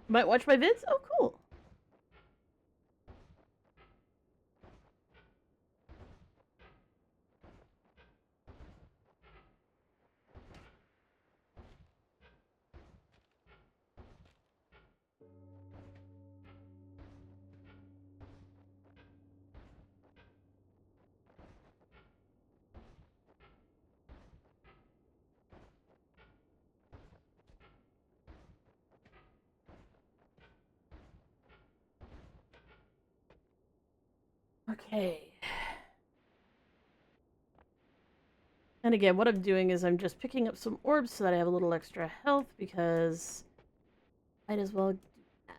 You might watch my vids? Oh, cool. Okay. And again, what I'm doing is I'm just picking up some orbs so that I have a little extra health because might as well do that.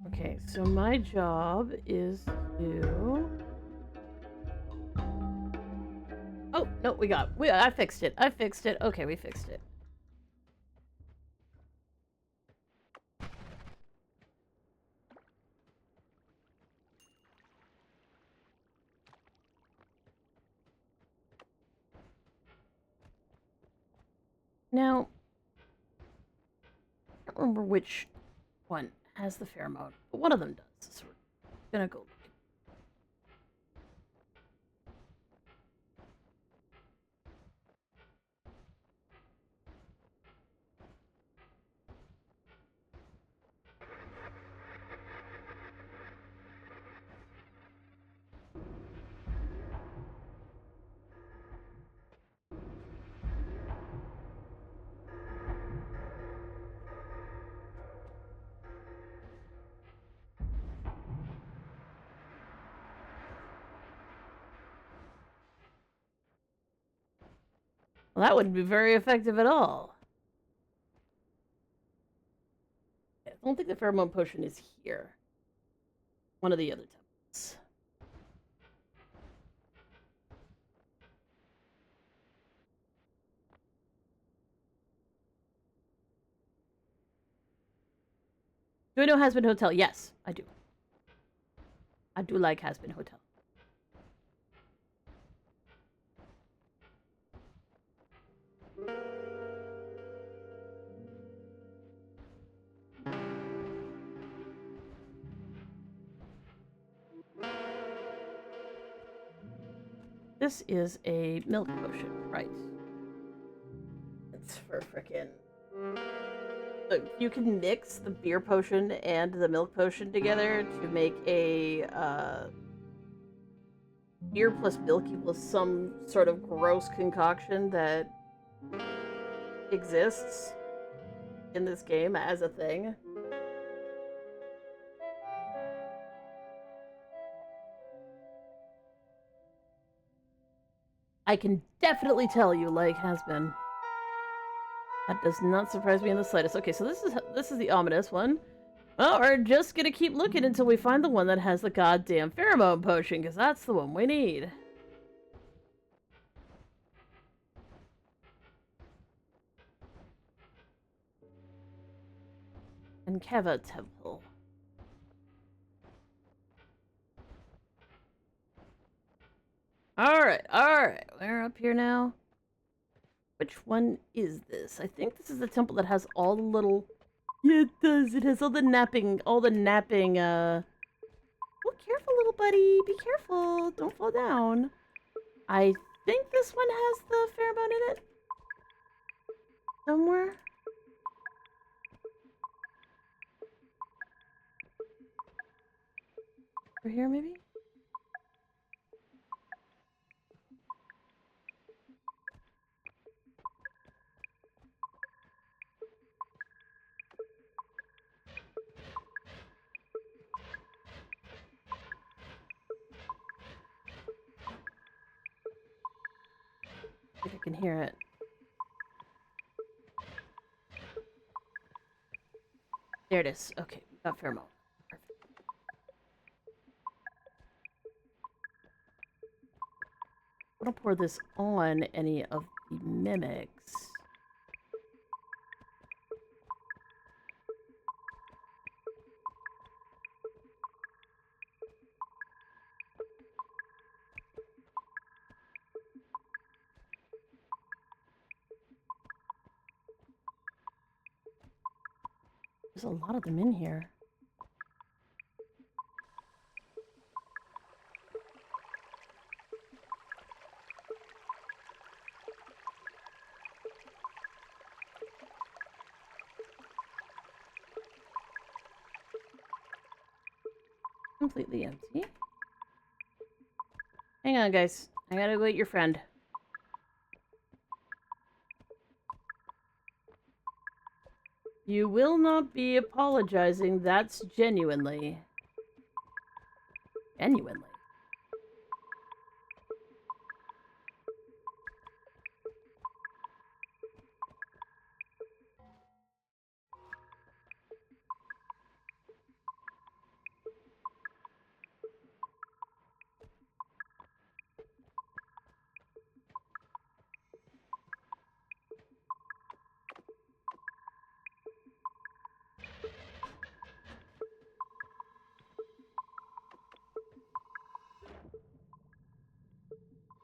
Okay, so my job is to... Oh, no, I fixed it. I fixed it. Okay, we fixed it. Now, I don't remember which one has the pheromone, but one of them does. So we're gonna go. Well, that wouldn't be very effective at all. I don't think the pheromone potion is here. One of the other temples. Do I know Has Been Hotel? Yes, I do. I do like Has Been Hotel. This is a milk potion, right? It's for frickin'. Look, you can mix the beer potion and the milk potion together to make a beer plus milk equals some sort of gross concoction that exists in this game as a thing. I can definitely tell you like Has Been. That does not surprise me in the slightest. Okay, so this is the ominous one. Well, we're just gonna keep looking until we find the one that has the goddamn pheromone potion, because that's the one we need. And Keva Temple. Alright, we're up here now. Which one is this? I think this is the temple that has all the little... Yeah, it does. It has all the napping, Oh, careful, little buddy. Be careful. Don't fall down. I think this one has the pheromone in it. Somewhere. Over here, maybe? If I can hear it. There it is. Okay, we got pheromone. Perfect. I don't pour this on any of the mimics. There's a lot of them in here. Completely empty. Hang on, guys. I gotta go get your friend. You will not be apologizing. That's genuinely. Genuinely.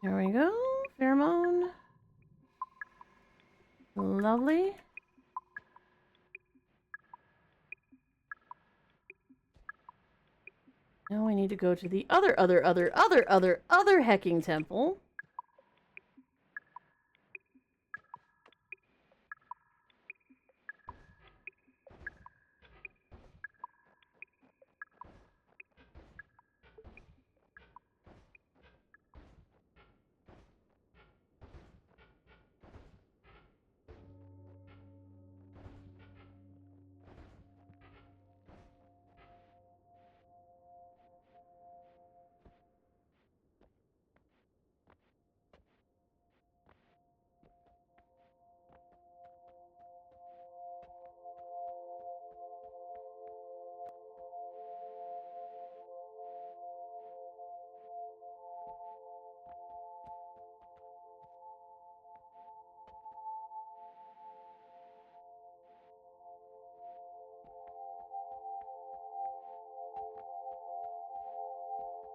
There we go. Pheromone. Lovely. Now we need to go to the other hecking temple.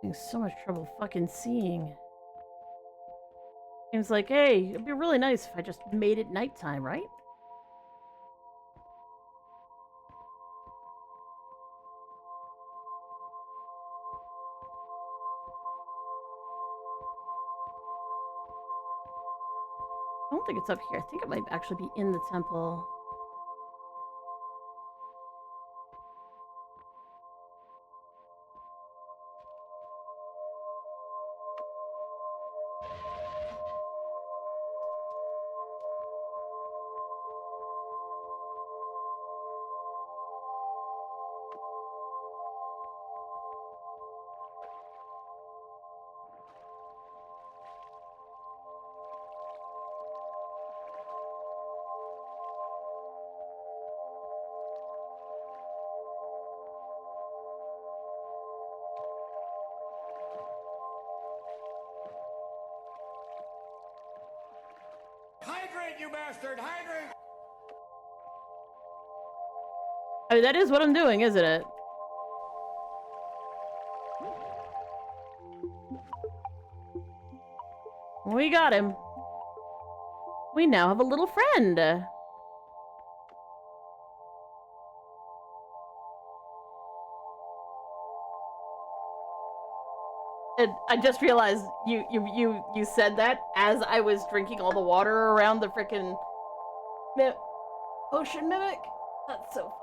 Having so much trouble fucking seeing. Seems like, hey, it'd be really nice if I just made it nighttime, right? I don't think it's up here. I think it might actually be in the temple. Hydrate, you bastard! Hydrate! I mean, that is what I'm doing, isn't it? We got him. We now have a little friend. And I just realized you said that as I was drinking all the water around the frickin' ocean mimic. That's so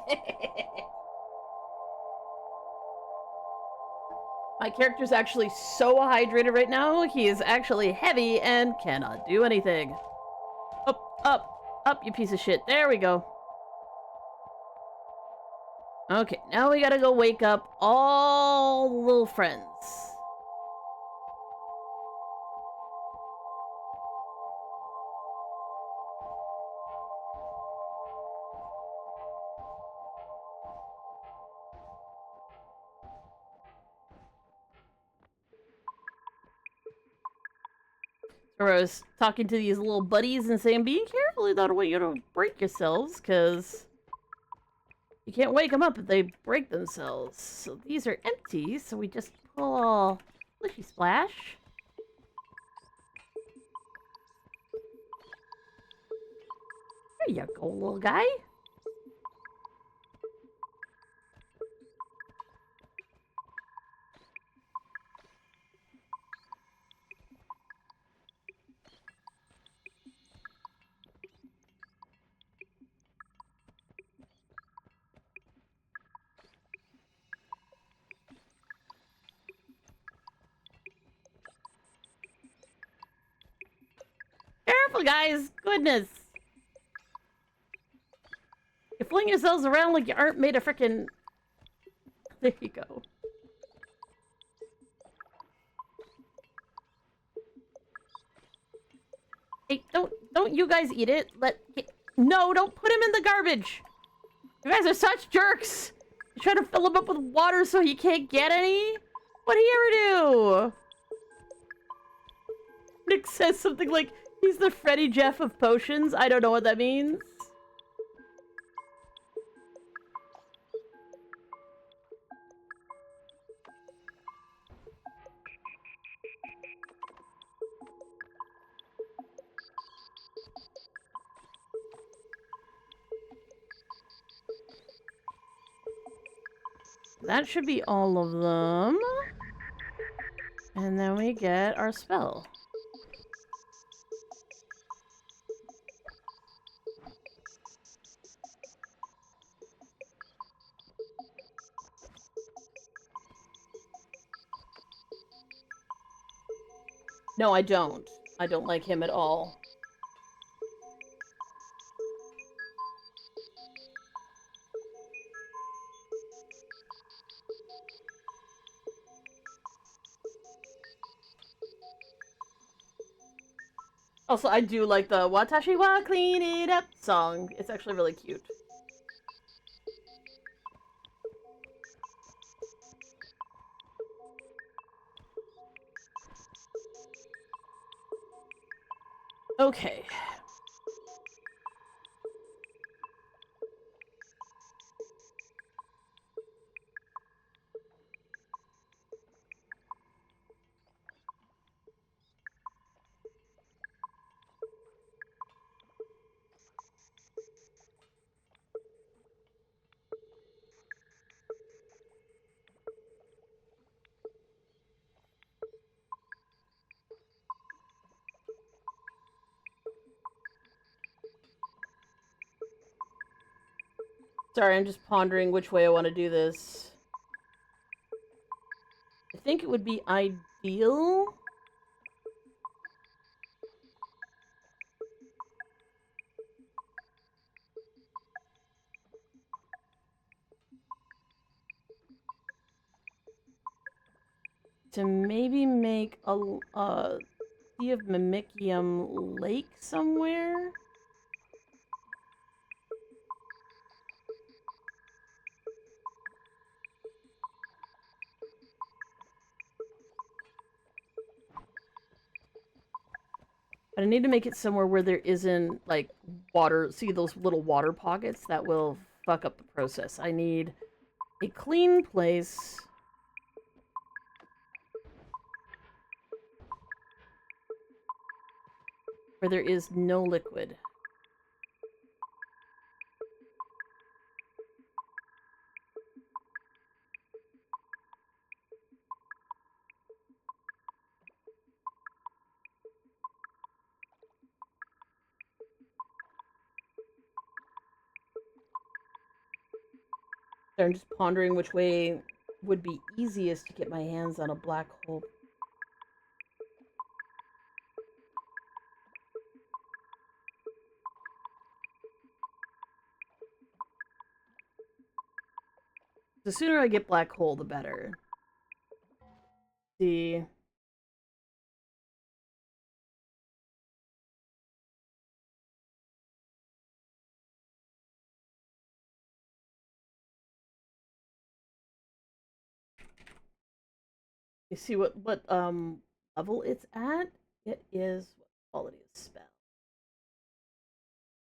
funny. My character's actually so hydrated right now, he is actually heavy and cannot do anything. Up, up, up, you piece of shit. There we go. Okay, now we gotta go wake up all the little friends. Or I was talking to these little buddies and saying, be careful, I don't want you to break yourselves, because you can't wake them up if they break themselves. So these are empty, so we just pull a Lishy Splash. There you go, little guy. Careful, guys! Goodness! You fling yourselves around like you aren't made of frickin'... There you go. Hey, don't you guys eat it. No, don't put him in the garbage! You guys are such jerks! You try to fill him up with water so he can't get any? What'd he ever do? Nick says something like, he's the Freddy Jeff of potions. I don't know what that means. That should be all of them. And then we get our spell. No, I don't. I don't like him at all. Also, I do like the Watashi wa Clean It Up song. It's actually really cute. Okay. Sorry, I'm just pondering which way I want to do this. I think it would be ideal to maybe make a Sea of Mimicium lake somewhere. But I need to make it somewhere where there isn't, like, water. See those little water pockets? That will fuck up the process. I need a clean place where there is no liquid. So I'm just pondering which way would be easiest to get my hands on a black hole. The sooner I get black hole, the better. See. You see what level it's at? It is what quality of spell.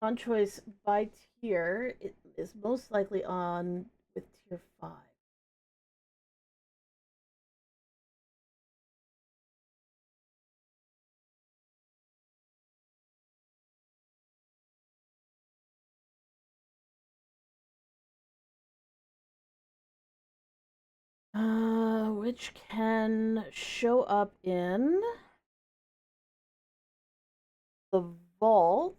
On choice by tier, it is most likely on with tier 5. Which can show up in the vault.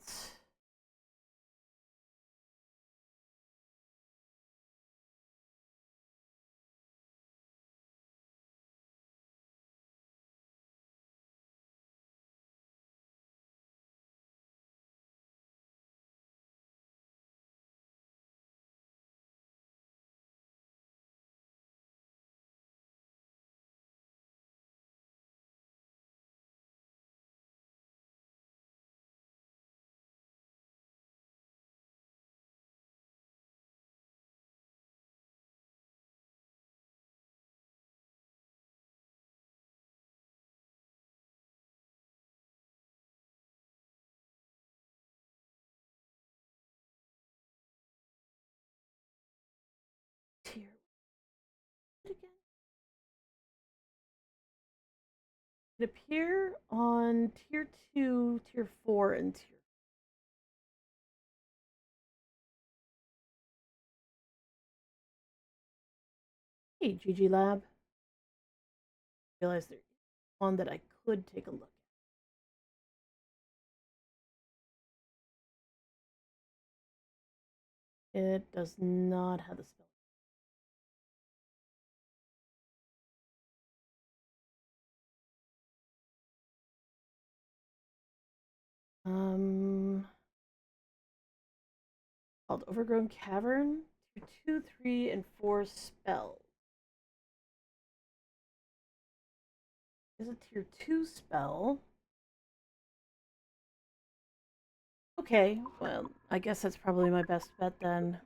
Tier again? It appear on tier 2, tier 4, and tier. Hey, GG Lab. Realize there's one that I could take a look at. It does not have the spell. Called Overgrown Cavern. Tier 2, 3, and 4 spell. Is a tier 2 spell. Okay, well, I guess that's probably my best bet then.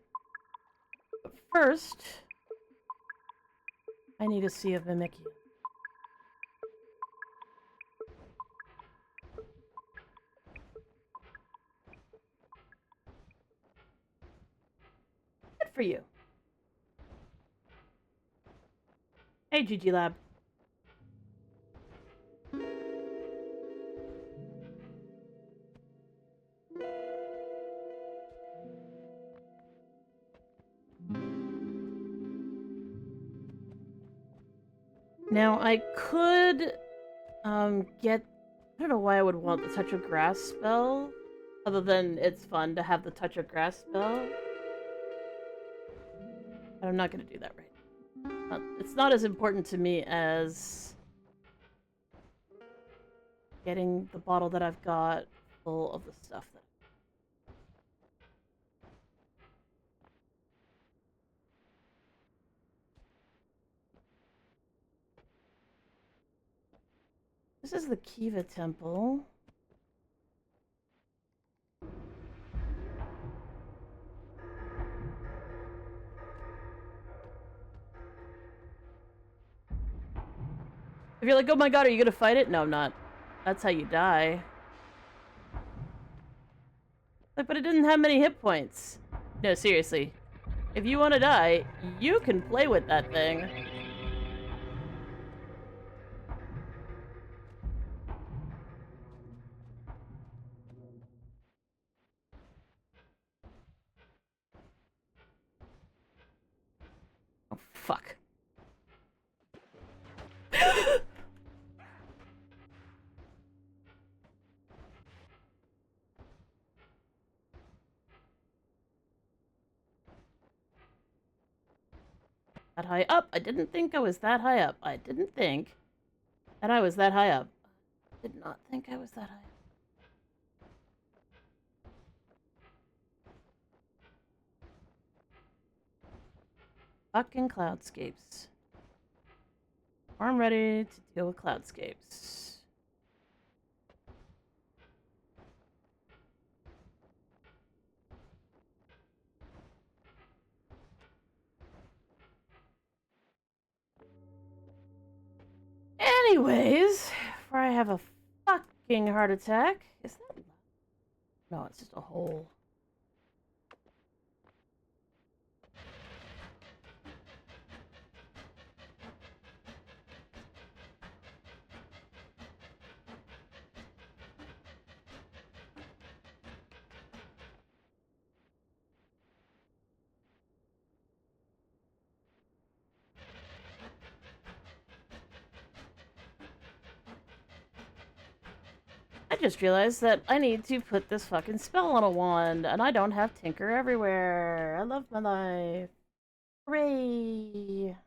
But first, I need a Sea of Mimicium. Good for you. Hey, GG Lab. Now, I could get... I don't know why I would want the Touch of Grass spell, other than it's fun to have the Touch of Grass spell. But I'm not gonna do that right now. It's not as important to me as getting the bottle that I've got full of the stuff that... This is the Kiva Temple. If you're like, oh my god, are you gonna fight it? No, I'm not. That's how you die. Like, but it didn't have many hit points. No, seriously. If you want to die, you can play with that thing. Oh, fuck. That high up? I didn't think I was that high up. I didn't think that I was that high up. I did not think I was that high up. Fucking cloudscapes. I'm ready to deal with cloudscapes. Anyways, before I have a fucking heart attack. Is that... No, it's just a hole. I just realized that I need to put this fucking spell on a wand, and I don't have Tinker everywhere. I love my life. Hooray!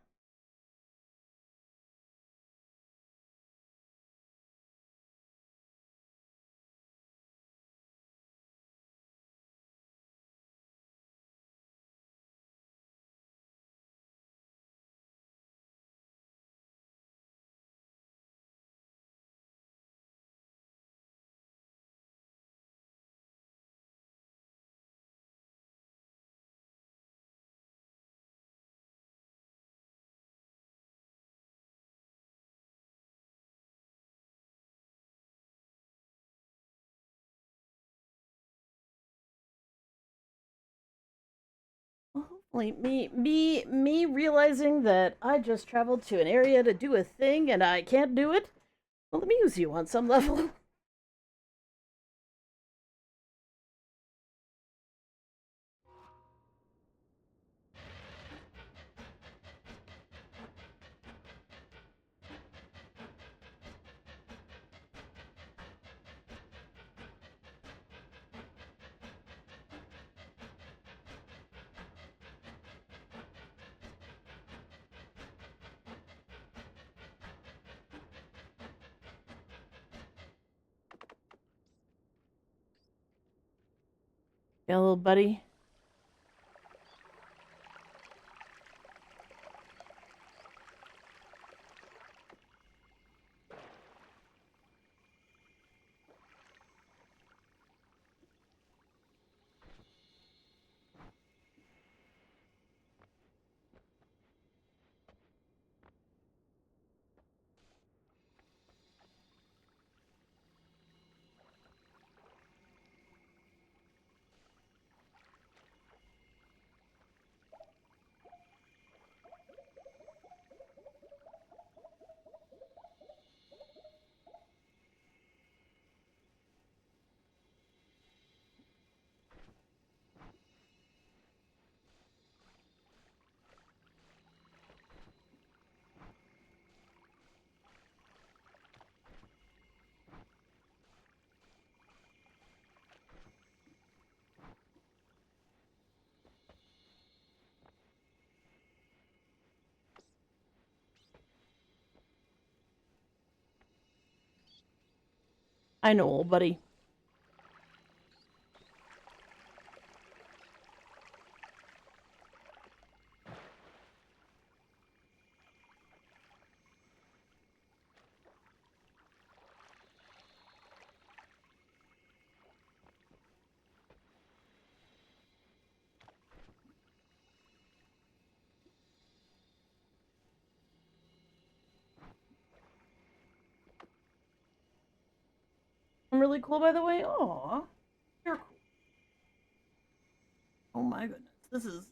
Well, hopefully, me realizing that I just traveled to an area to do a thing and I can't do it will amuse you on some level. Yeah, little buddy. I know, old buddy. I'm really cool, by the way. Aw, you're cool. Oh my goodness, this is.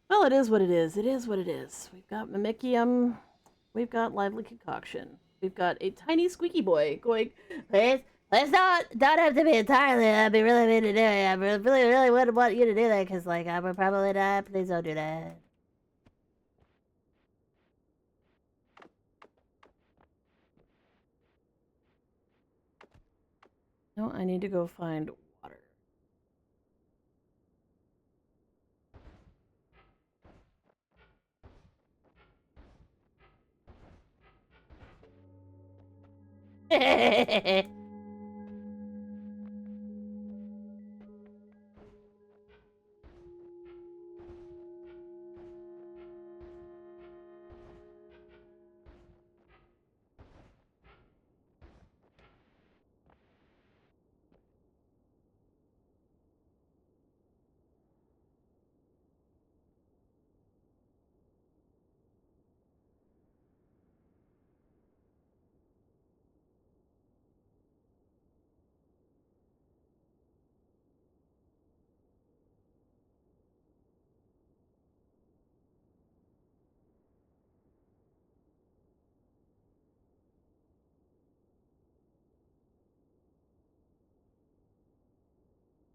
Well, it is what it is. It is what it is. We've got Mimicium. We've got Lively Concoction. We've got a tiny squeaky boy going, let's not don't have to be entirely. I'd be really mean to do it. I really wouldn't want you to do that because, like, I would probably not. Please don't do that. No, I need to go find water.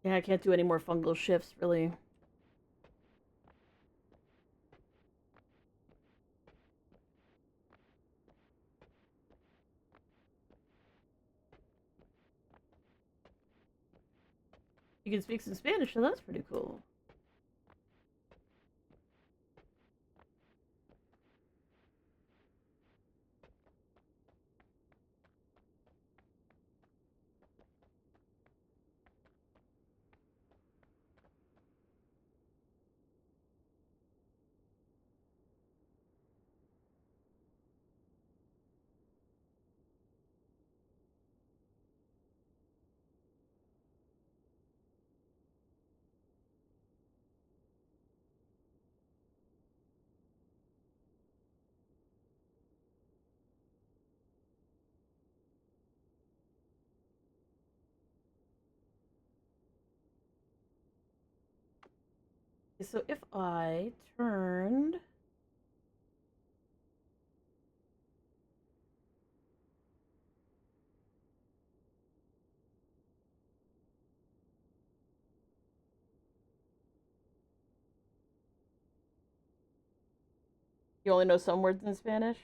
Yeah, I can't do any more fungal shifts, really. You can speak some Spanish, so that's pretty cool. So if I turned... You only know some words in Spanish?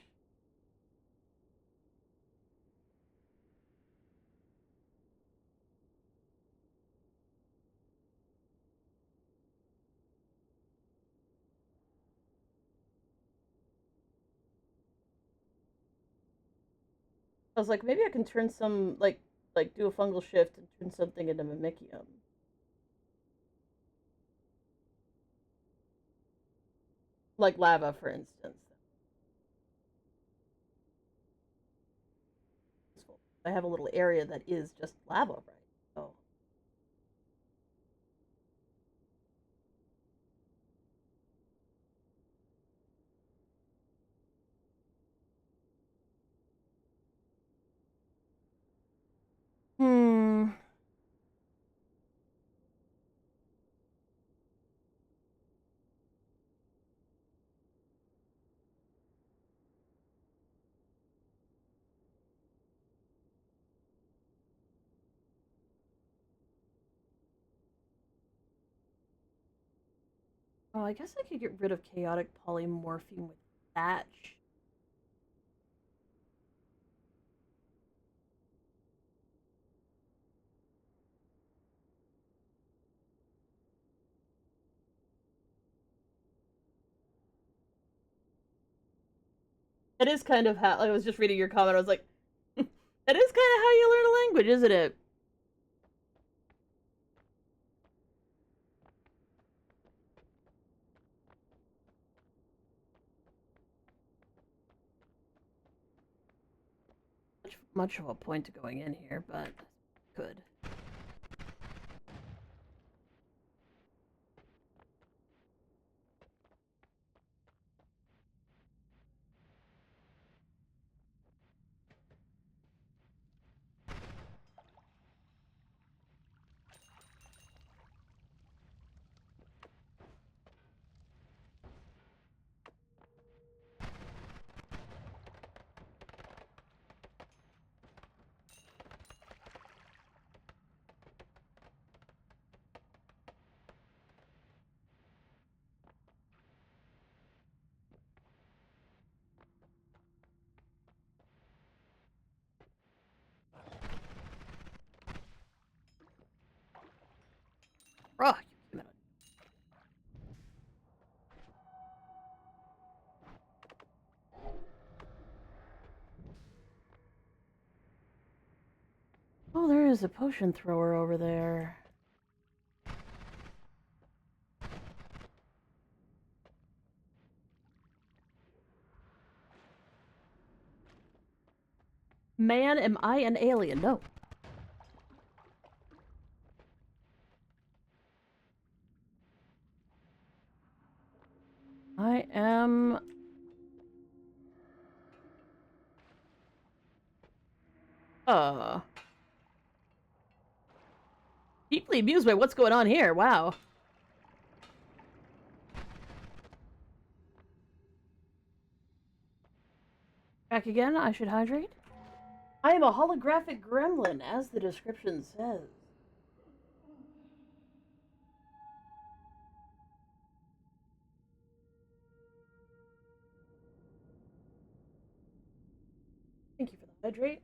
I was like, maybe I can turn some, like do a fungal shift and turn something into Mimicium. Like lava, for instance. I have a little area that is just lava, right? So, hmm. Oh, I guess I could get rid of chaotic polymorphine with that. That is kind of how I was just reading your comment. I was like, that is kind of how you learn a language, isn't it? Much of a point to going in here, but good. Oh, you came out. Oh, there is a potion thrower over there. Man, am I an alien? No. I am... Deeply amused by what's going on here. Wow. Back again, I should hydrate. I am a holographic gremlin, as the description says. Thank you for the hydrate.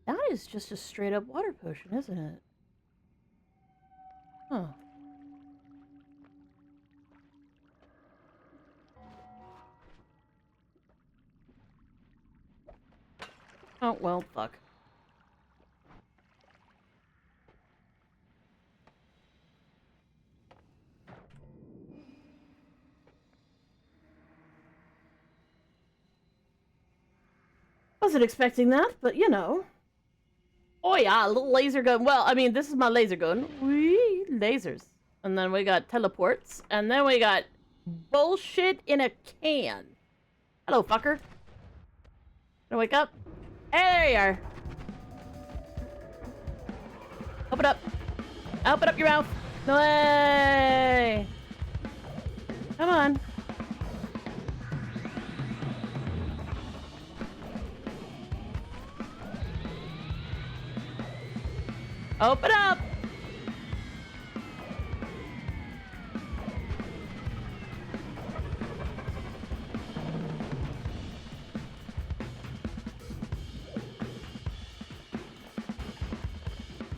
That is just a straight up water potion, isn't it? Huh. Oh, well, fuck. Wasn't expecting that, but you know. Oh yeah, a little laser gun. Well, I mean, this is my laser gun. Wee, lasers. And then we got teleports. And then we got bullshit in a can. Hello, fucker. Gonna wake up? Hey, there you are. Open up. Open up your mouth. No way. Come on. Open up.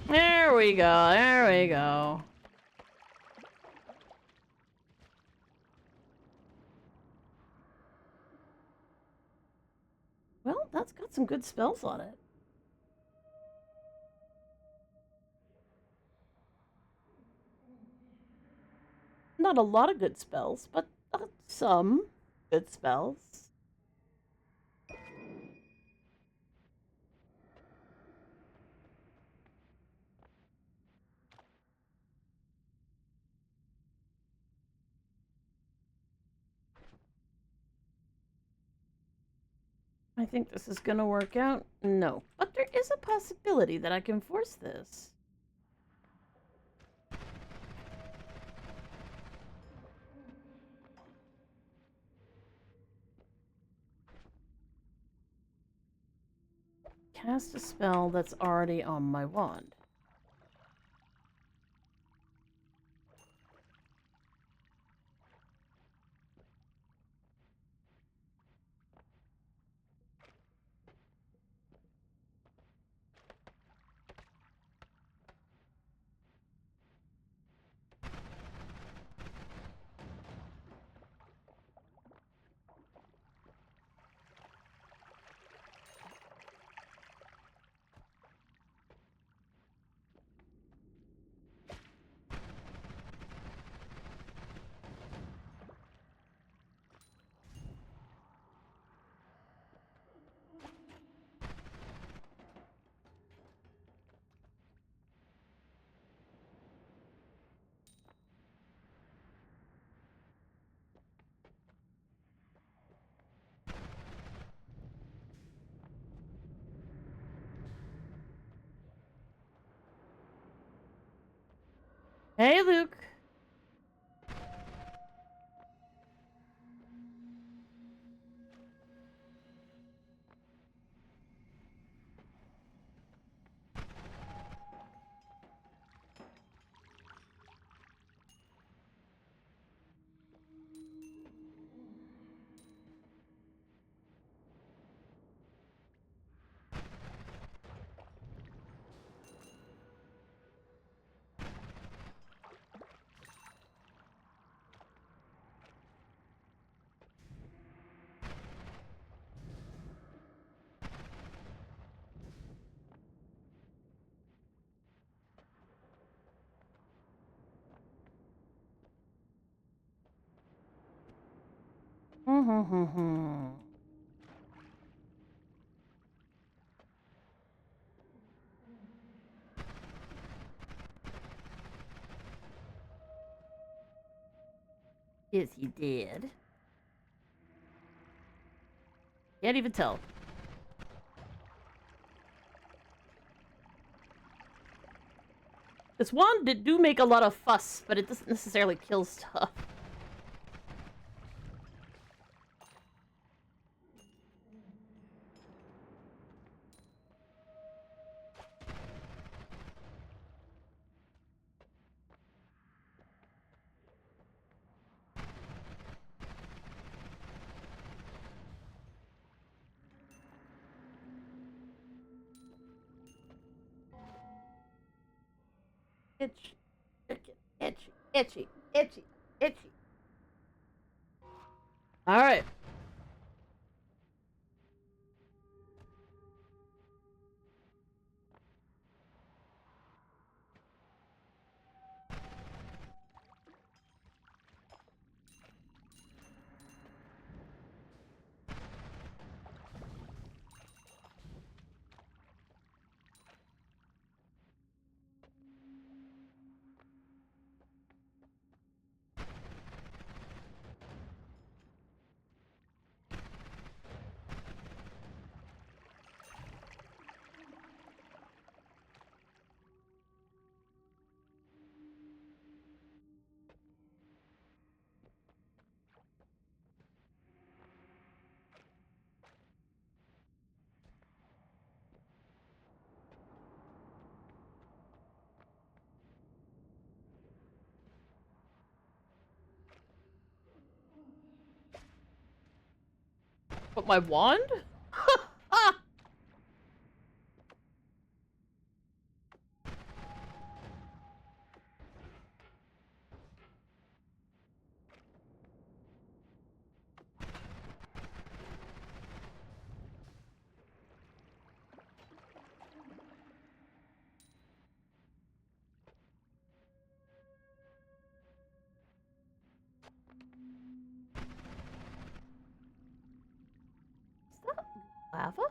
There we go. There we go. Well, that's got some good spells on it. Not a lot of good spells, but some good spells. I think this is gonna work out. No. But there is a possibility that I can force this. Cast a spell that's already on my wand. Hey, Luke. Is he dead? Can't even tell. This wand did do make a lot of fuss, but it doesn't necessarily kill stuff. Itchy, itchy, itchy, itchy, itchy. All right. But my wand? Is that lava?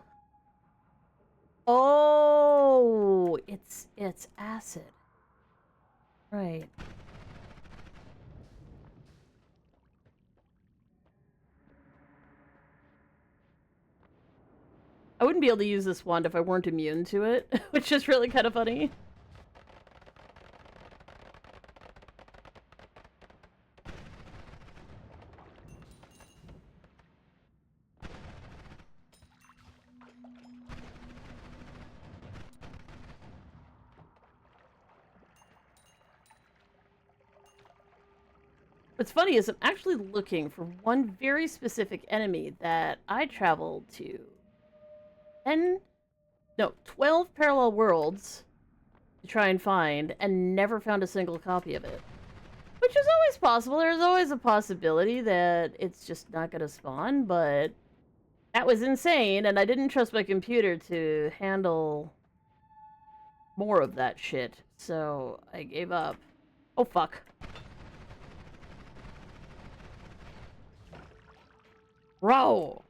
Oh, it's acid. Right. I wouldn't be able to use this wand if I weren't immune to it, which is really kind of funny. What's funny is I'm actually looking for one very specific enemy that I traveled to 12 parallel worlds to try and find, and never found a single copy of it. Which is always possible. There's always a possibility that it's just not going to spawn, but that was insane, and I didn't trust my computer to handle more of that shit, so I gave up. Oh, fuck. Bro!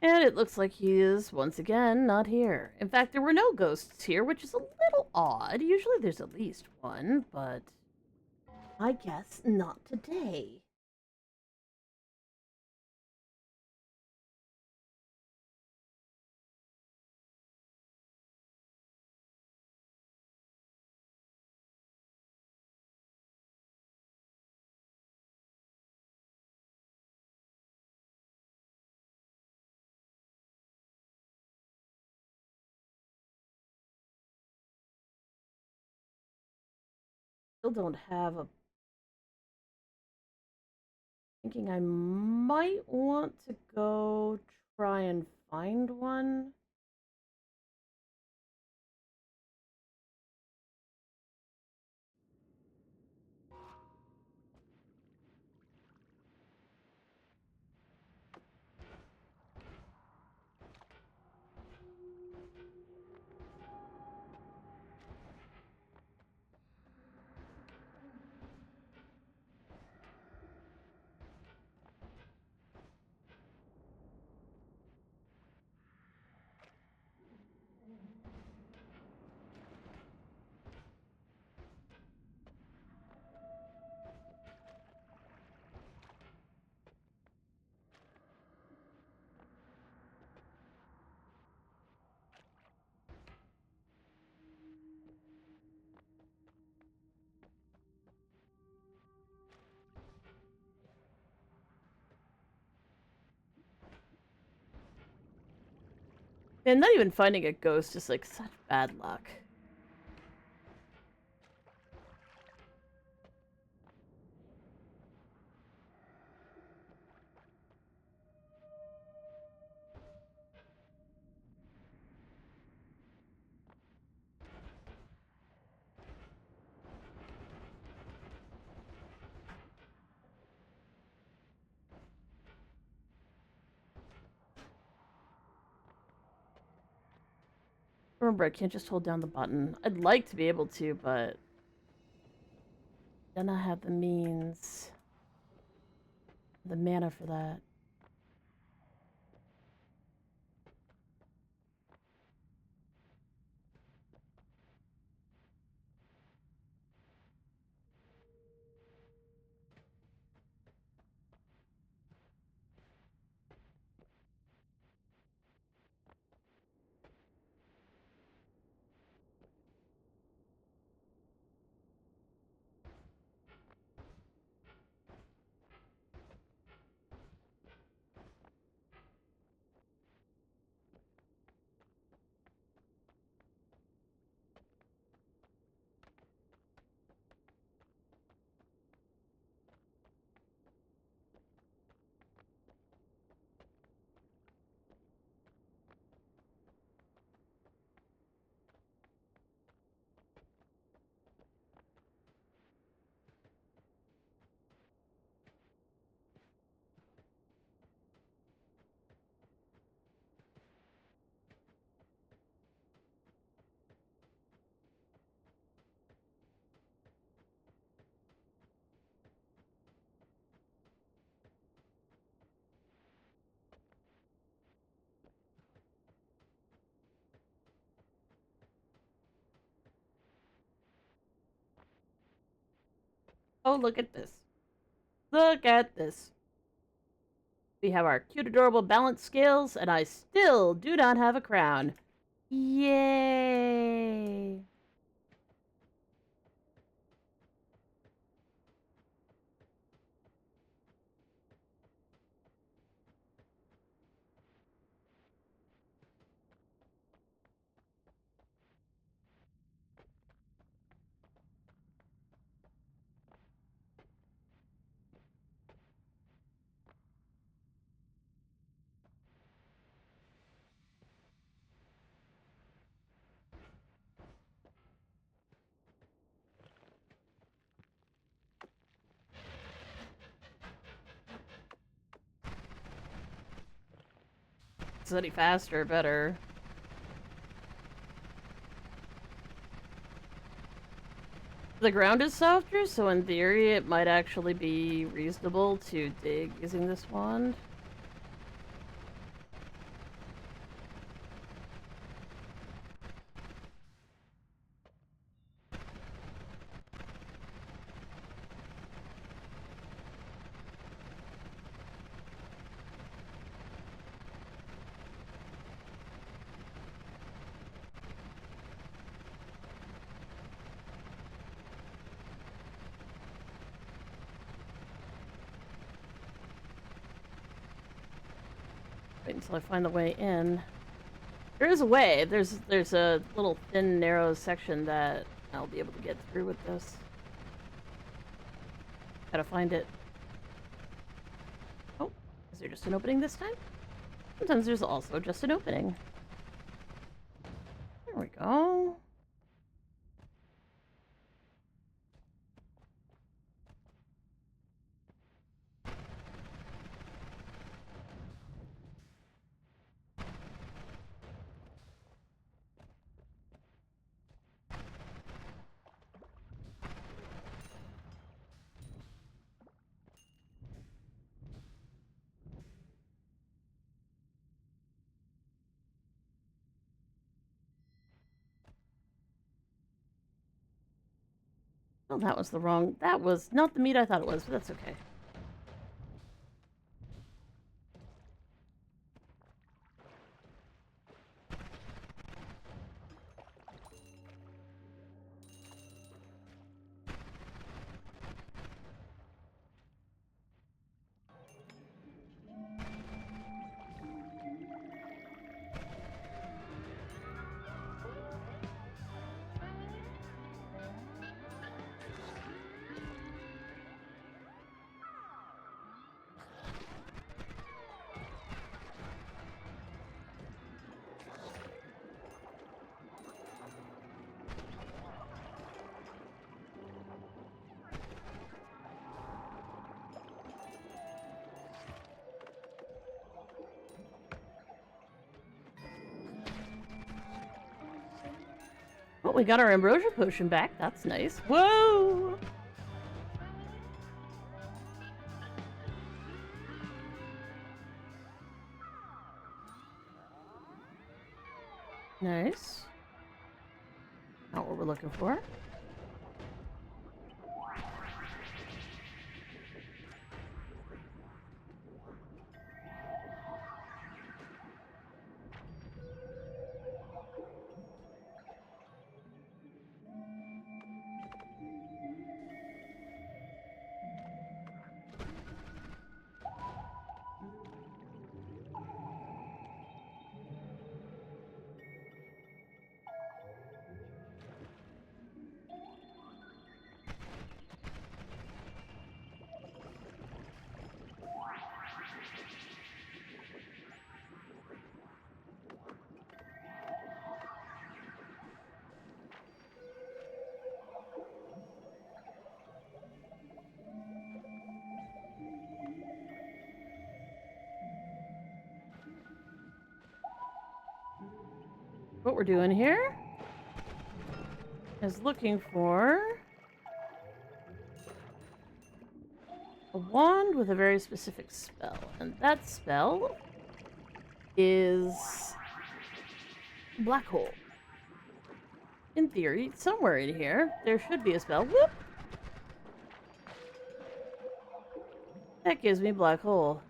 And it looks like he is, once again, not here. In fact, there were no ghosts here, which is a little odd. Usually there's at least one, but I guess not today. Still don't have a... Thinking I might want to go try and find one. And not even finding a ghost is like such bad luck. Remember, I can't just hold down the button. I'd like to be able to, but then I have the means, the mana for that. Oh, look at this. Look at this. We have our cute, adorable balance scales, and I still do not have a crown. Yay! Is any faster, better. The ground is softer, so in theory it might actually be reasonable to dig using this wand. Wait until I find the way in. There is a way. There's a little thin, narrow section that I'll be able to get through with this. Gotta find it. Oh, is there just an opening this time? Sometimes there's also just an opening. There we go. Oh, that was the wrong... That was not the meat I thought it was, but that's okay. Oh, we got our ambrosia potion back. That's nice. Whoa! Nice. Not what we're looking for. What we're doing here is looking for a wand with a very specific spell, and that spell is black hole. In theory, somewhere in here, there should be a spell. Whoop! That gives me black hole.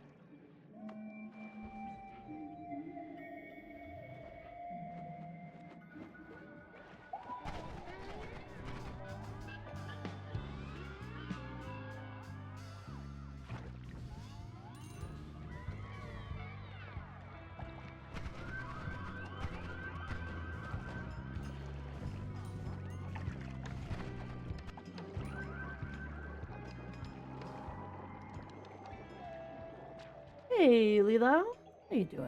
Hey, Lila. How you doing?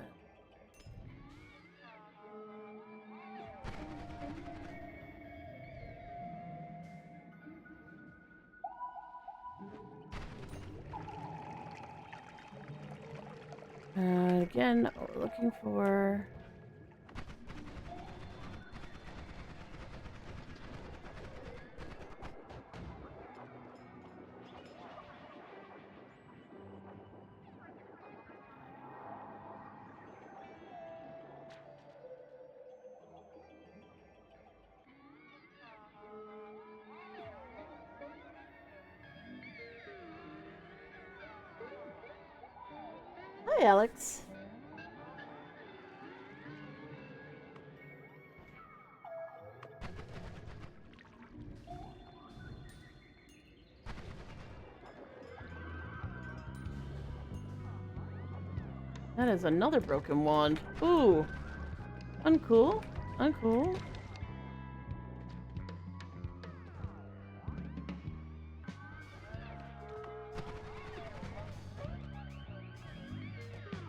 Again, what we're looking for... Hi, Alex. That is another broken wand. Ooh. Uncool. Uncool.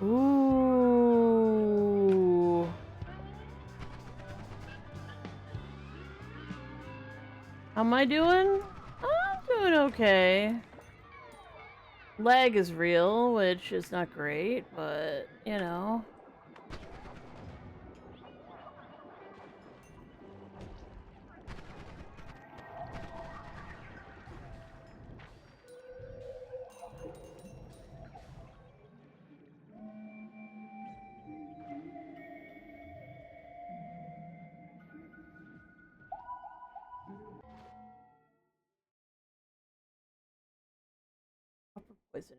Ooh. How am I doing? I'm doing okay. Lag is real, which is not great, but, you know. Copper poison.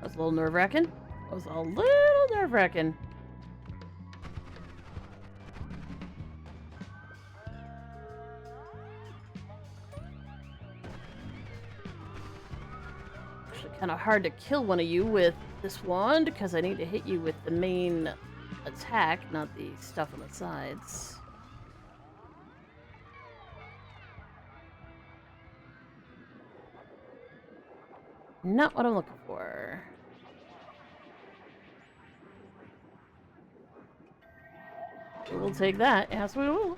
That was a little nerve-wracking. That was a little nerve-wracking. Actually kind of hard to kill one of you with this wand, because I need to hit you with the main attack, not the stuff on the sides. Not what I'm looking for. We will take that. Yes, we will.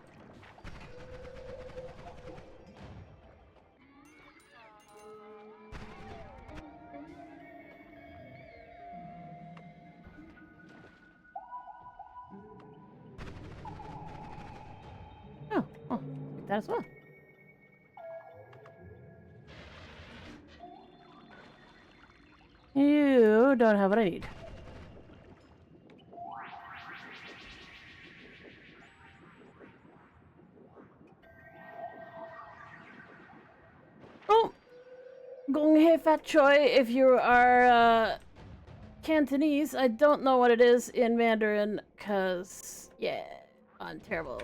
Oh, take that as well. You don't have what I need. Oh! Gong hei fat choi, if you are, Cantonese, I don't know what it is in Mandarin, cause, yeah, I'm terrible.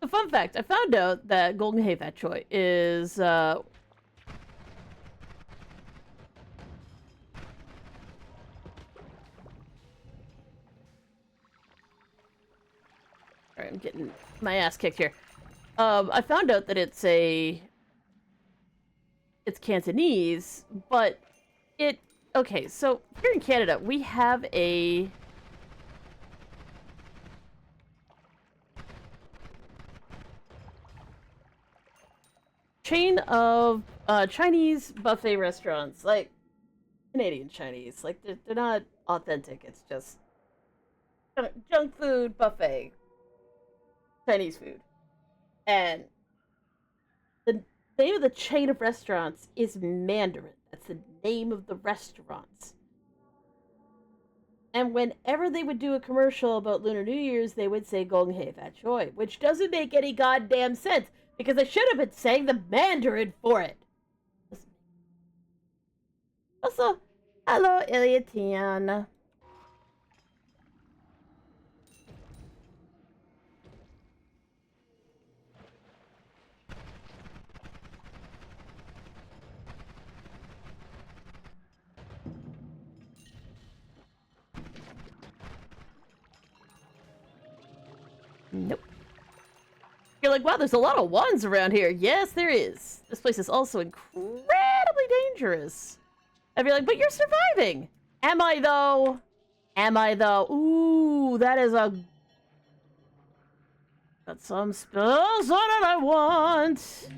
A fun fact, I found out that Golden Hei Fat Choi is, Sorry, I'm getting my ass kicked here. I found out that it's Cantonese, but okay, so here in Canada, we have a chain of Chinese buffet restaurants, like Canadian Chinese. Like they're not authentic. It's just junk food buffet Chinese food. And the name of the chain of restaurants is Mandarin. That's the name of the restaurants. And whenever they would do a commercial about Lunar New Year's, they would say Gong Hei Fat Choi, which doesn't make any goddamn sense because they should have been saying the Mandarin for it. Also, hello, Iliatian. Nope. You're like, wow, there's a lot of wands around here. Yes, there is. This place is also incredibly dangerous. And you're like, but you're surviving. Am I, though? Am I, though? Ooh, that is a... Got some spells on it I want.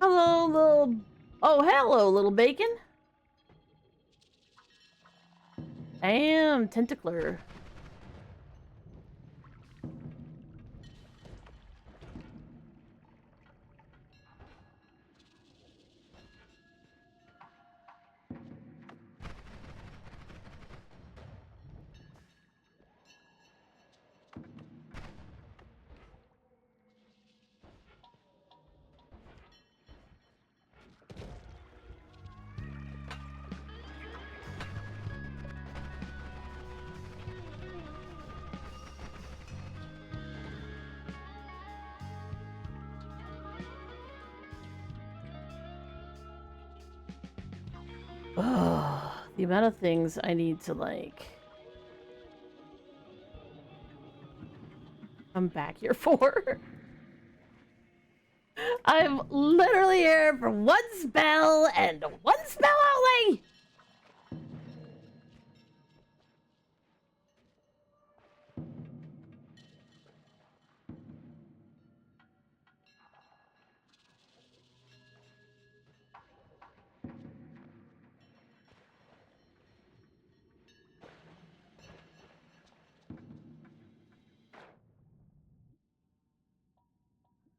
Hello, little... Oh, hello, little bacon. Damn, tentacler. Ugh, the amount of things I need to, like... come back here for. I'm literally here for one spell and one spell only!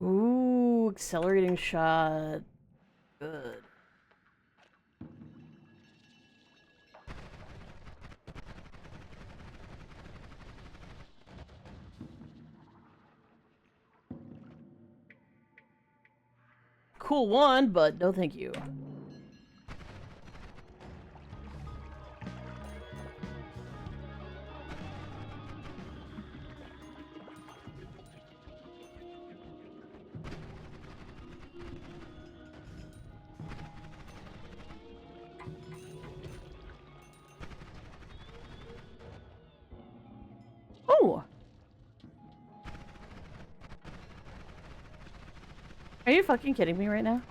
Ooh, accelerating shot. Good. Cool one, but no thank you. Oh! Are you fucking kidding me right now?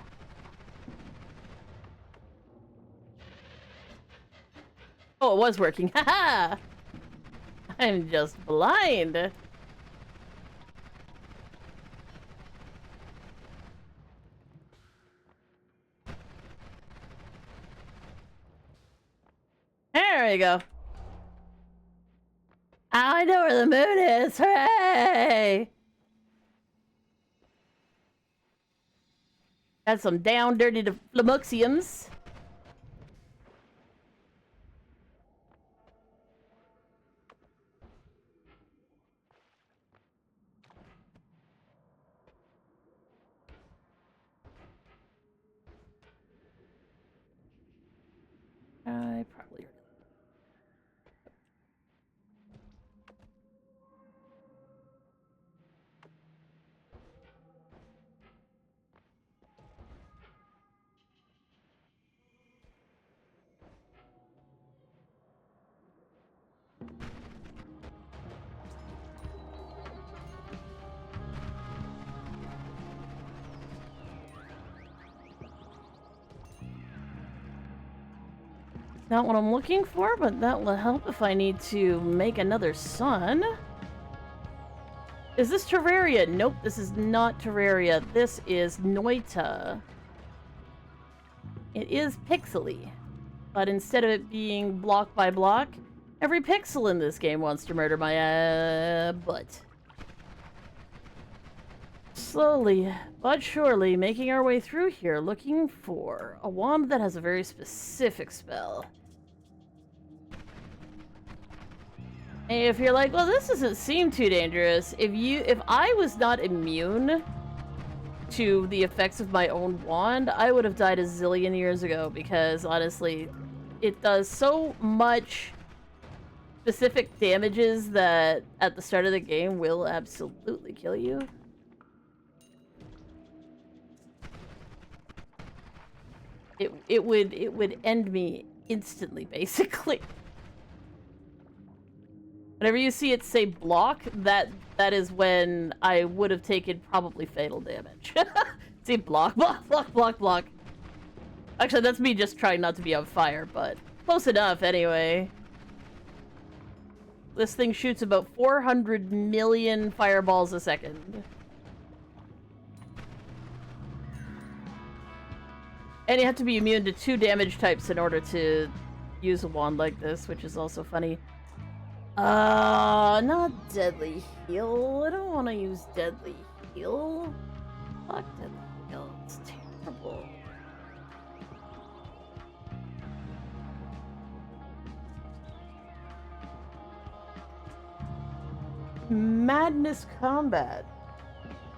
Oh, it was working. Haha! I'm just blind. There we go. I know where the moon is. Hooray! Got some down dirty flamuxiums. Well, you're... Not what I'm looking for, but that will help if I need to make another sun. Is this Terraria? Nope, this is not Terraria. This is Noita'D. It is pixely, but instead of it being block by block, every pixel in this game wants to murder my butt. Slowly, but surely, making our way through here, looking for a wand that has a very specific spell. And if you're like, well, this doesn't seem too dangerous, if I was not immune to the effects of my own wand, I would have died a zillion years ago, because honestly, it does so much specific damages that at the start of the game will absolutely kill you. It would end me instantly, basically. Whenever you see it say block, that is when I would have taken probably fatal damage. See, block, block, block, block, block. Actually, that's me just trying not to be on fire, but close enough anyway. This thing shoots about 400 million fireballs a second. And you have to be immune to 2 damage types in order to use a wand like this, which is also funny. Not Deadly Heal. I don't want to use Deadly Heal. Fuck Deadly Heal. It's terrible. Madness Combat.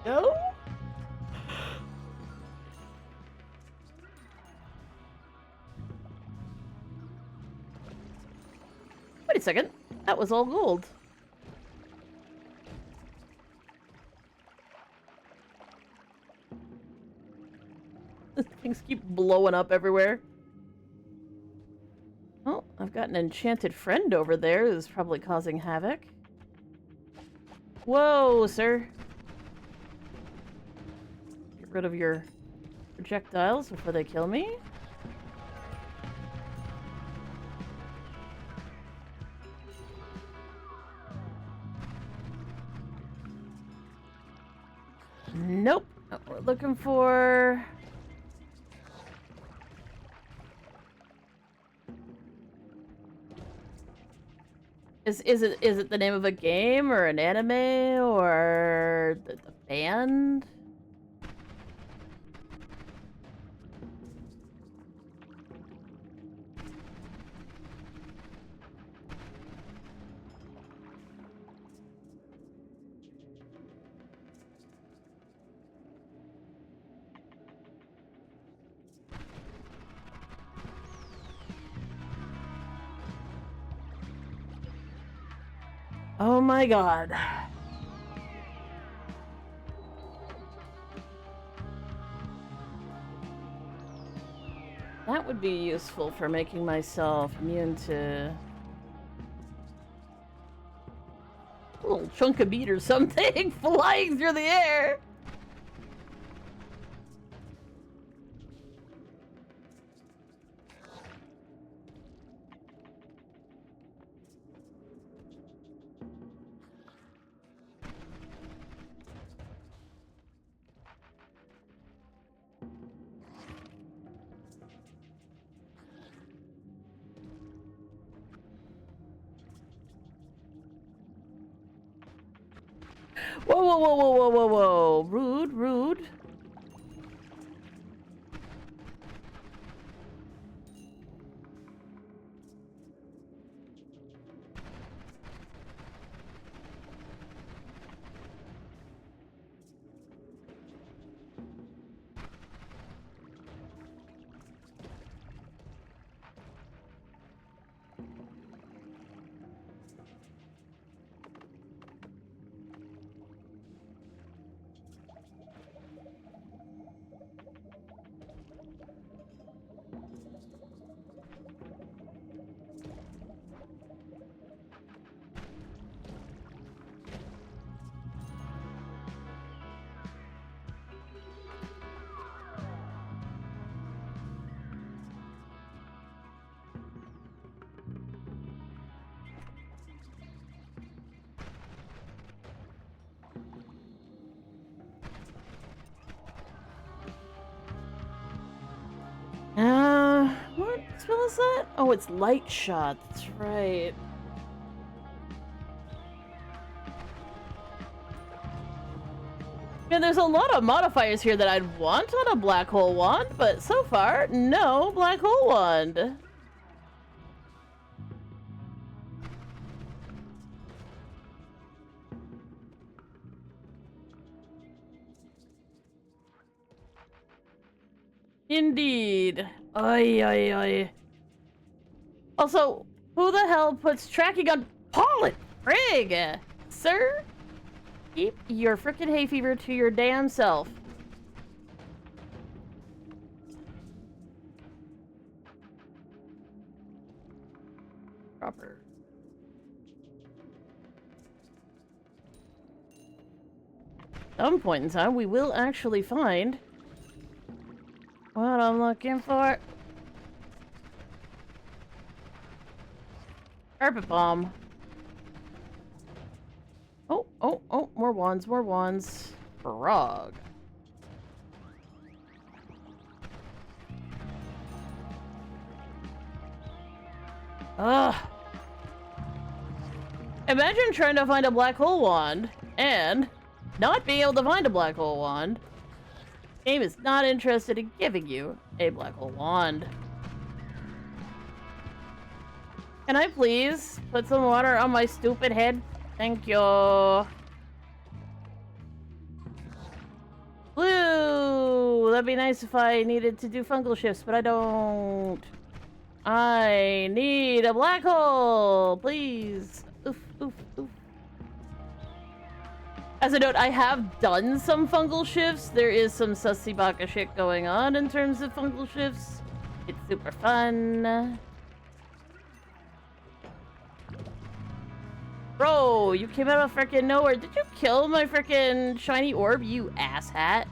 No? Wait a second. That was all gold. Things keep blowing up everywhere. Oh, I've got an enchanted friend over there who's probably causing havoc. Whoa, sir. Get rid of your projectiles before they kill me. Nope. What we're looking for... Is it the name of a game or an anime or the band? Oh my god. That would be useful for making myself immune to a little chunk of meat or something flying through the air. Whoa, whoa, whoa, whoa, whoa, whoa, whoa. Rude, rude. spell is that? Oh, it's light shot. That's right. Yeah, there's a lot of modifiers here that I'd want on a black hole wand, but so far, no black hole wand. Indeed. Oi, oi, oi. Also, who the hell puts tracking on pollen? Frig! Sir? Keep your frickin' hay fever to your damn self. Proper. At some point in time, we will actually find what I'm looking for. Carpet bomb. Oh, oh, oh, more wands, more wands. Frog. Ugh. Imagine trying to find a black hole wand and not being able to find a black hole wand. Game is not interested in giving you a black hole wand. Can I please put some water on my stupid head? Thank you. Blue! That'd be nice if I needed to do fungal shifts, but I don't. I need a black hole! Please! Oof, oof, oof. As a note, I have done some fungal shifts. There is some sussy baka shit going on in terms of fungal shifts. It's super fun. Bro, you came out of frickin' nowhere. Did you kill my frickin' shiny orb, you asshat?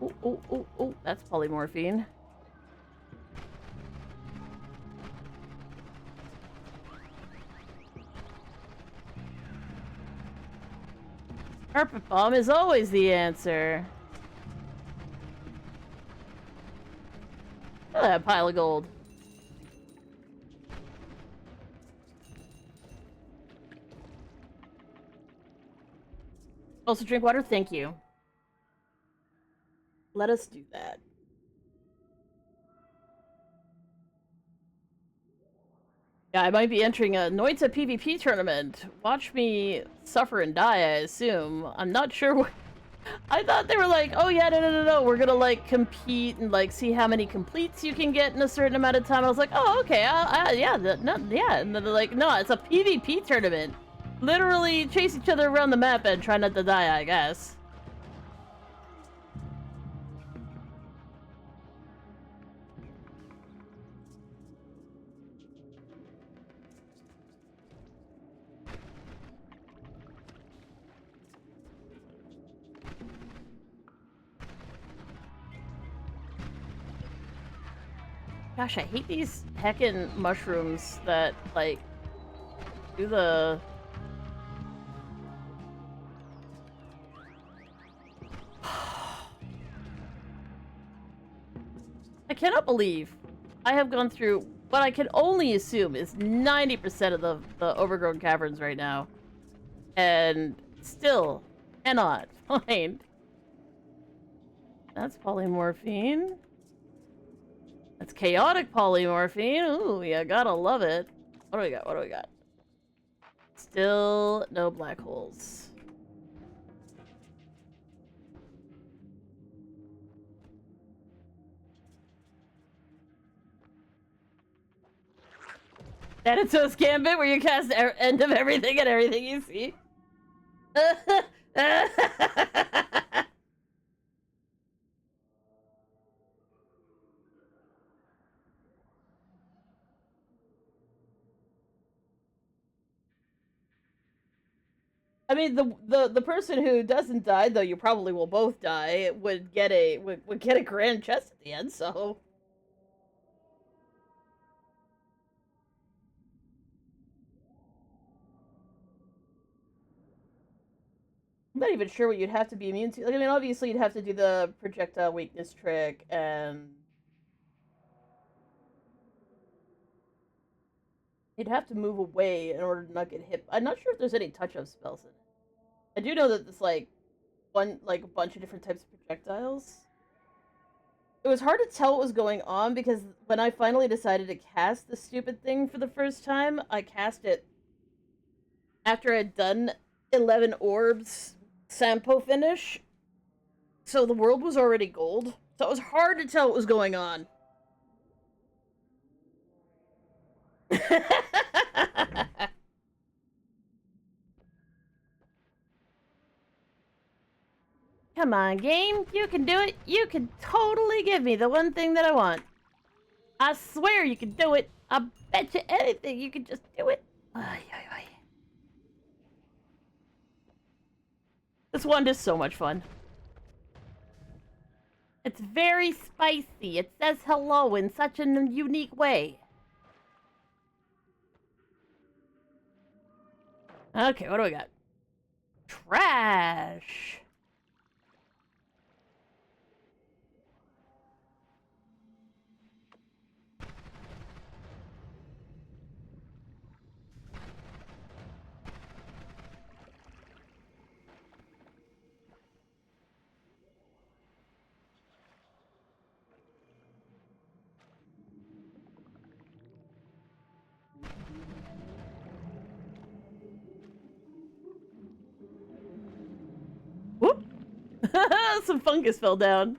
Oh, oh, oh, oh, that's polymorphine. Carpet bomb is always the answer. Look at that pile of gold. Also drink water? Thank you. Let us do that. Yeah, I might be entering a Noita'D PvP tournament. Watch me suffer and die, I assume. I'm not sure what... I thought they were like, oh yeah, no, we're gonna like compete and like see how many completes you can get in a certain amount of time. I was like, oh, okay, yeah, yeah. And then they're like, no, it's a PvP tournament. Literally chase each other around the map and try not to die, I guess. Gosh, I hate these heckin' mushrooms that, like, do the... I cannot believe I have gone through what I can only assume is 90% of the overgrown caverns right now. And still cannot find... That's polymorphine. That's chaotic polymorphine. Ooh, you gotta love it. What do we got? What do we got? Still no black holes. Thanatos Gambit, where you cast end of everything and everything you see. I mean, the person who doesn't die, though you probably will both die, would get a grand chest at the end. So. not even sure what you'd have to be immune to. Like, I mean, obviously you'd have to do the projectile weakness trick, and you'd have to move away in order to not get hit. I'm not sure if there's any touch-up spells in it. I do know that it's like a bunch of different types of projectiles. It was hard to tell what was going on because when I finally decided to cast the stupid thing for the first time, I cast it after I'd done 11 orbs Sampo finish. So the world was already gold. So it was hard to tell what was going on. Come on, game. You can do it. You can totally give me the one thing that I want. I swear you can do it. I bet you anything you can just do it. Ay, ay, ay. This one is so much fun. It's very spicy. It says hello in such a unique way. Okay, what do we got? Trash. Whoop! Some fungus fell down.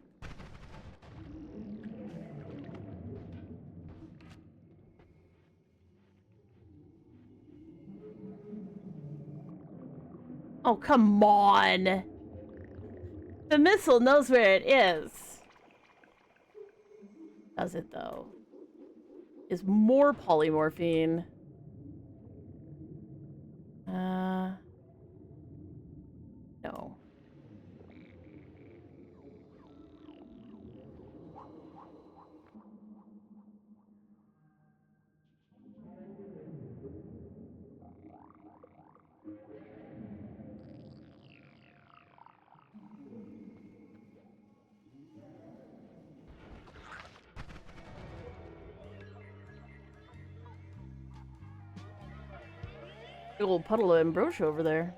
Oh, come on! The missile knows where it is. Does it, though? Is more polymorphine. No. Big old puddle of ambrosia over there.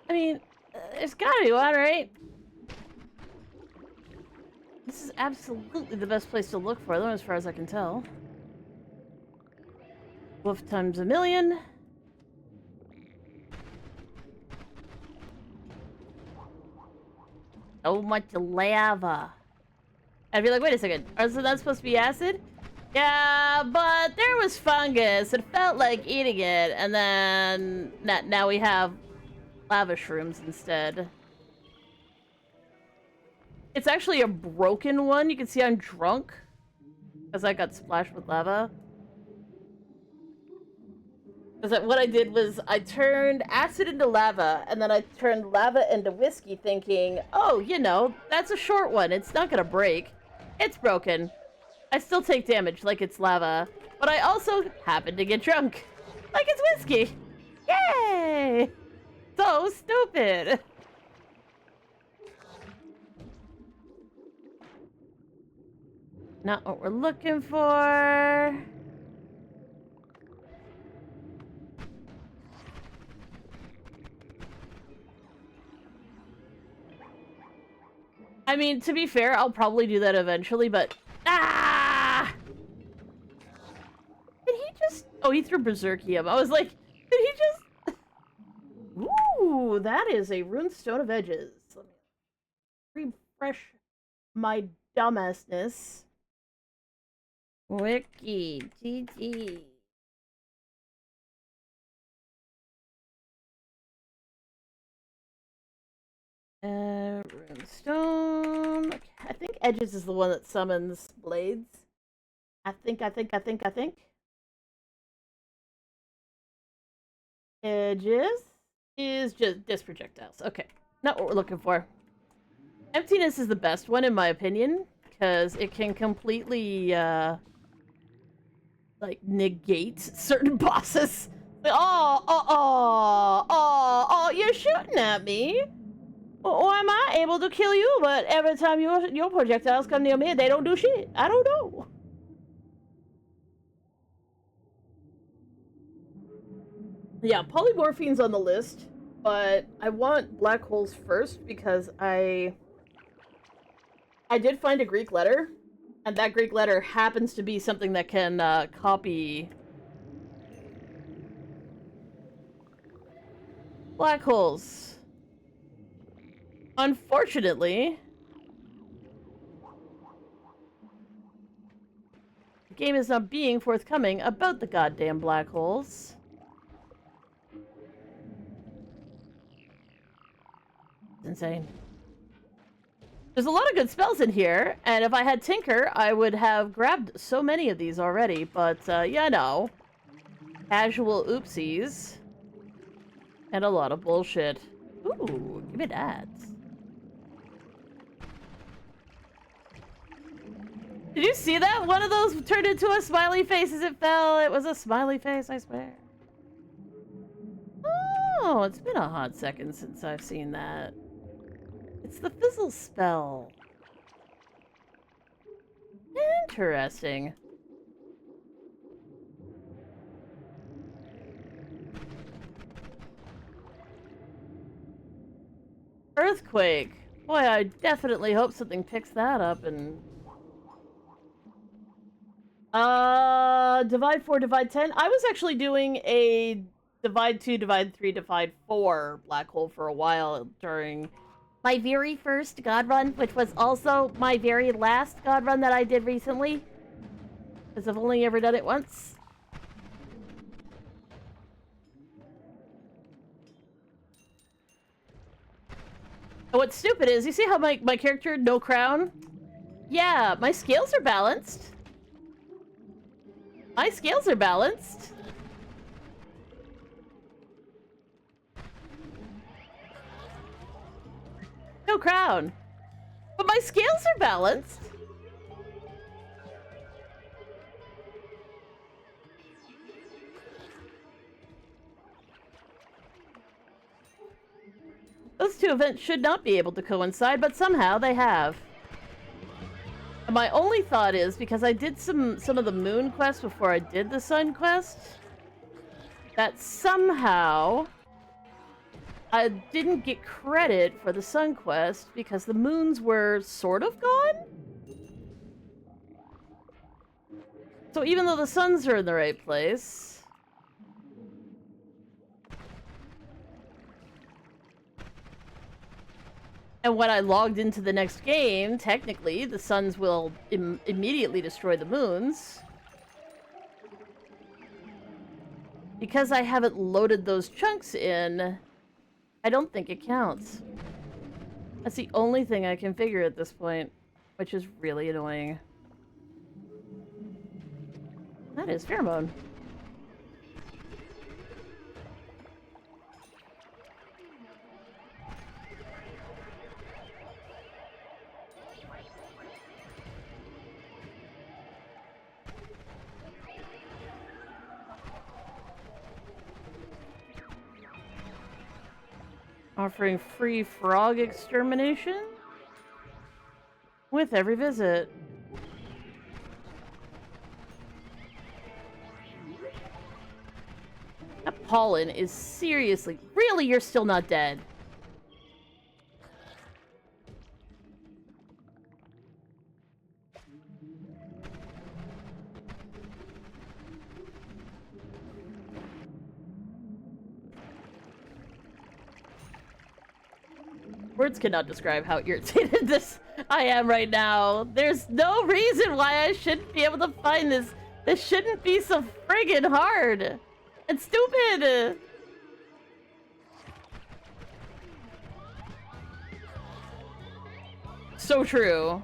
I mean, there's gotta be one, right? This is absolutely the best place to look for them, as far as I can tell. Wolf times a million. So much lava. I'd be like, wait a second, is that supposed to be acid? Yeah, but there was fungus. It felt like eating it, and then now we have lava shrooms instead. It's actually a broken one. You can see I'm drunk because I got splashed with lava. Because what I did was I turned acid into lava, and then I turned lava into whiskey thinking, oh, you know, that's a short one. It's not gonna break. It's broken. I still take damage like it's lava, but I also happen to get drunk like it's whiskey. Yay! So stupid. Not what we're looking for. I mean, to be fair, I'll probably do that eventually, but... Ah! Did he just... Oh, he threw Berserkium. I was like, did he just... Ooh, that is a Runestone of Edges. Let me refresh my dumbassness. Wiki, GG. Runestone. Okay, I think Edges is the one that summons blades. I think. Edges is just disc projectiles. Okay, not what we're looking for. Emptiness is the best one in my opinion, because it can completely like negate certain bosses. Like, oh, you're shooting at me. Why am I able to kill you, but every time your projectiles come near me, they don't do shit? I don't know. Yeah, polymorphine's on the list, but I want black holes first because I did find a Greek letter, and that Greek letter happens to be something that can copy black holes. Unfortunately, the game is not being forthcoming about the goddamn black holes. It's insane. There's a lot of good spells in here, and if I had Tinker, I would have grabbed so many of these already, but, yeah, no. Casual oopsies. And a lot of bullshit. Ooh, give me that. Did you see that? One of those turned into a smiley face as it fell. It was a smiley face, I swear. Oh, it's been a hot second since I've seen that. It's the fizzle spell. Interesting. Earthquake. Boy, I definitely hope something picks that up and... Divide 4, Divide 10. I was actually doing a Divide 2, Divide 3, Divide 4 black hole for a while during my very first God run, which was also my very last God run that I did recently. Because I've only ever done it once. And what's stupid is, you see how my character, no crown? Yeah, my scales are balanced. My scales are balanced. No crown. But my scales are balanced. Those two events should not be able to coincide, but somehow they have. And my only thought is, because I did some of the moon quests before I did the sun quest, that somehow I didn't get credit for the sun quest because the moons were sort of gone? So even though the suns are in the right place... And when I logged into the next game, technically, the suns will immediately destroy the moons. Because I haven't loaded those chunks in, I don't think it counts. That's the only thing I can figure at this point, which is really annoying. That is pheromone. Offering free frog extermination with every visit. That pollen is seriously... Really, you're still not dead? Words cannot describe how irritated I am right now. There's no reason why I shouldn't be able to find this. This shouldn't be so friggin' hard. It's stupid. So true.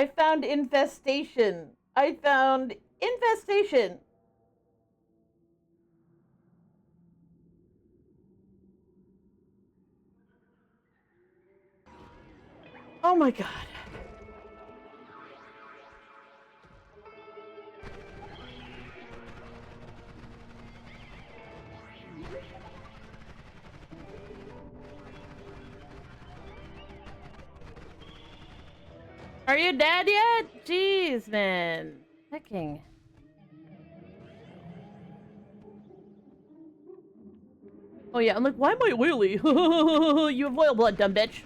I found infestation. I found infestation. Oh my god. Are you dead yet? Jeez, man. Hecking. Oh yeah, I'm like, why am I oily? You have oil blood, dumb bitch.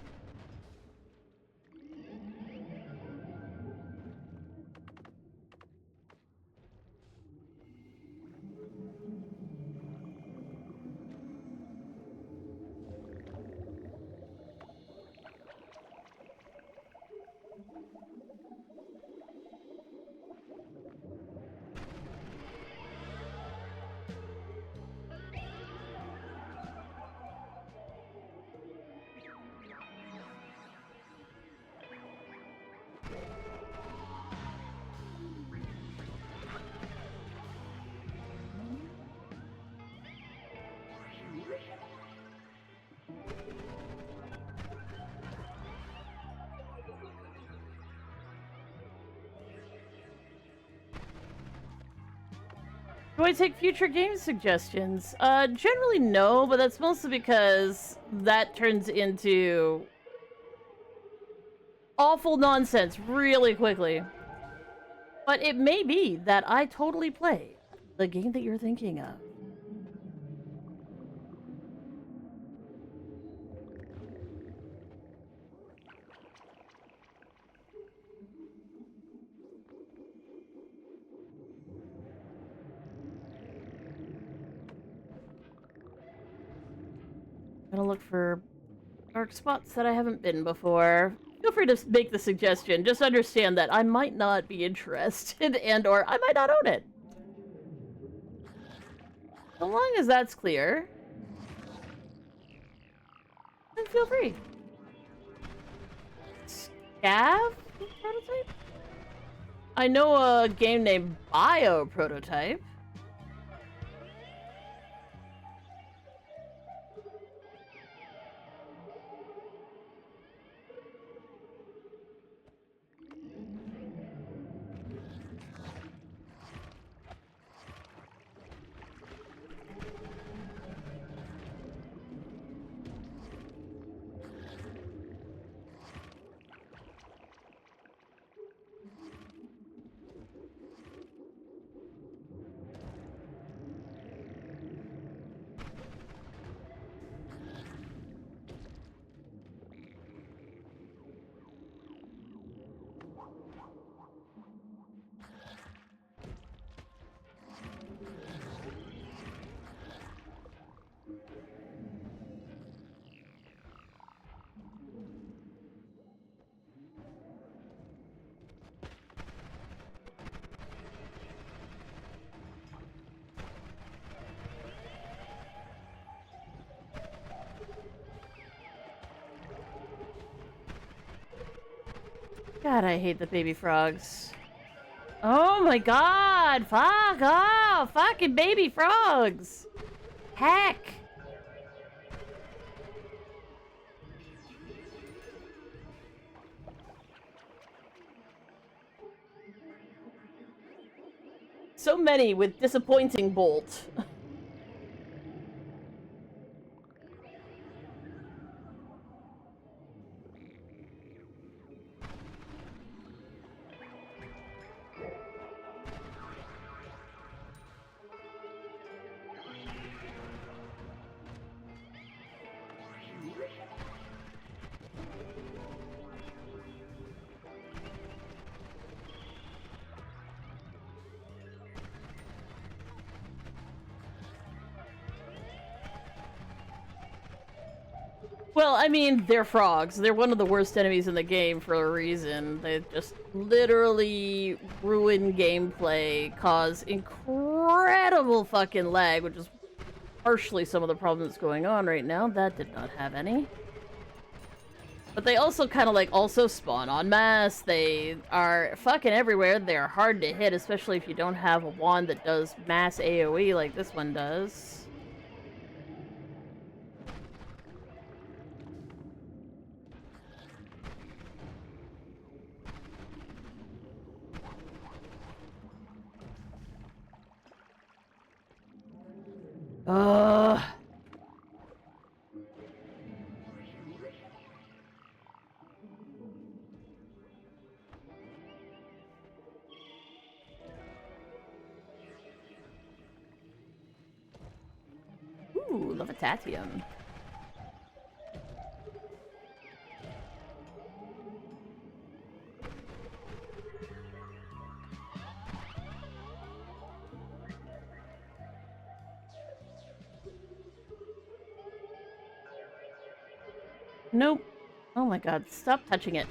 Do I take future game suggestions? Generally no, but that's mostly because that turns into awful nonsense really quickly. But it may be that I totally play the game that you're thinking of. Gonna look for dark spots that I haven't been before. Feel free to make the suggestion. Just understand that I might not be interested and or I might not own it. So long as that's clear, then feel free. Scav prototype? I know a game named Bio Prototype. God, I hate the baby frogs. Oh my god! Fuck off! Fucking baby frogs! Heck! So many with disappointing bolt. Well, I mean, they're frogs. They're one of the worst enemies in the game for a reason. They just literally ruin gameplay, cause incredible fucking lag, which is partially some of the problems going on right now. That did not have any. But they also kind of like also spawn en masse. They are fucking everywhere. They're hard to hit, especially if you don't have a wand that does mass AoE like this one does. Ugh. Ooh, Levitatium. Nope. Oh my god, stop touching it.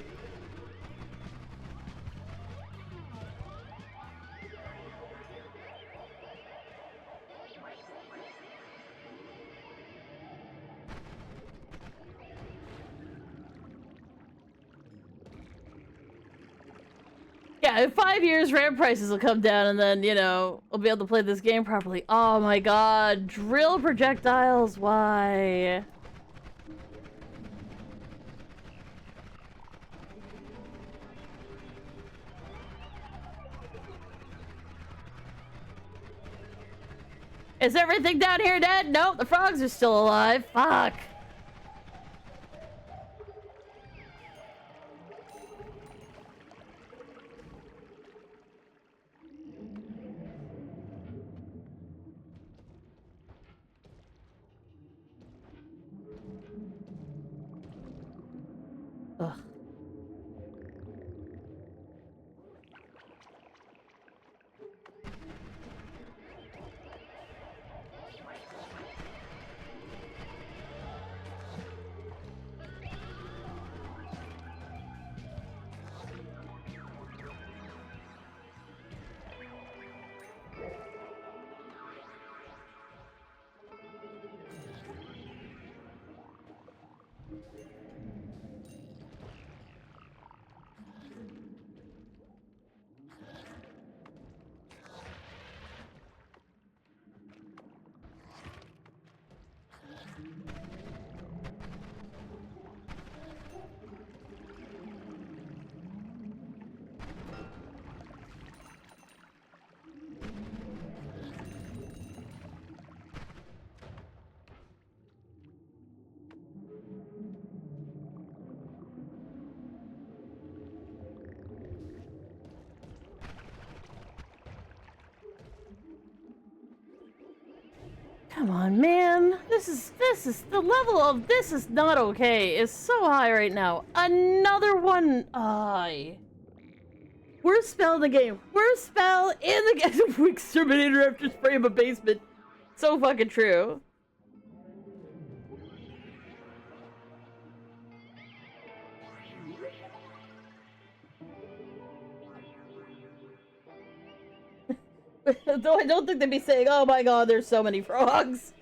Yeah, in 5 years, RAM prices will come down, and then, you know, we'll be able to play this game properly. Oh my god, drill projectiles, why? Is everything down here dead? Nope, the frogs are still alive. Fuck. Ugh. Come on, man. This is the level of this is not okay. It's so high right now. Another one. Worst spell in the game. Worst spell in the game. Exterminator after spray of a basement. So fucking true. Though I don't think they'd be saying, oh my god, there's so many frogs.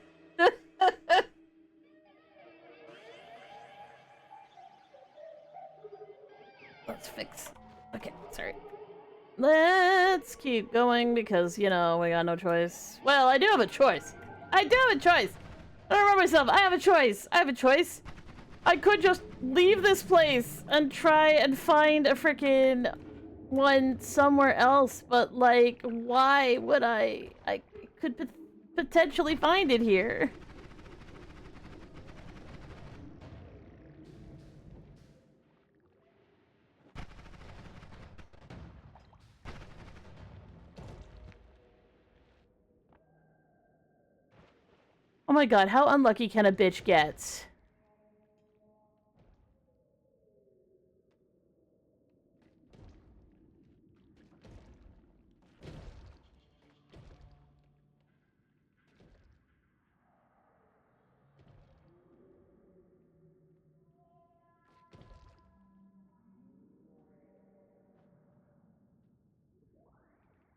Let's fix. Okay, sorry. Let's keep going because, you know, we got no choice. Well, I do have a choice. I do have a choice. I don't remember myself. I have a choice. I have a choice. I could just leave this place and try and find a freaking one somewhere else, but like, why would I could potentially find it here. Oh my god, how unlucky can a bitch get?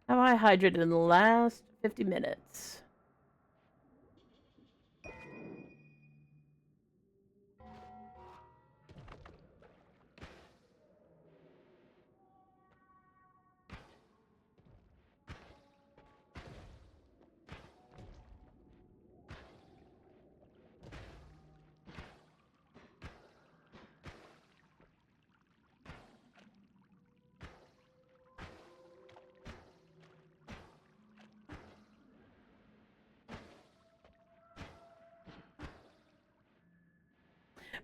Have I hydrated in the last 50 minutes?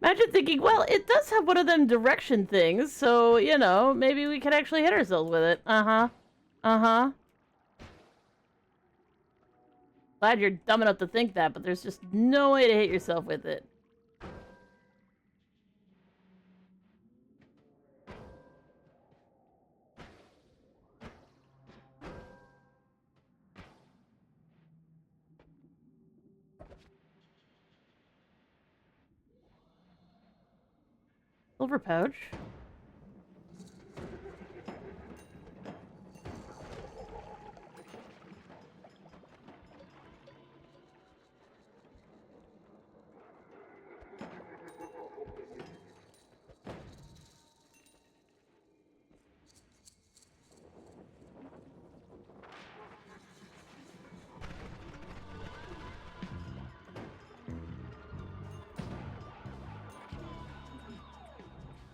Imagine thinking, well, it does have one of them direction things, so, you know, maybe we could actually hit ourselves with it. Uh-huh. Uh-huh. Glad you're dumb enough to think that, but there's just no way to hit yourself with it. Silver pouch.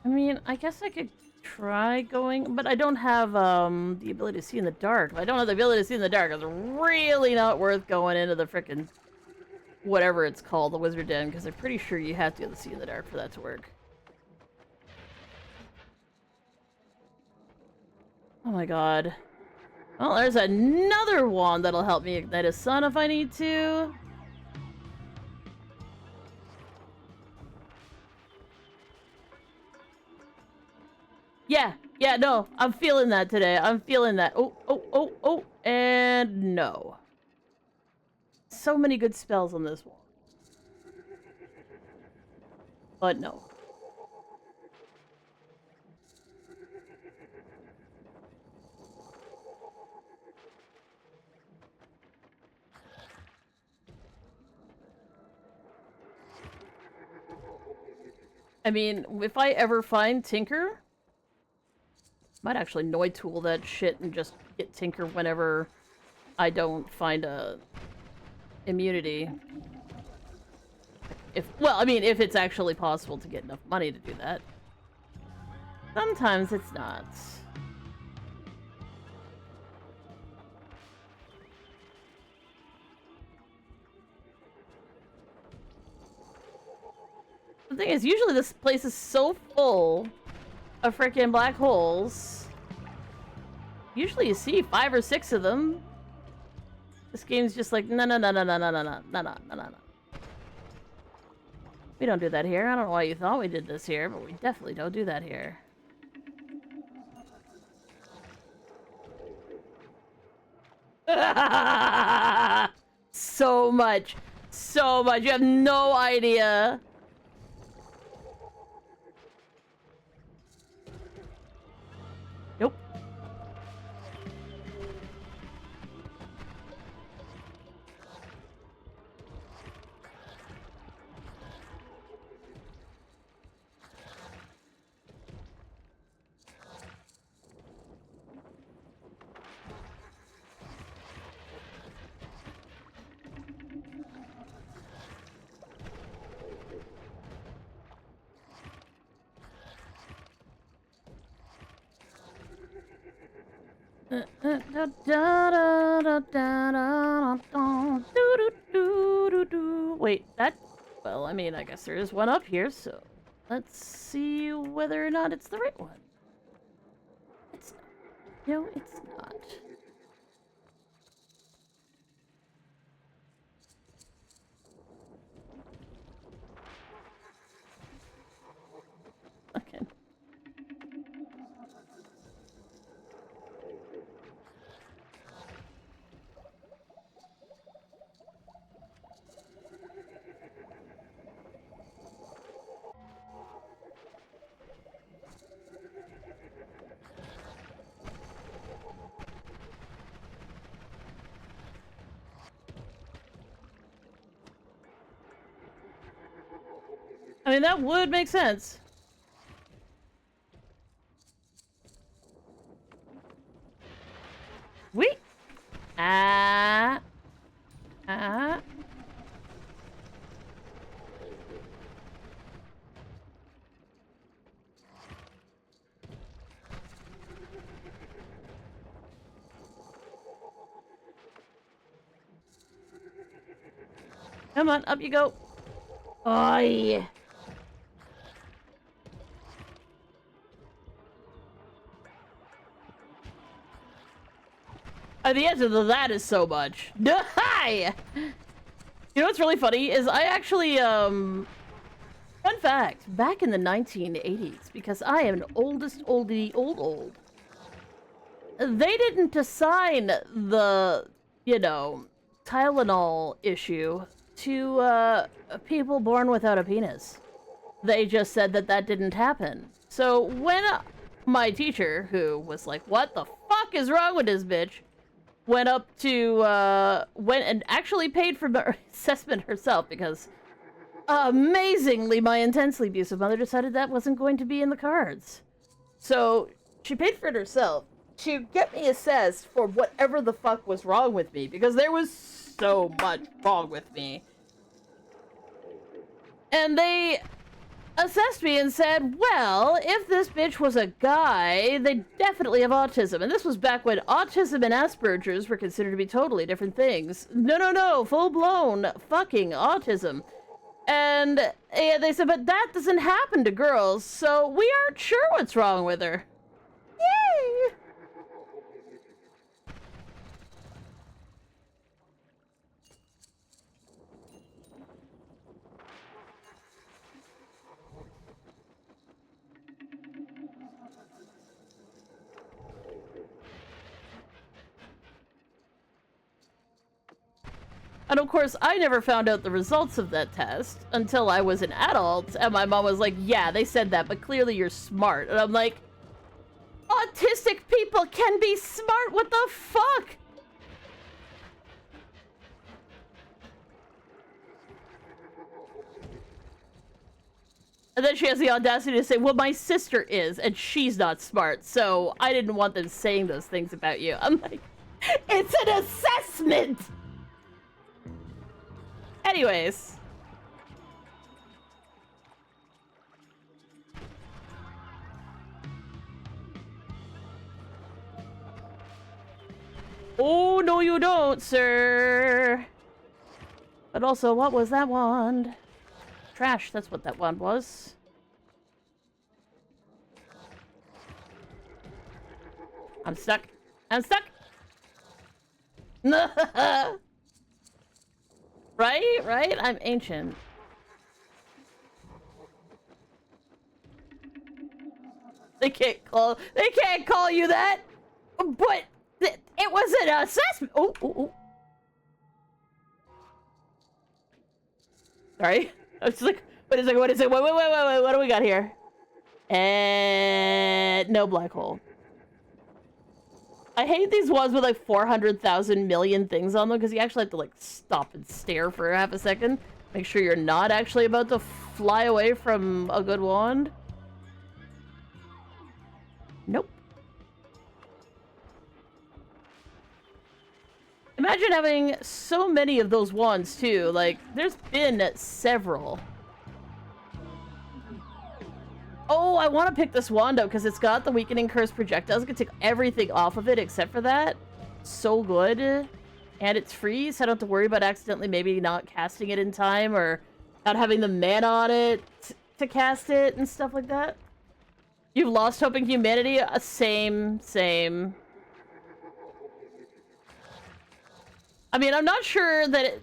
I mean, I guess I could try going, but I don't have the ability to see in the dark. If I don't have the ability to see in the dark, it's really not worth going into the frickin' whatever it's called, the Wizard Den, because I'm pretty sure you have to be able to see in the dark for that to work. Oh my god. Well, there's another wand that'll help me ignite a sun if I need to. Yeah, no, I'm feeling that today. I'm feeling that. Oh, and no. So many good spells on this one. But no. I mean, if I ever find Tinker, might actually Noita'D that shit and just get Tinker whenever I don't find a immunity. Well, I mean, if it's actually possible to get enough money to do that. Sometimes it's not. The thing is, usually this place is so full of freaking black holes. Usually you see 5 or 6 of them. This game's just like, no. We don't do that here. I don't know why you thought we did this here, but we definitely don't do that here. So much. So much. You have no idea. Nope. Wait, that... Well, I mean, I guess there is one up here, so... Let's see whether or not it's the right one. It's... No, it's not. Okay. I mean, that would make sense. Wait. Ah. Come on, up you go. Oh, yeah. The answer to that is so much. Hi! You know what's really funny is I actually, fun fact, back in the 1980s, because I am an oldest oldie old, they didn't assign the, you know, Tylenol issue to, people born without a penis. They just said that that didn't happen. So when my teacher, who was like, what the fuck is wrong with this bitch, went and actually paid for the assessment herself because amazingly my intensely abusive mother decided that wasn't going to be in the cards. So she paid for it herself to get me assessed for whatever the fuck was wrong with me, because there was so much wrong with me. And they assessed me and said, well, if this bitch was a guy, they definitely have autism. And this was back when autism and Asperger's were considered to be totally different things. No, full-blown fucking autism. And they said, but that doesn't happen to girls, so we aren't sure what's wrong with her. Yay! And of course, I never found out the results of that test until I was an adult, and my mom was like, yeah, they said that, but clearly you're smart. And I'm like, autistic people can be smart, what the fuck? And then she has the audacity to say, well, my sister is, and she's not smart, so I didn't want them saying those things about you. I'm like, it's an assessment! Anyways. Oh, no you don't, sir. But also, what was that wand? Trash, that's what that wand was. I'm stuck. I'm stuck. Right? I'm ancient. They can't call you that. But it was an assessment. Oh. Sorry. I was just like, wait a second, what is it? Wait, what do we got here? And no black hole. I hate these ones with like 400,000 million things on them, because you actually have to like stop and stare for half a second. Make sure you're not actually about to fly away from a good wand. Nope. Imagine having so many of those wands too. Like, there's been several. Oh, I want to pick this wand out because it's got the weakening curse projectiles. I can take everything off of it except for that. So good. And it's free, so I don't have to worry about accidentally maybe not casting it in time or not having the mana on it to cast it and stuff like that. You've lost hope in humanity? Same. I mean, I'm not sure that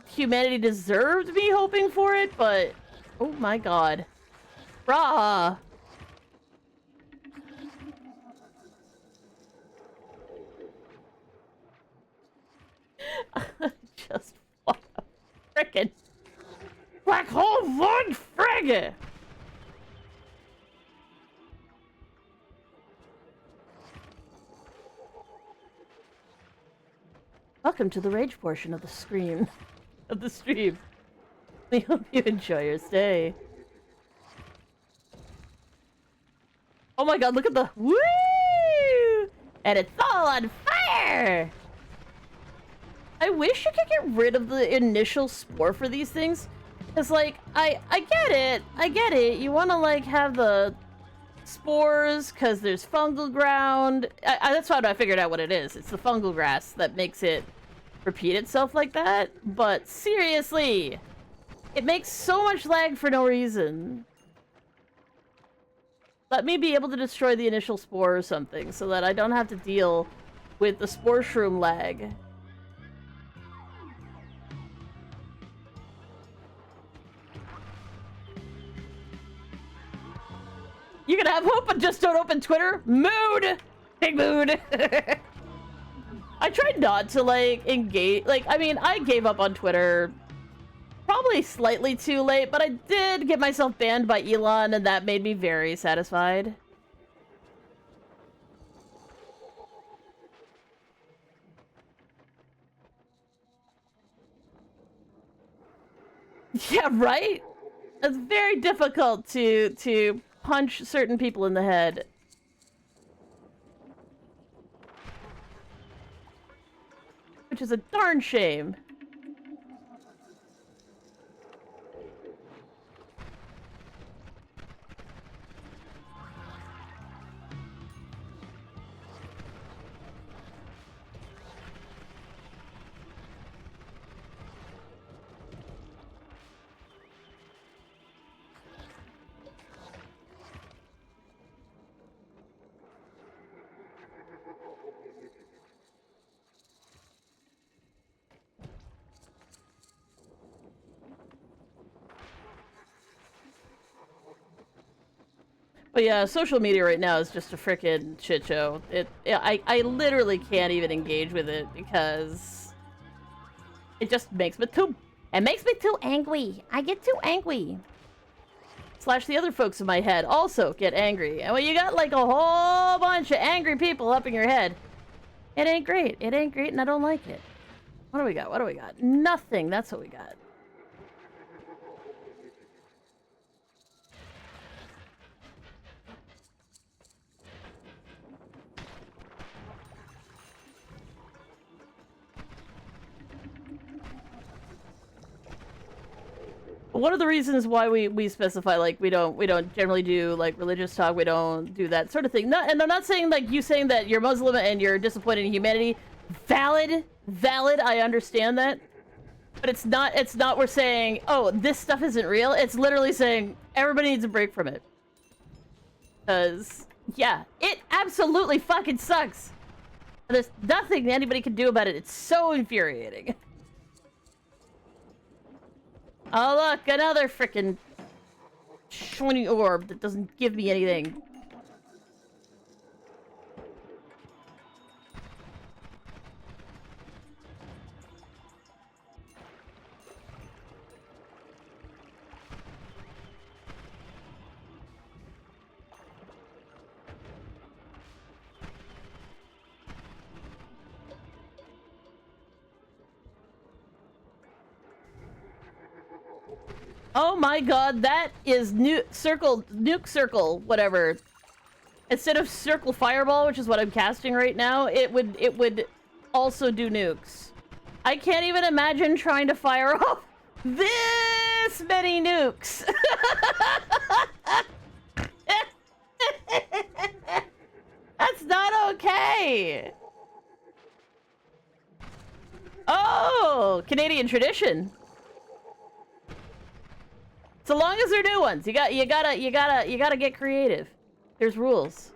humanity deserved me hoping for it, but... Oh my god. Rah! Just what a frickin' black hole von frigga! Welcome to the rage portion of the stream. We hope you enjoy your stay. Oh my god, look at the woo! And it's all on fire! I wish you could get rid of the initial spore for these things. Cause like, I get it. You wanna like have the spores cause there's fungal ground. That's how I figured out what it is. It's the fungal grass that makes it repeat itself like that. But seriously, it makes so much lag for no reason. Let me be able to destroy the initial spore or something so that I don't have to deal with the spore shroom lag. You can have hope, but just don't open Twitter. Mood! Big mood! I tried not to, like, engage. Like, I mean, I gave up on Twitter probably slightly too late, but I did get myself banned by Elon, and that made me very satisfied. Yeah, right? It's very difficult to punch certain people in the head. Which is a darn shame. But yeah, social media right now is just a frickin' shit show. I literally can't even engage with it because it just makes me too angry. I get too angry. Slash the other folks in my head also get angry. And when you got like a whole bunch of angry people up in your head, it ain't great. It ain't great and I don't like it. What do we got? What do we got? Nothing. That's what we got. One of the reasons why we specify, like, we don't generally do like religious talk, we don't do that sort of thing. And I'm not saying like you saying that you're Muslim and you're disappointed in humanity. Valid, I understand that. But it's not we're saying, oh, this stuff isn't real. It's literally saying everybody needs a break from it. Because yeah, it absolutely fucking sucks. There's nothing anybody can do about it. It's so infuriating. Oh look, another frickin' shiny orb that doesn't give me anything. Oh my god, that is nuke circle, whatever. Instead of circle fireball, which is what I'm casting right now, it would also do nukes. I can't even imagine trying to fire off this many nukes. That's not okay. Oh, Canadian tradition. So long as they're new ones, you gotta get creative. There's rules.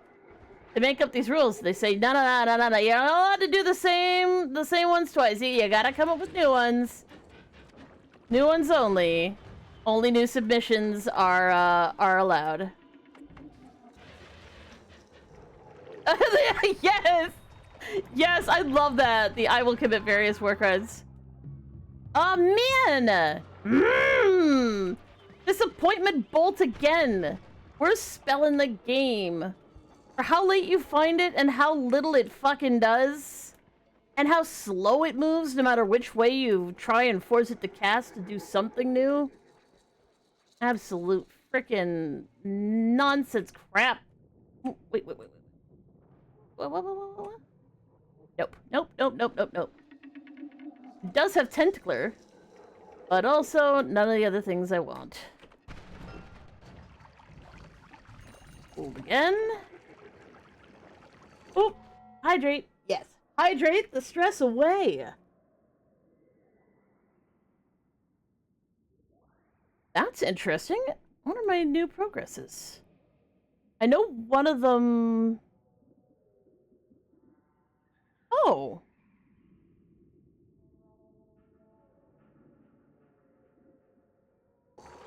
They make up these rules. They say no, you're not allowed to do the same ones twice. You gotta come up with new ones. New ones only. Only new submissions are allowed. Yes, I love that. The I will commit various war crimes. Oh man. Disappointment bolt again. Worst spell in the game. For how late you find it and how little it fucking does. And how slow it moves no matter which way you try and force it to cast to do something new. Absolute frickin' nonsense crap. Wait. What? Nope. It does have Tentacler. But also, none of the other things I want. Hold again. Oop! Hydrate. Yes. Hydrate the stress away. That's interesting. What are my new progresses? I know one of them... Oh.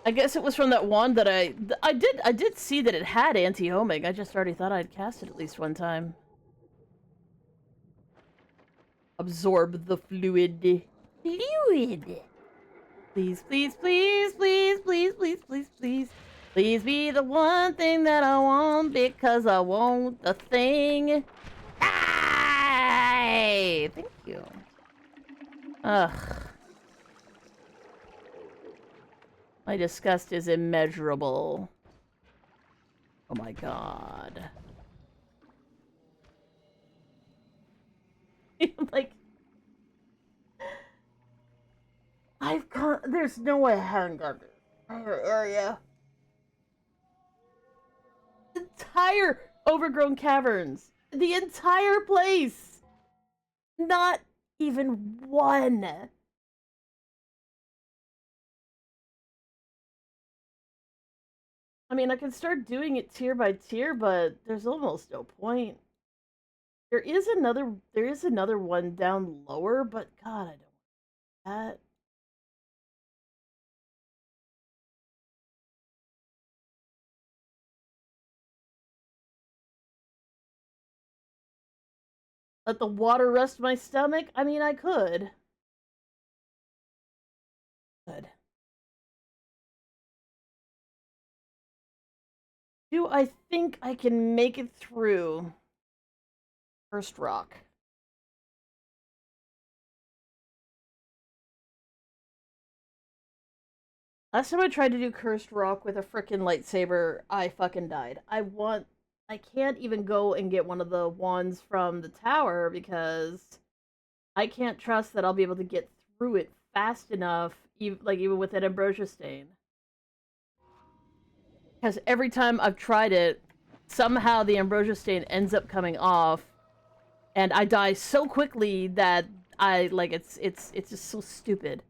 I guess it was from that wand that I did see that it had anti-homing. I just already thought I'd cast it at least one time. Absorb the fluid. Fluid. Please, please, please, please, please, please, please, please. Please be the one thing that I want because I want the thing. Hey, thank you. Ugh. My disgust is immeasurable. Oh my god. Like, I've gone. There's no way I haven't gone to the entire area. Entire overgrown caverns. The entire place. Not even one. I mean, I can start doing it tier by tier, but there's almost no point. There is another one down lower, but god, I don't want that. Let the water rest my stomach? I mean, I could. Good. Do I think I can make it through First Rock? Last time I tried to do Cursed Rock with a frickin' lightsaber, I fucking died. I can't even go and get one of the wands from the tower because I can't trust that I'll be able to get through it fast enough, even with an ambrosia stain. Because every time I've tried it, somehow the ambrosia stain ends up coming off, and I die so quickly that it's just so stupid.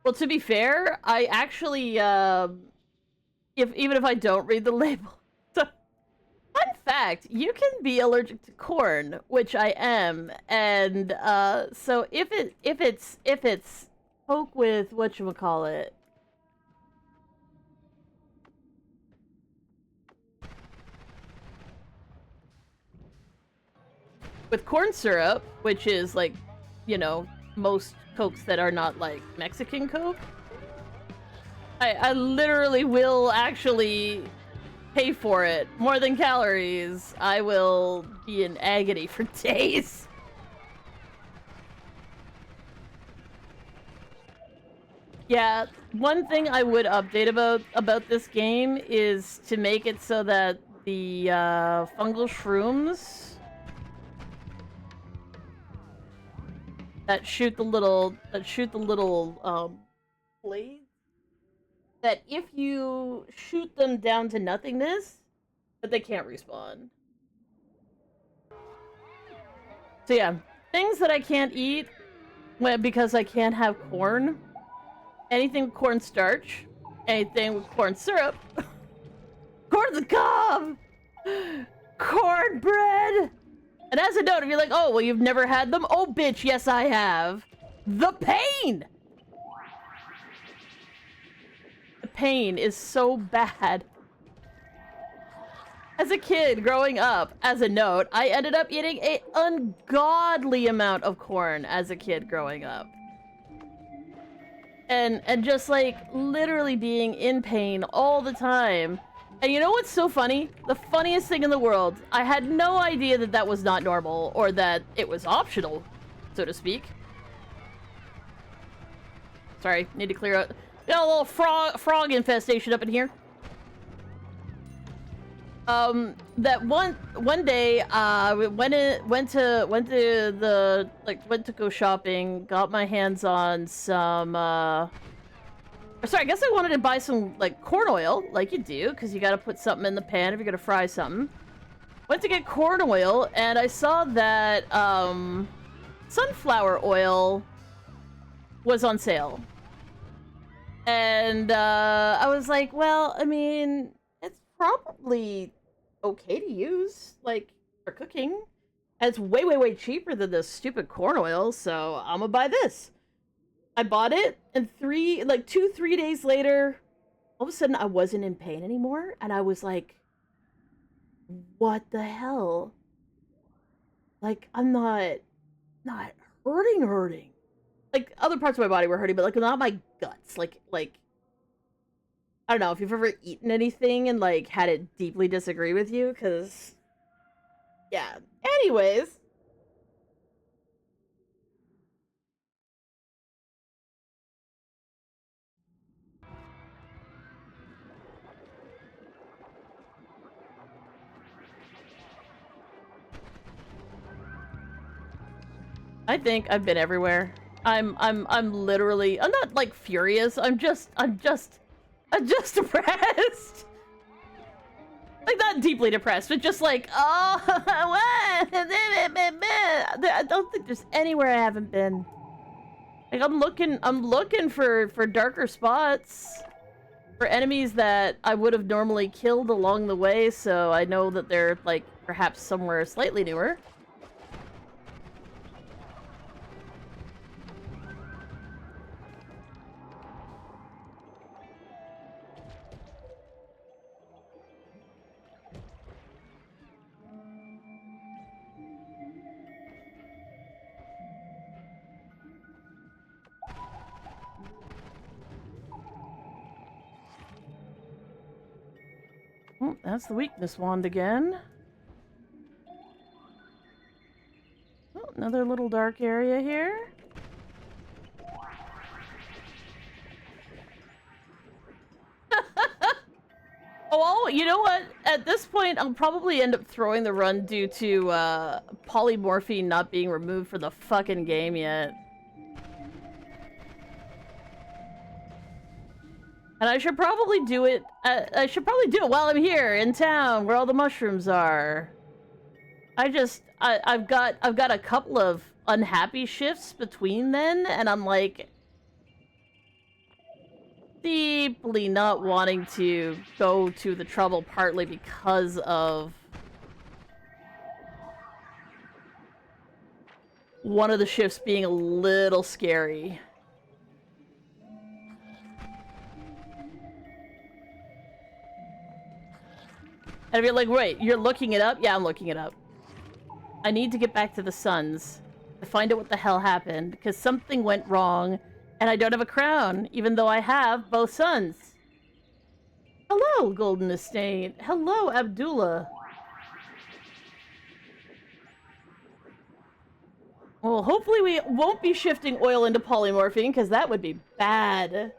Well, to be fair, I actually even if I don't read the label. So, fun fact, you can be allergic to corn, which I am, and so if it's poke with whatchamacallit. With corn syrup, which is like, most Cokes that are not like Mexican Coke, I literally will actually pay for it more than calories. I will be in agony for days. Yeah, one thing I would update about this game is to make it so that the fungal shrooms that shoot the little blades, that if you shoot them down to nothingness, that they can't respawn. So yeah, things that I can't eat because I can't have corn. Anything with corn starch, anything with corn syrup, corn on the cob, cornbread. And as a note, if you're like, oh, well, you've never had them? Oh, bitch, yes, I have. The pain! The pain is so bad. As a kid growing up, as a note, I ended up eating an ungodly amount of corn as a kid growing up. And just like literally being in pain all the time. And you know what's so funny? The funniest thing in the world, I had no idea that that was not normal or that it was optional, so to speak. Sorry, need to clear out. Got a little frog infestation up in here. That one day, went to go shopping, got my hands on some, sorry, I guess I wanted to buy some, like, corn oil, like you do, because you gotta put something in the pan if you're gonna fry something. Went to get corn oil, and I saw that, sunflower oil was on sale. And I was like, well, I mean, it's probably okay to use, like, for cooking. And it's way, way, way cheaper than this stupid corn oil, so I'm gonna buy this. I bought it, and 3 days later, all of a sudden I wasn't in pain anymore, and I was like, what the hell? Like, I'm not hurting. Like, other parts of my body were hurting, but, like, not my guts. Like, I don't know if you've ever eaten anything and, like, had it deeply disagree with you, because, yeah. Anyways. I think I've been everywhere. I'm literally, I'm not, like, furious. I'm just depressed. Like, not deeply depressed, but just like, oh, what? I don't think there's anywhere I haven't been. Like, I'm looking for darker spots, for enemies that I would have normally killed along the way, so I know that they're, like, perhaps somewhere slightly newer. Oh, that's the weakness wand again. Oh, another little dark area here. Oh, you know what? At this point, I'll probably end up throwing the run due to polymorphine not being removed for the fucking game yet. And I should probably do it. I should probably do it while I'm here in town, where all the mushrooms are. I've got a couple of unhappy shifts between then, and I'm like deeply not wanting to go to the trouble, partly because of one of the shifts being a little scary. And I'd be like, wait, you're looking it up? Yeah, I'm looking it up. I need to get back to the Suns to find out what the hell happened, because something went wrong, and I don't have a crown, even though I have both sons. Hello, Golden Estate. Hello, Abdullah. Well, hopefully we won't be shifting oil into polymorphine, because that would be bad.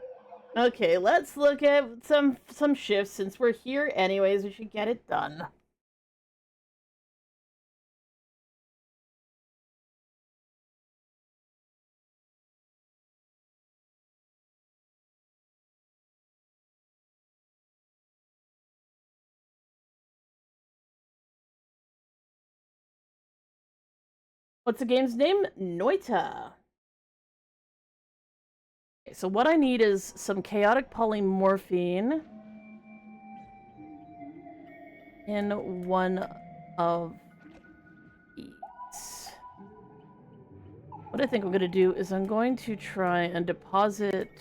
Okay, let's look at some shifts. Since we're here anyways, we should get it done. What's the game's name? Noita'D. Okay, so what I need is some chaotic polymorphine in one of these. What I think I'm going to do is I'm going to try and deposit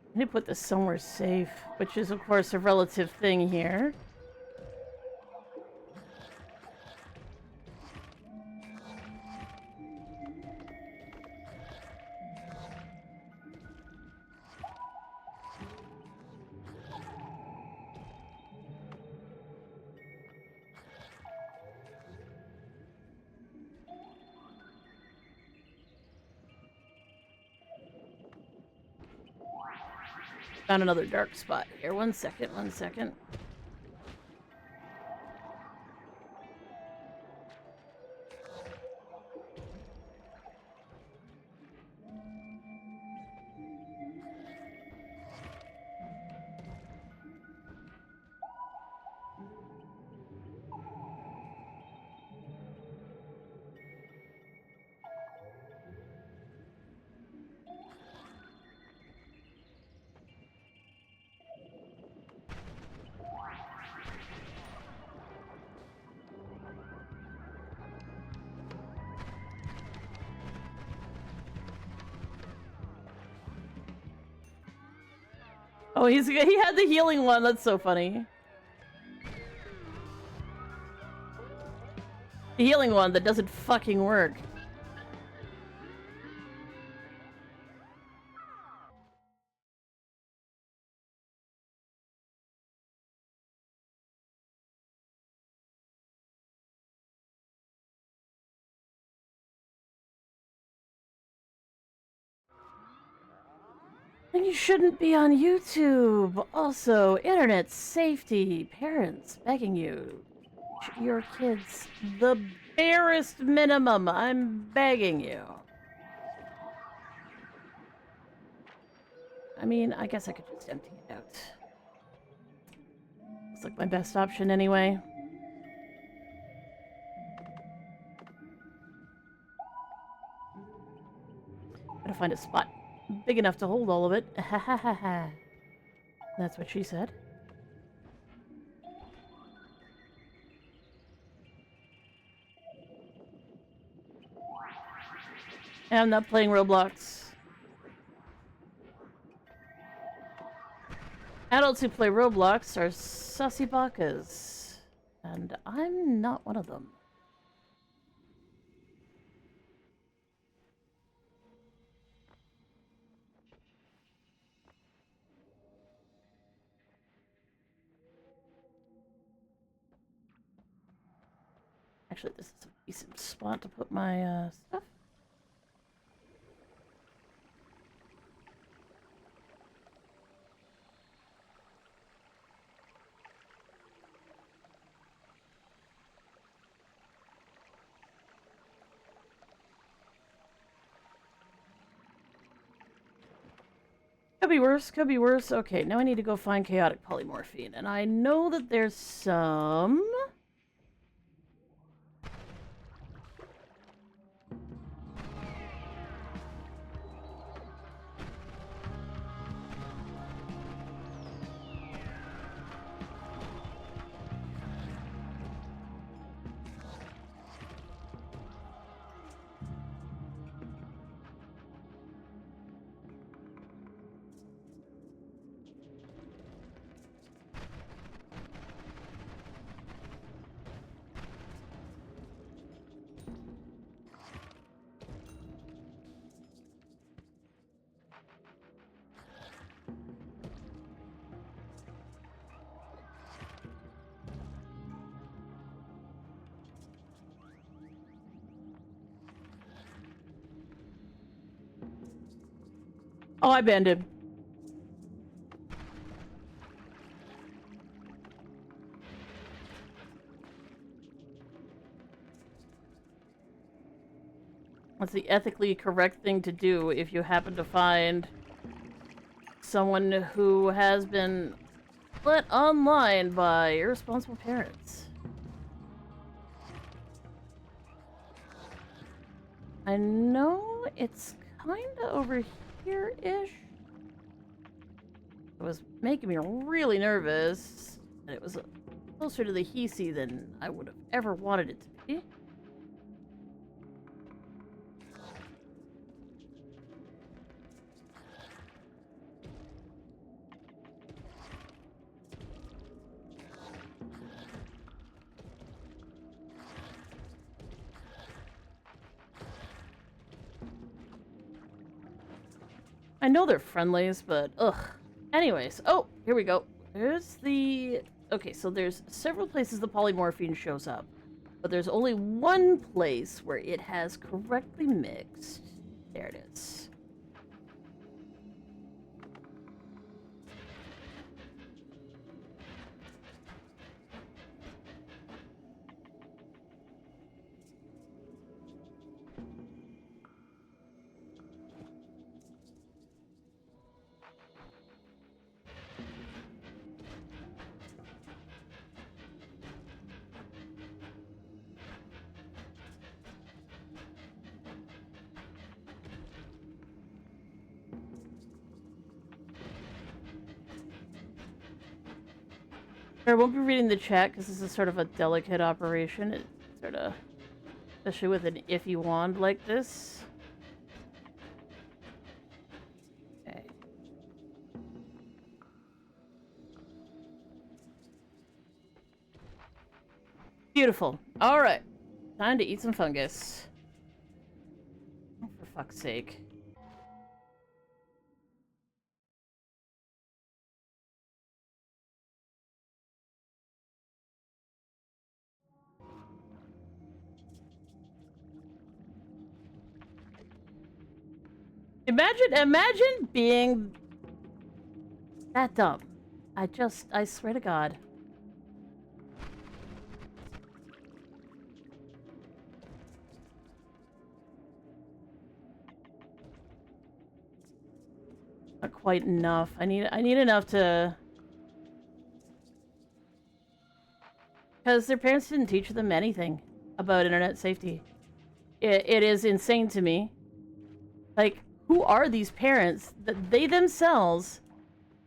I need to put this somewhere safe, which is, of course, a relative thing here. Found another dark spot here. One second, one second. Oh, he had the healing one. That's so funny. The healing one that doesn't fucking work. And you shouldn't be on YouTube. Also, internet safety. Parents begging you. Your kids. The barest minimum. I'm begging you. I mean, I guess I could just empty it out. Looks like my best option anyway. Gotta find a spot big enough to hold all of it. Ha ha ha ha. That's what she said. I'm not playing Roblox. Adults who play Roblox are sussy bakas. And I'm not one of them. Actually, this is a decent spot to put my stuff. Could be worse, could be worse. Okay, now I need to go find chaotic polymorphine. And I know that there's some... Oh, I banned him. That's the ethically correct thing to do if you happen to find someone who has been let online by irresponsible parents. I know it's kinda over here-ish. It was making me really nervous. It was closer to the Hisi than I would have ever wanted it to be. I know they're friendlies, but ugh. Anyways, oh, here we go. There's the... Okay, so there's several places the polymorphine shows up, but there's only one place where it has correctly mixed. There it is. I won't be reading the chat because this is sort of a delicate operation. It sort of, especially with an iffy wand like this. Okay. Beautiful. All right. Time to eat some fungus. Oh, for fuck's sake. Imagine being that dumb. I swear to God. Not quite enough. I need enough to... Because their parents didn't teach them anything about internet safety. It is insane to me. Like, who are these parents that they themselves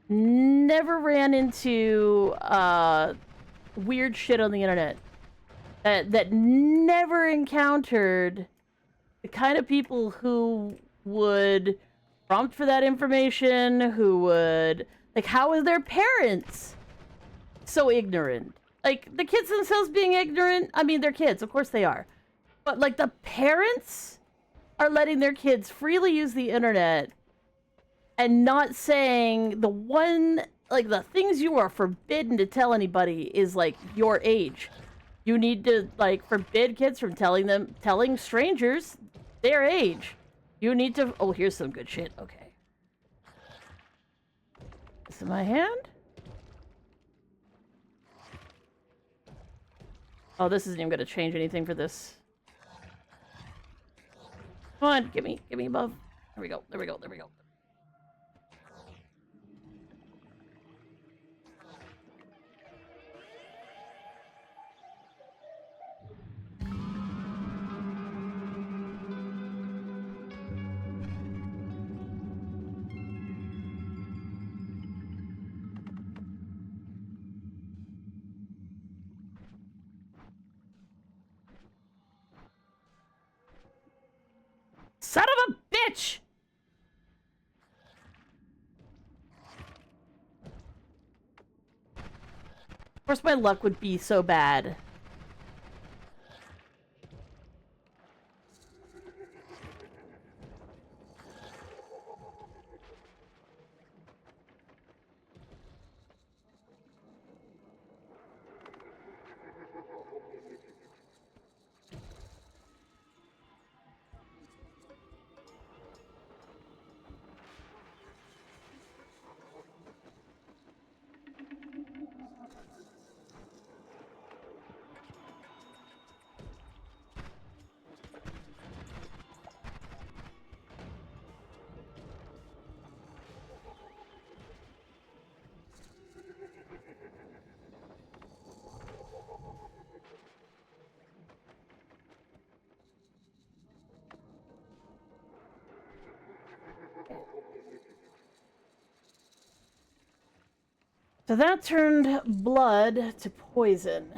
never ran into weird shit on the internet? That never encountered the kind of people who would prompt for that information, who would... Like, how is their parents so ignorant? Like, the kids themselves being ignorant, I mean, they're kids, of course they are. But, like, the parents are letting their kids freely use the internet and not saying the one... Like, the things you are forbidden to tell anybody is, like, your age. You need to, like, forbid kids from telling strangers their age. You need to... Oh, here's some good shit. Okay. This in my hand? Oh, this isn't even gonna change anything for this. Come on, give me above. There we go, there we go, there we go. Son of a bitch! Of course my luck would be so bad. So that turned blood to poison.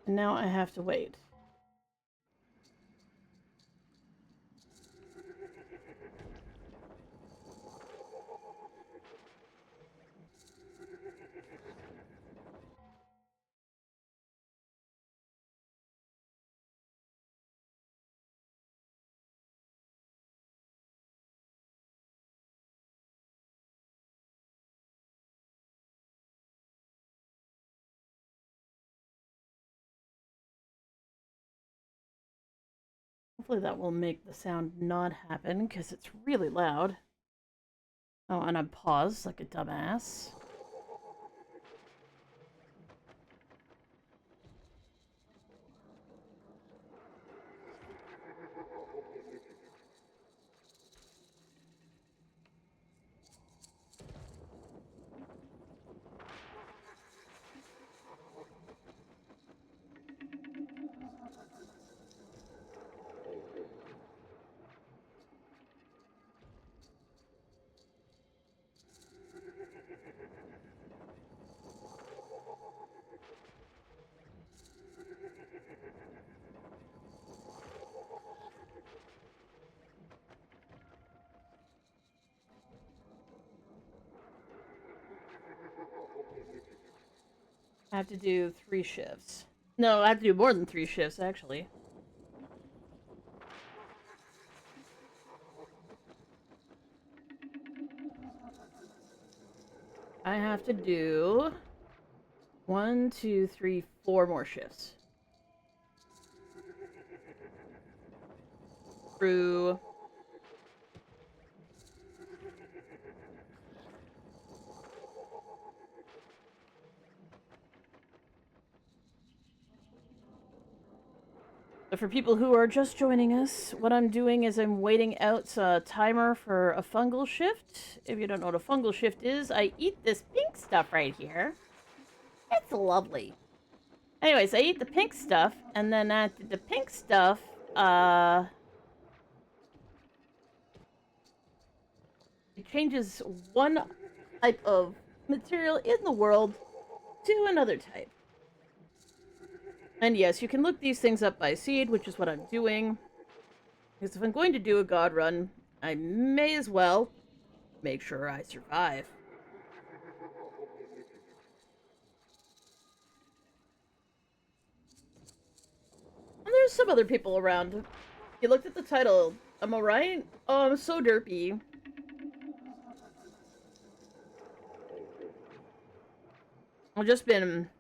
And now I have to wait. Hopefully that will make the sound not happen, because it's really loud. Oh, and I paused like a dumbass. I have to do 3 shifts. No, I have to do more than 3 shifts, actually. I have to do 1, 2, 3, 4 more shifts. Through... So for people who are just joining us, what I'm doing is I'm waiting out a timer for a fungal shift. If you don't know what a fungal shift is, I eat this pink stuff right here. It's lovely. Anyways, I eat the pink stuff, and then at the pink stuff, it changes one type of material in the world to another type. And yes, you can look these things up by seed, which is what I'm doing. Because if I'm going to do a god run, I may as well make sure I survive. And there's some other people around. You looked at the title. Am I right? Oh, I'm so derpy. I've just been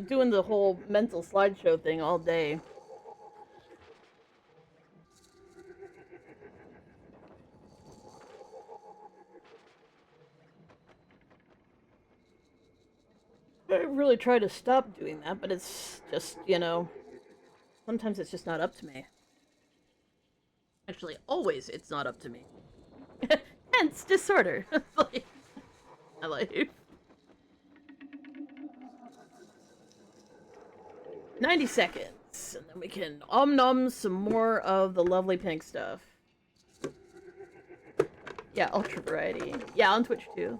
doing the whole mental slideshow thing all day. I really try to stop doing that, but it's just, you know, sometimes it's just not up to me. Actually, always it's not up to me. Hence disorder. Like, my life. 90 seconds, and then we can nom some more of the lovely pink stuff. Yeah, ultra variety. Yeah, on Twitch too.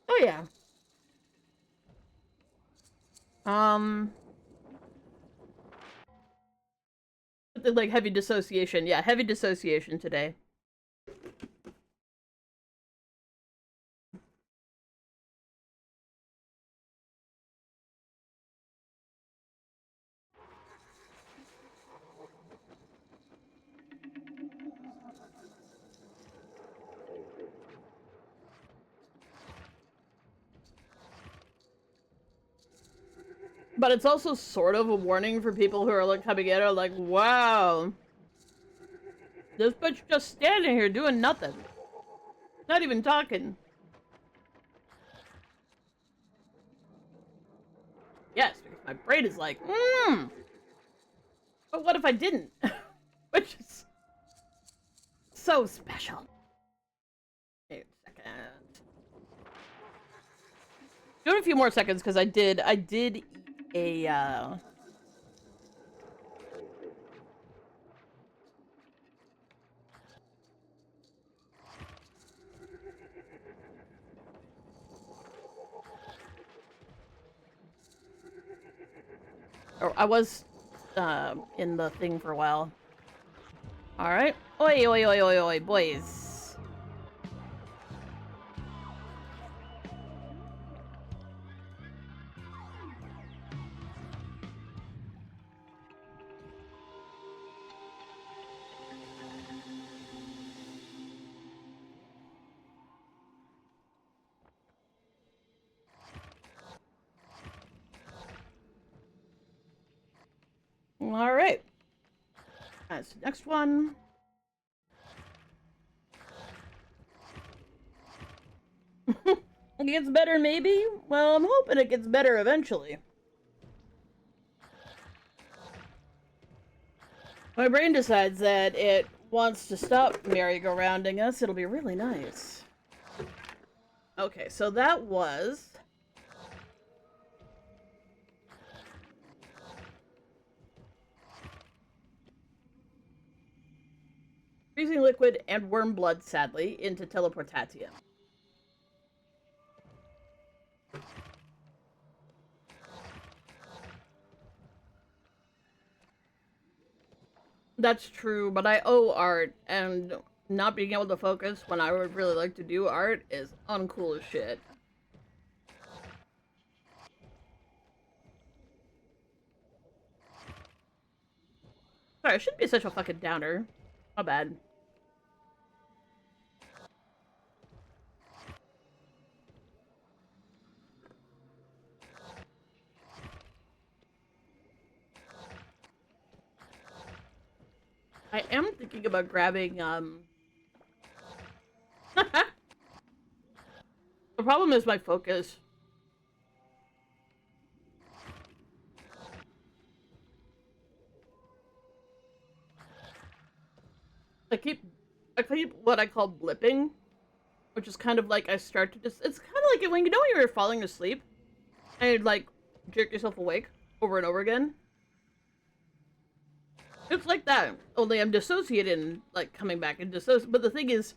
Oh yeah. Like heavy dissociation. Yeah, heavy dissociation today. But it's also sort of a warning for people who are like coming in are like, wow, this bitch just standing here doing nothing. Not even talking. Yes, because my brain is like, but what if I didn't? Which is so special. Wait a second. Do it a few more seconds because I did eat a or I was in the thing for a while. Alright. Oi, oi, oi, oi, oi, boys. Alright. That's the next one. It gets better, maybe? Well, I'm hoping it gets better eventually. My brain decides that it wants to stop merry-go-rounding us. It'll be really nice. Okay, so that was... freezing liquid and worm blood, sadly, into teleportation. That's true, but I owe art, and not being able to focus when I would really like to do art is uncool as shit. Sorry, I shouldn't be such a fucking downer. My bad. I am thinking about grabbing, the problem is my focus. I keep what I call blipping, which is kind of like I start to just, it's kind of like when you know you're falling asleep, and you'd like jerk yourself awake over and over again. It's like that, only I'm dissociated and like coming back and but the thing is,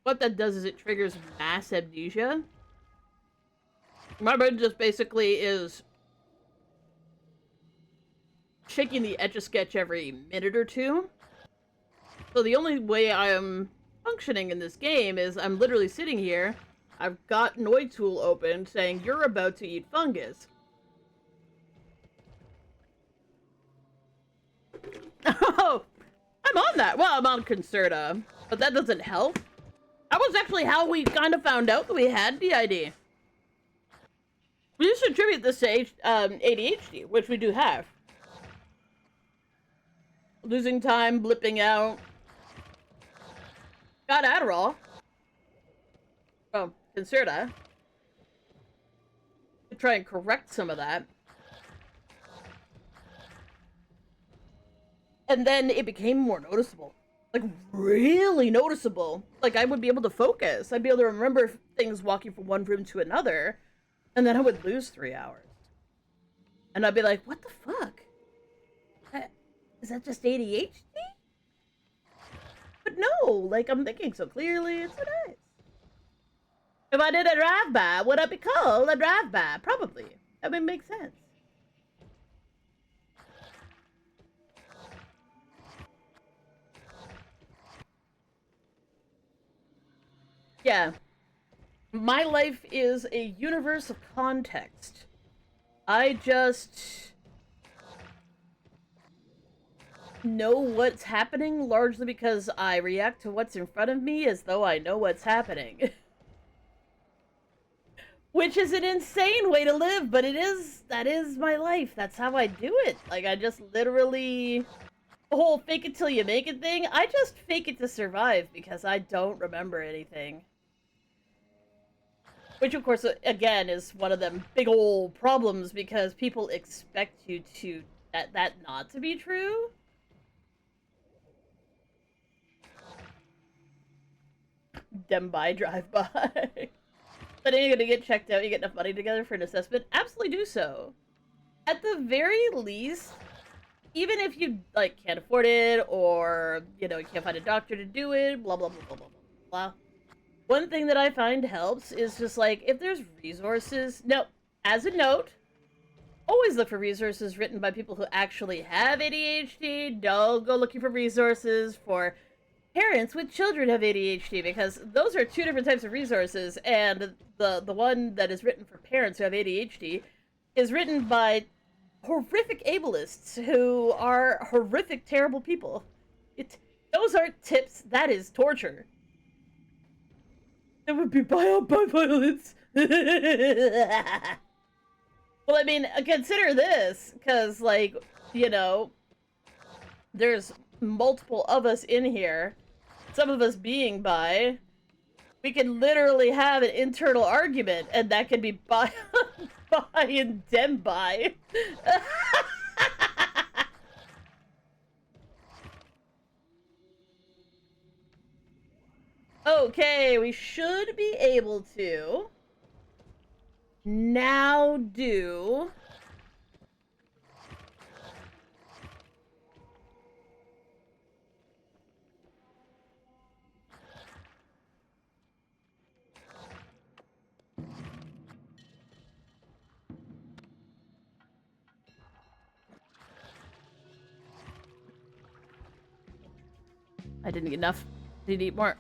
what that does is it triggers mass amnesia. My brain just basically is shaking the Etch-a-Sketch every minute or two. So the only way I am functioning in this game is I'm literally sitting here, I've got Noita'D open saying, "You're about to eat fungus." Oh, I'm on that. Well, I'm on Concerta, but that doesn't help. That was actually how we kind of found out that we had DID. We used to attribute this to ADHD, which we do have. Losing time, blipping out. Got Adderall. Oh, Concerta. To try and correct some of that. And then it became more noticeable. Like, really noticeable. Like, I would be able to focus. I'd be able to remember things walking from one room to another. And then I would lose 3 hours. And I'd be like, what the fuck? Is that just ADHD? But no, like, I'm thinking so clearly. It's so nice. If I did a drive-by, would I be called a drive-by? Probably. I mean, makes sense. Yeah. My life is a universe of context. I just know what's happening largely because I react to what's in front of me as though I know what's happening. Which is an insane way to live, but that is my life. That's how I do it. Like, I just literally, the whole fake it till you make it thing, I just fake it to survive because I don't remember anything. Which, of course, again, is one of them big old problems because people expect you to, that not to be true. Dem by, drive by. But then you're gonna get checked out, you get enough money together for an assessment, absolutely do so. At the very least, even if you, like, can't afford it, or, you know, you can't find a doctor to do it, blah, blah, blah, blah, blah, blah. One thing that I find helps is just, like, if there's resources... Now, as a note, always look for resources written by people who actually have ADHD. Don't go looking for resources for parents with children who have ADHD, because those are two different types of resources, and the one that is written for parents who have ADHD is written by horrific ableists who are horrific, terrible people. Those aren't tips, that is torture. It would be violence. Well, I mean, consider this, because, like, you know, there's multiple of us in here, some of us being bi. We can literally have an internal argument, and that can be bi and dem bi. Okay, we should be able to now do I didn't eat enough. Need to eat more.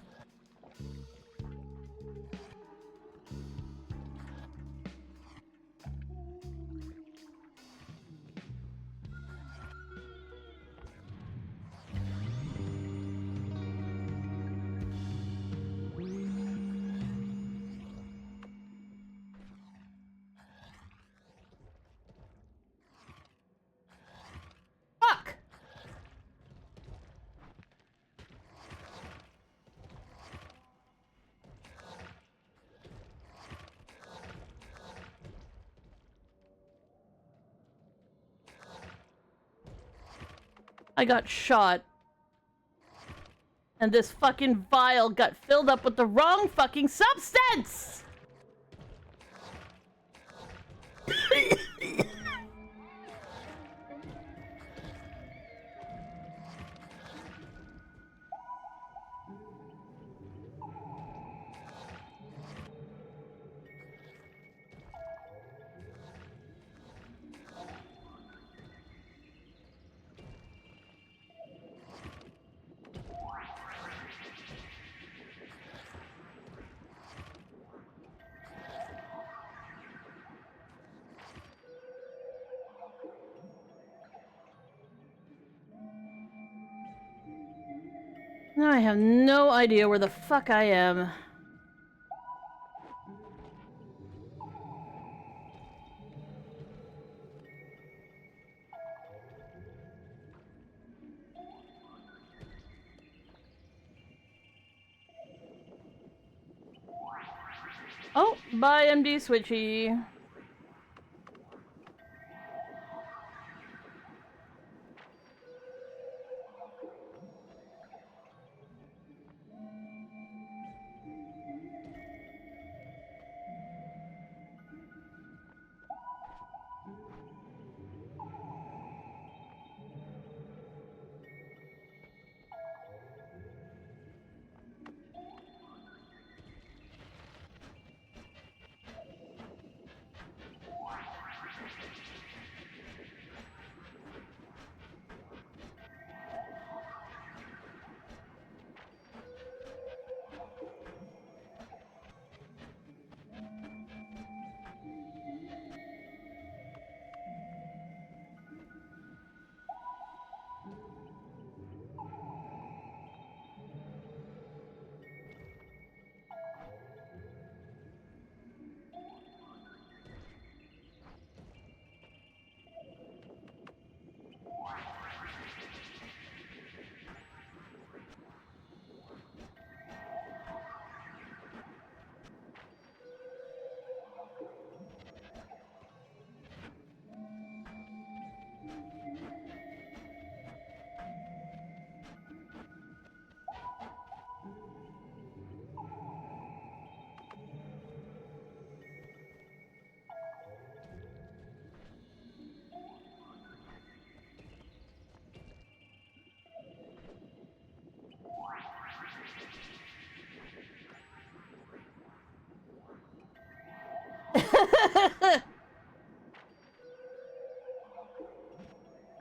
Fuck! I got shot. And this fucking vial got filled up with the wrong fucking substance! Now I have no idea where the fuck I am. Oh, bye MD Switchy.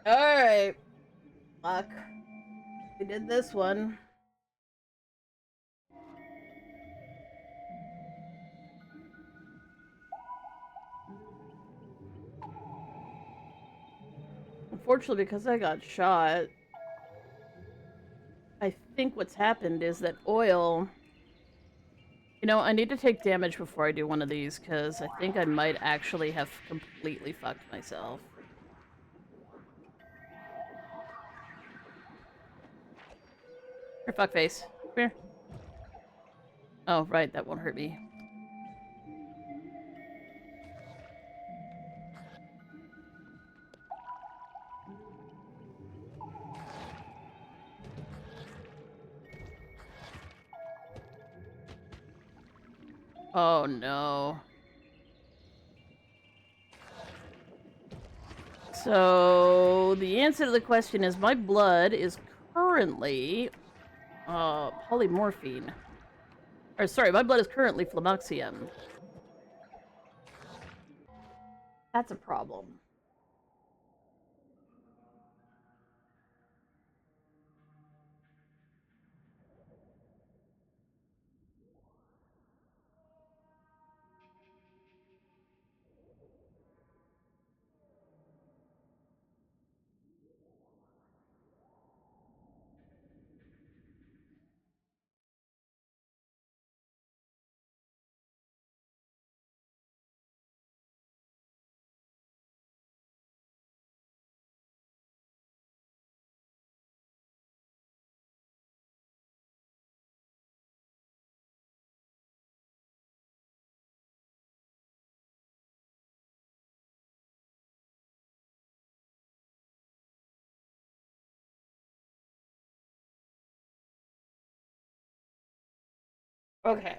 Alright. Fuck. We did this one. Unfortunately, because I got shot, I think what's happened is that oil... You know, I need to take damage before I do one of these, because I think I might actually have completely fucked myself. Here, fuckface. Come here. Oh, right, that won't hurt me. Oh, no. So, the answer to the question is my blood is currently polymorphine. Or, sorry, my blood is currently flummoxium. That's a problem. Okay.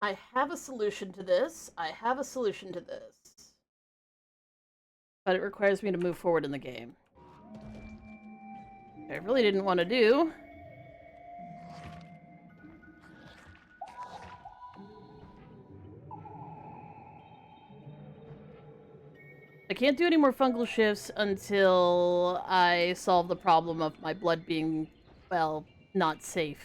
I have a solution to this. I have a solution to this. But it requires me to move forward in the game. I really didn't want to do. I can't do any more fungal shifts until I solve the problem of my blood being, well, not safe.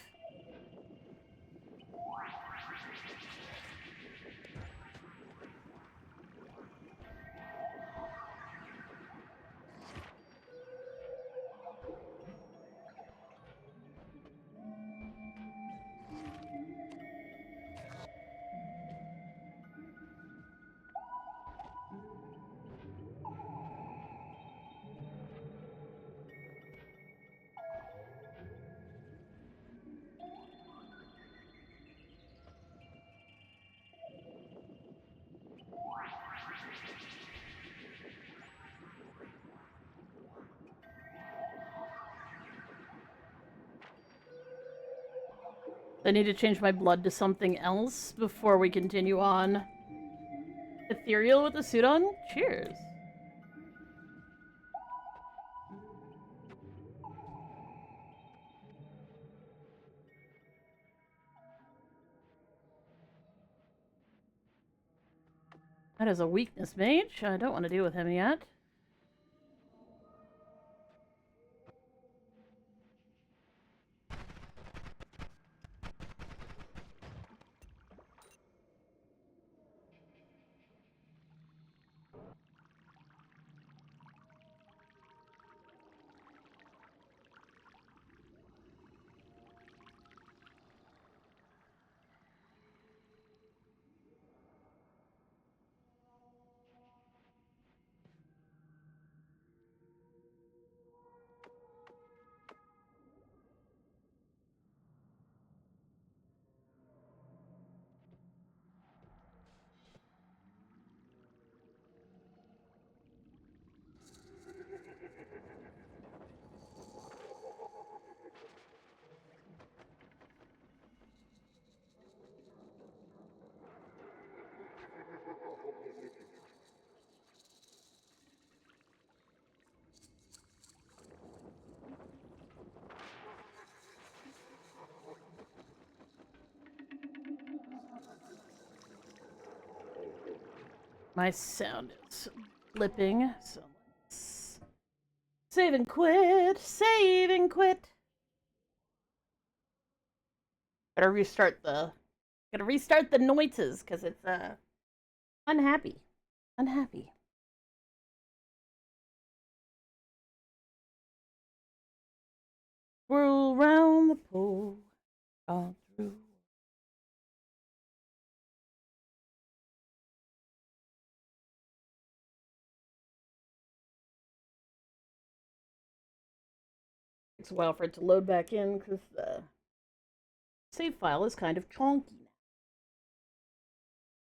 I need to change my blood to something else before we continue on. Ethereal with the suit on? Cheers. That is a weakness mage. I don't want to deal with him yet. My sound is blipping, so let's save and quit. Save and quit. Gotta restart the Noita'Ds because it's unhappy. Unhappy. Whirl round the pole, all through. Takes a while for it to load back in because the save file is kind of chonky now.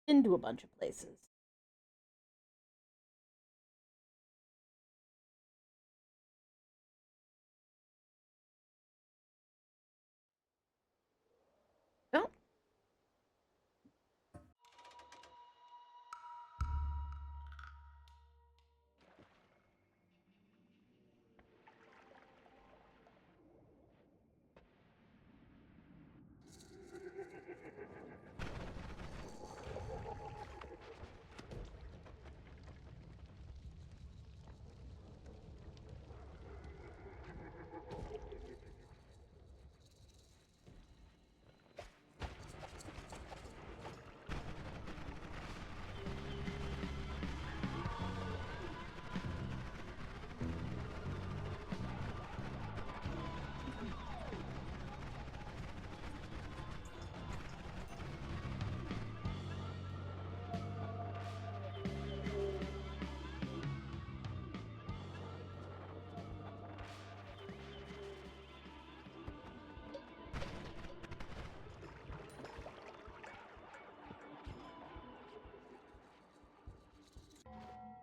Into a bunch of places. Oh.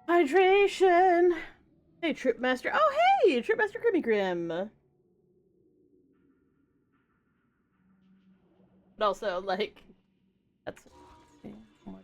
Hydration! Hey, Tripmaster. Oh, hey! Tripmaster Grimmy Grim. But also, like, that's... Oh my god.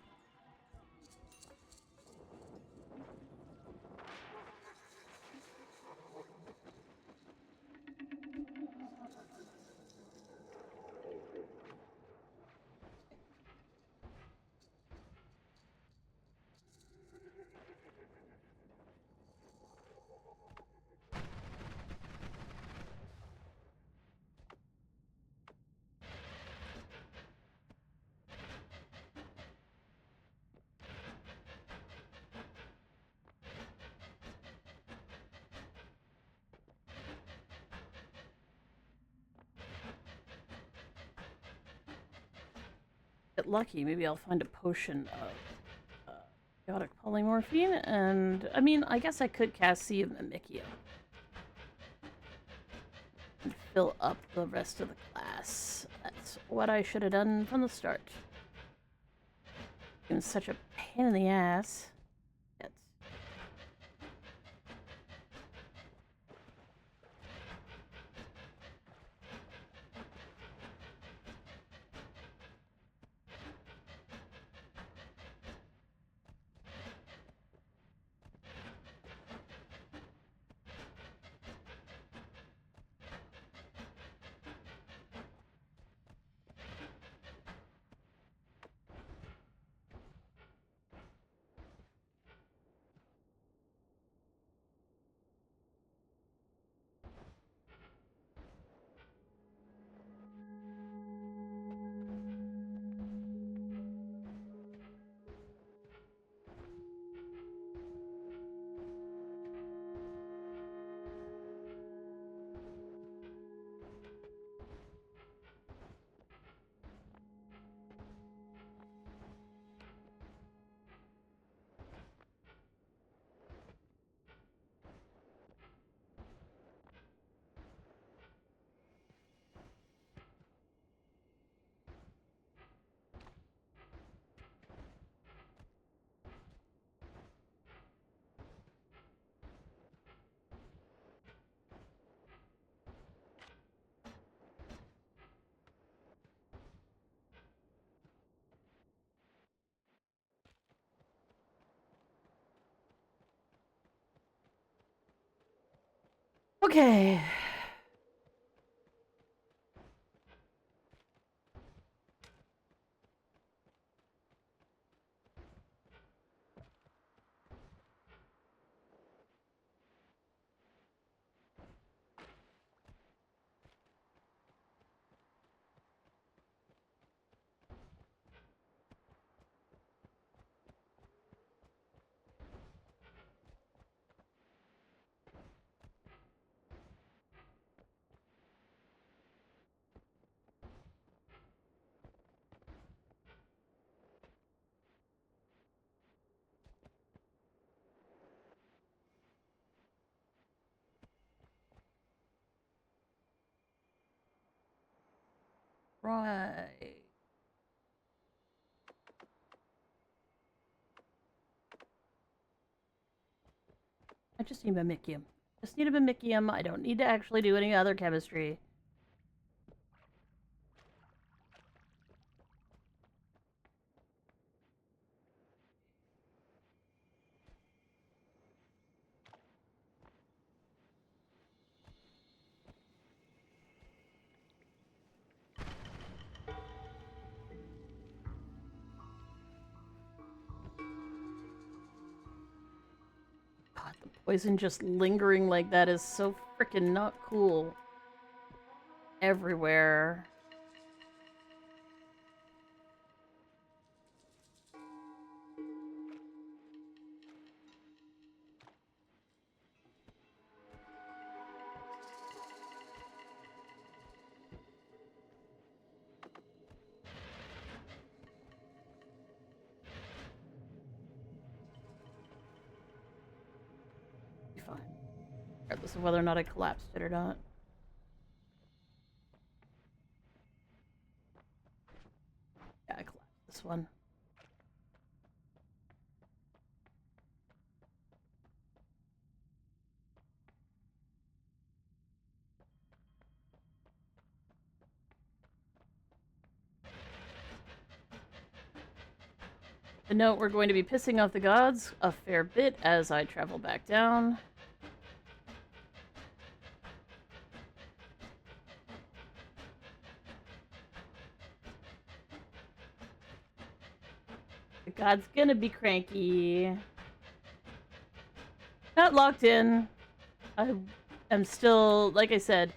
Get lucky, maybe I'll find a potion of chaotic polymorphine, and I mean, I guess I could cast Sea of Mimikyu and fill up the rest of the class. That's what I should have done from the start. It was such a pain in the ass. It's... Okay. Right. I just need Mimikyu. Just need a Mimikyu. I don't need to actually do any other chemistry. God, the poison just lingering like that is so freaking not cool. Everywhere. Be fine. Regardless of whether or not I collapsed it or not. Yeah, I collapsed this one. The note, we're going to be pissing off the gods a fair bit as I travel back down. The god's gonna be cranky. Not locked in. I am still, like I said,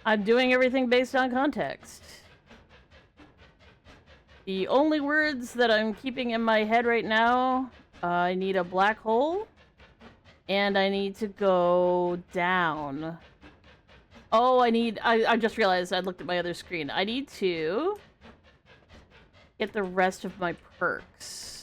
I'm doing everything based on context. The only words that I'm keeping in my head right now, I need a black hole, and I need to go down. Oh, I just realized I looked at my other screen. I need to get the rest of my perks.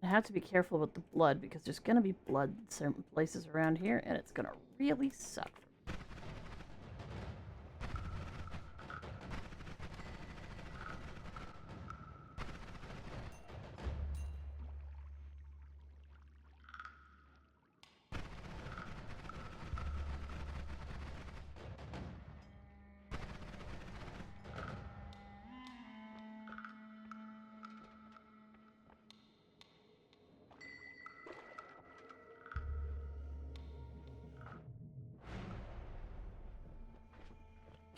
I have to be careful with the blood because there's gonna be blood in certain places around here, and it's gonna really suck.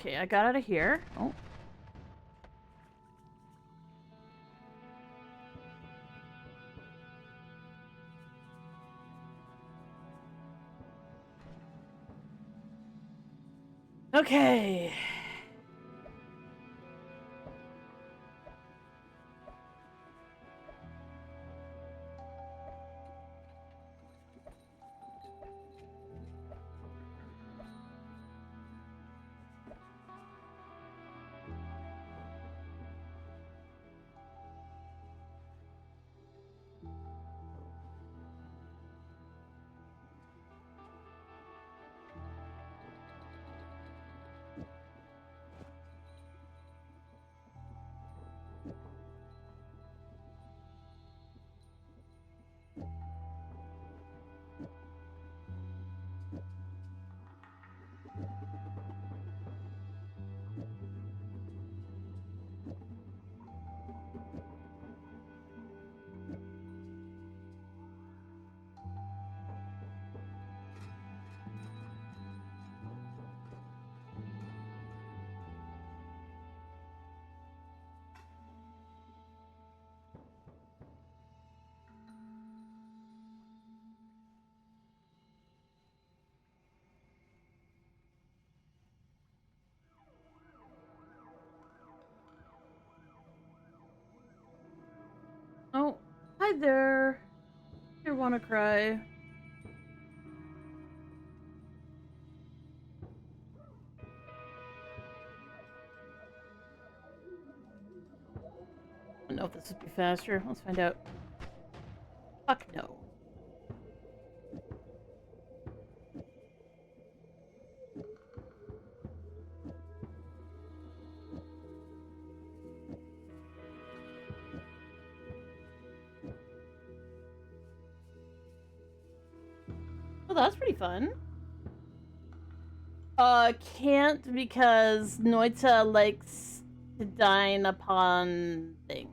Okay, I got out of here. Oh. Okay. Oh, hi there. You wanna cry? I don't know if this would be faster. Let's find out. Fuck no. Well, that's pretty fun. Can't because Noita'D likes to dine upon things.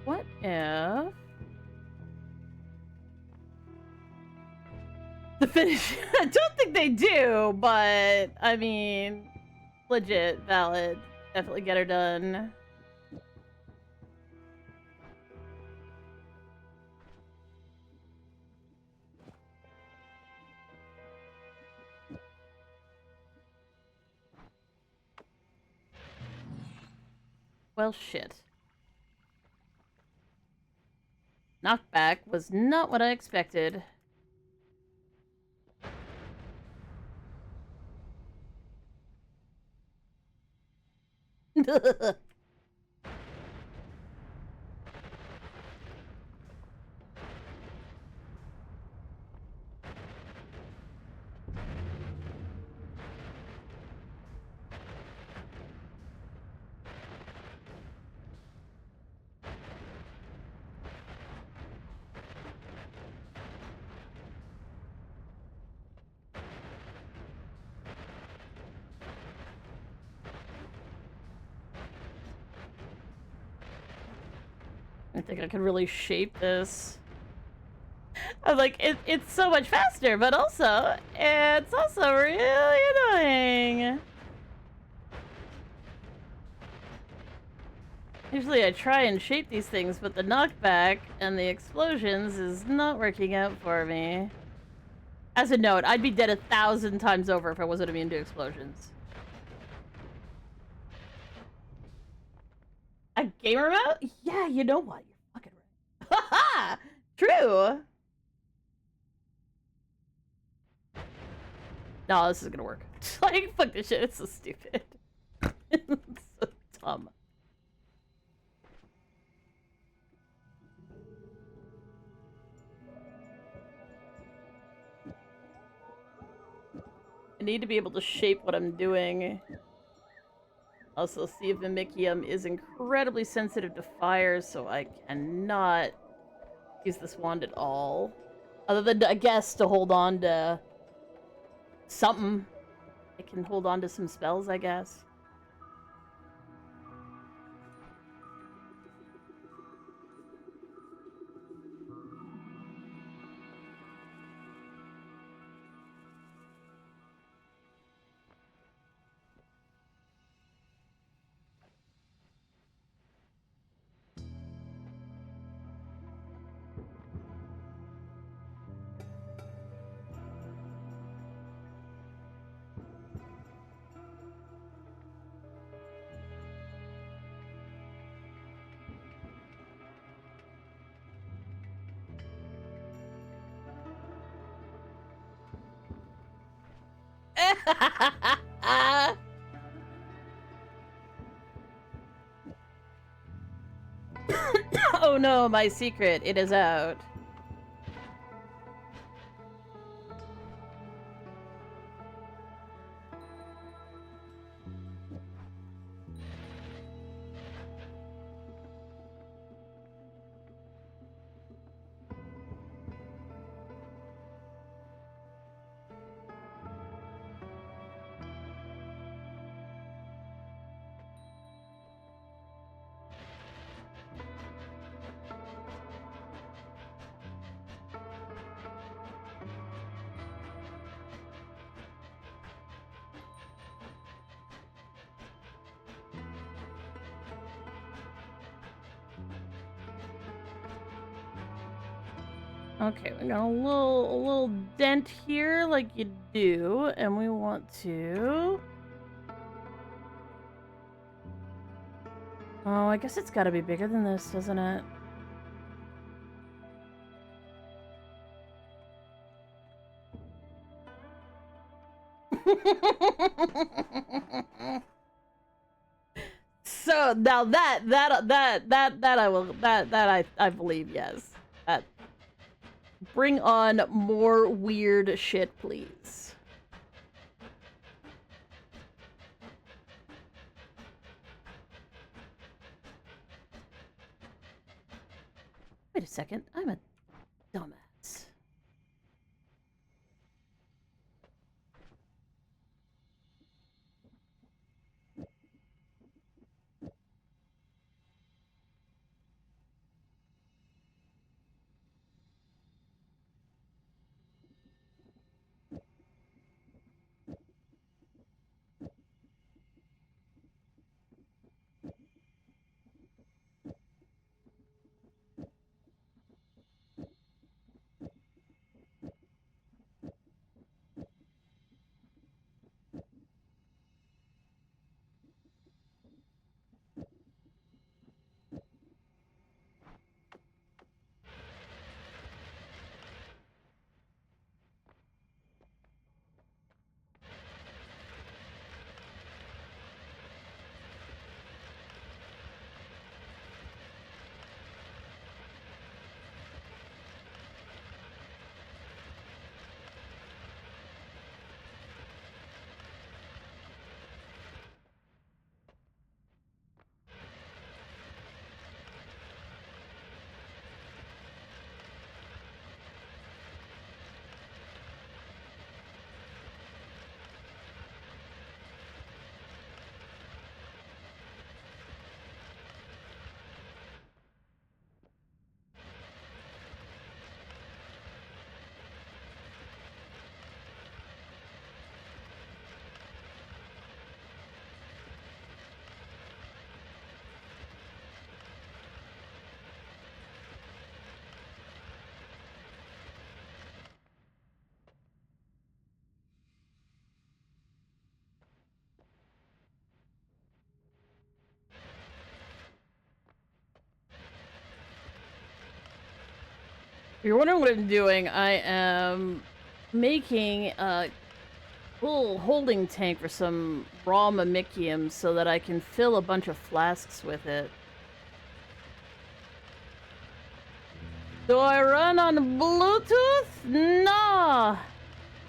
What if... The finish. I don't think they do, but I mean, legit, valid. Definitely get her done. Well, shit. Knockback was not what I expected. I think I could really shape this. I'm like, it's so much faster, but also, it's also really annoying. Usually I try and shape these things, but the knockback and the explosions is not working out for me. As a note, I'd be dead 1,000 times over if I wasn't immune to explosions. A gamer mode? Yeah, you know what? You're fucking right. Haha! True! No, this is gonna work. Like, fuck this shit, it's so stupid. It's so dumb. I need to be able to shape what I'm doing. Also, see if Mimicium is incredibly sensitive to fire, so I cannot use this wand at all. Other than, I guess, to hold on to something. I can hold on to some spells, I guess. Oh no, my secret. It is out. Okay, we got a little dent here, like you do, and we want to. Oh, I guess it's got to be bigger than this, doesn't it? So now I believe, yes. That bring on more weird shit, please. Wait a second, I'm a dumbass. you're wondering what I'm doing, I am making a full holding tank for some raw mamicium so that I can fill a bunch of flasks with it. Do I run on Bluetooth? No!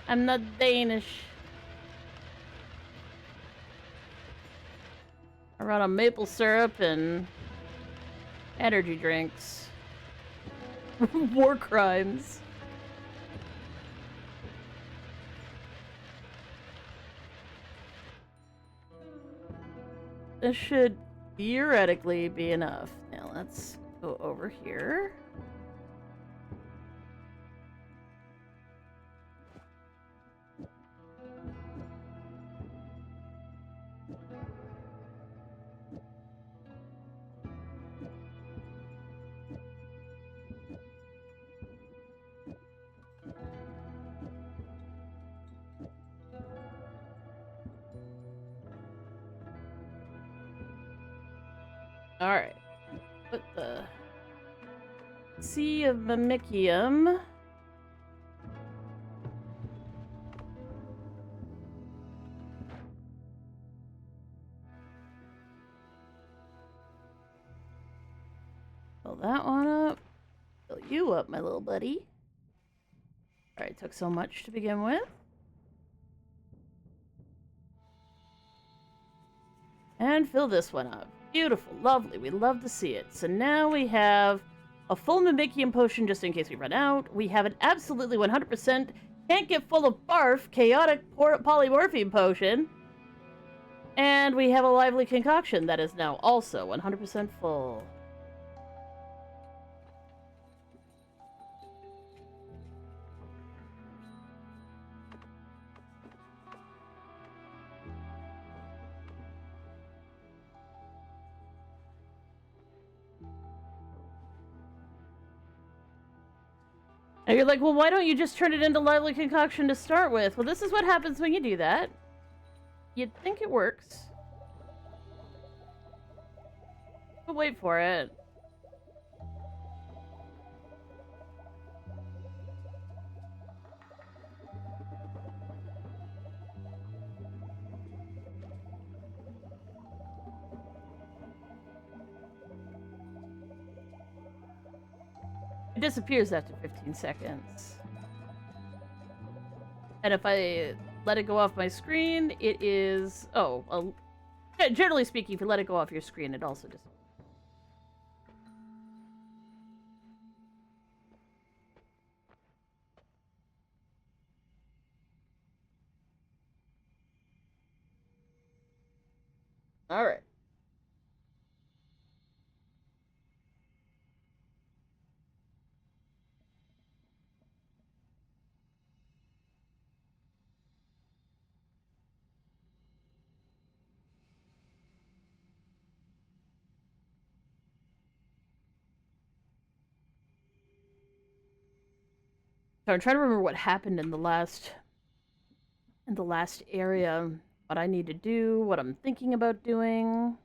I'm not Danish. I run on maple syrup and energy drinks. War crimes. This should theoretically be enough. Now let's go over here. Alright. Put the Sea of Mamicium. Fill that one up. Fill you up, my little buddy. Alright, took so much to begin with. And fill this one up. Beautiful, lovely, we love to see it. So now we have a full Mamicium potion just in case we run out. We have an absolutely 100% can't get full of barf chaotic polymorphine potion. And we have a lively concoction that is now also 100% full. And you're like, well, why don't you just turn it into lively concoction to start with? Well, this is what happens when you do that. You'd think it works. But wait for it. It disappears after 15 seconds. And if I let it go off my screen, it is... Oh, well, generally speaking, if you let it go off your screen, it also disappears. Alright. So I'm trying to remember what happened in the last area, what I need to do, what I'm thinking about doing.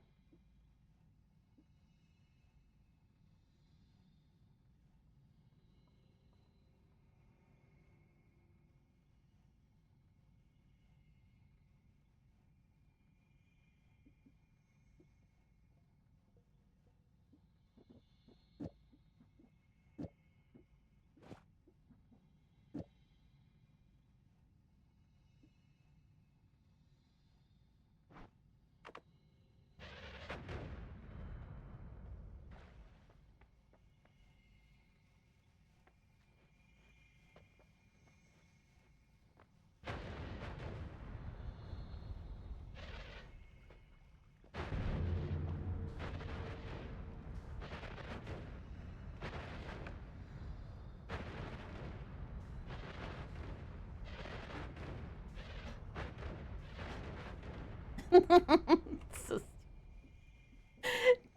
So,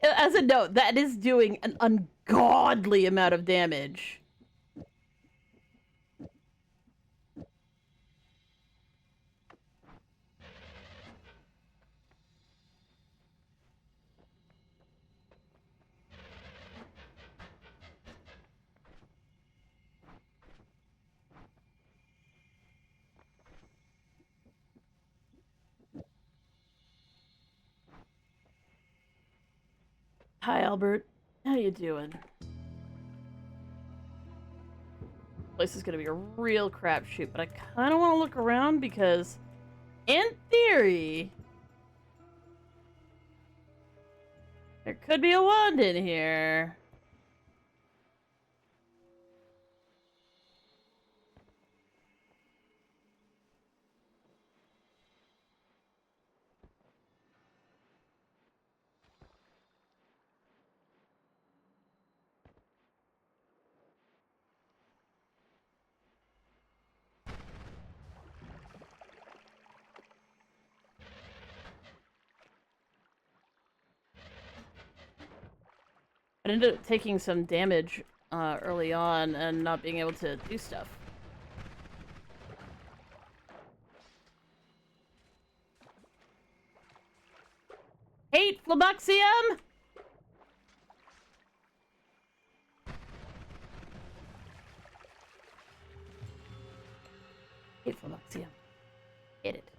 as a note, that is doing an ungodly amount of damage. Hi, Albert. How you doing? Place is gonna be a real crapshoot, but I kind of want to look around because, in theory, there could be a wand in here. I ended up taking some damage early on and not being able to do stuff. Hate Flabuxium! Hate Flabuxium. Hate it.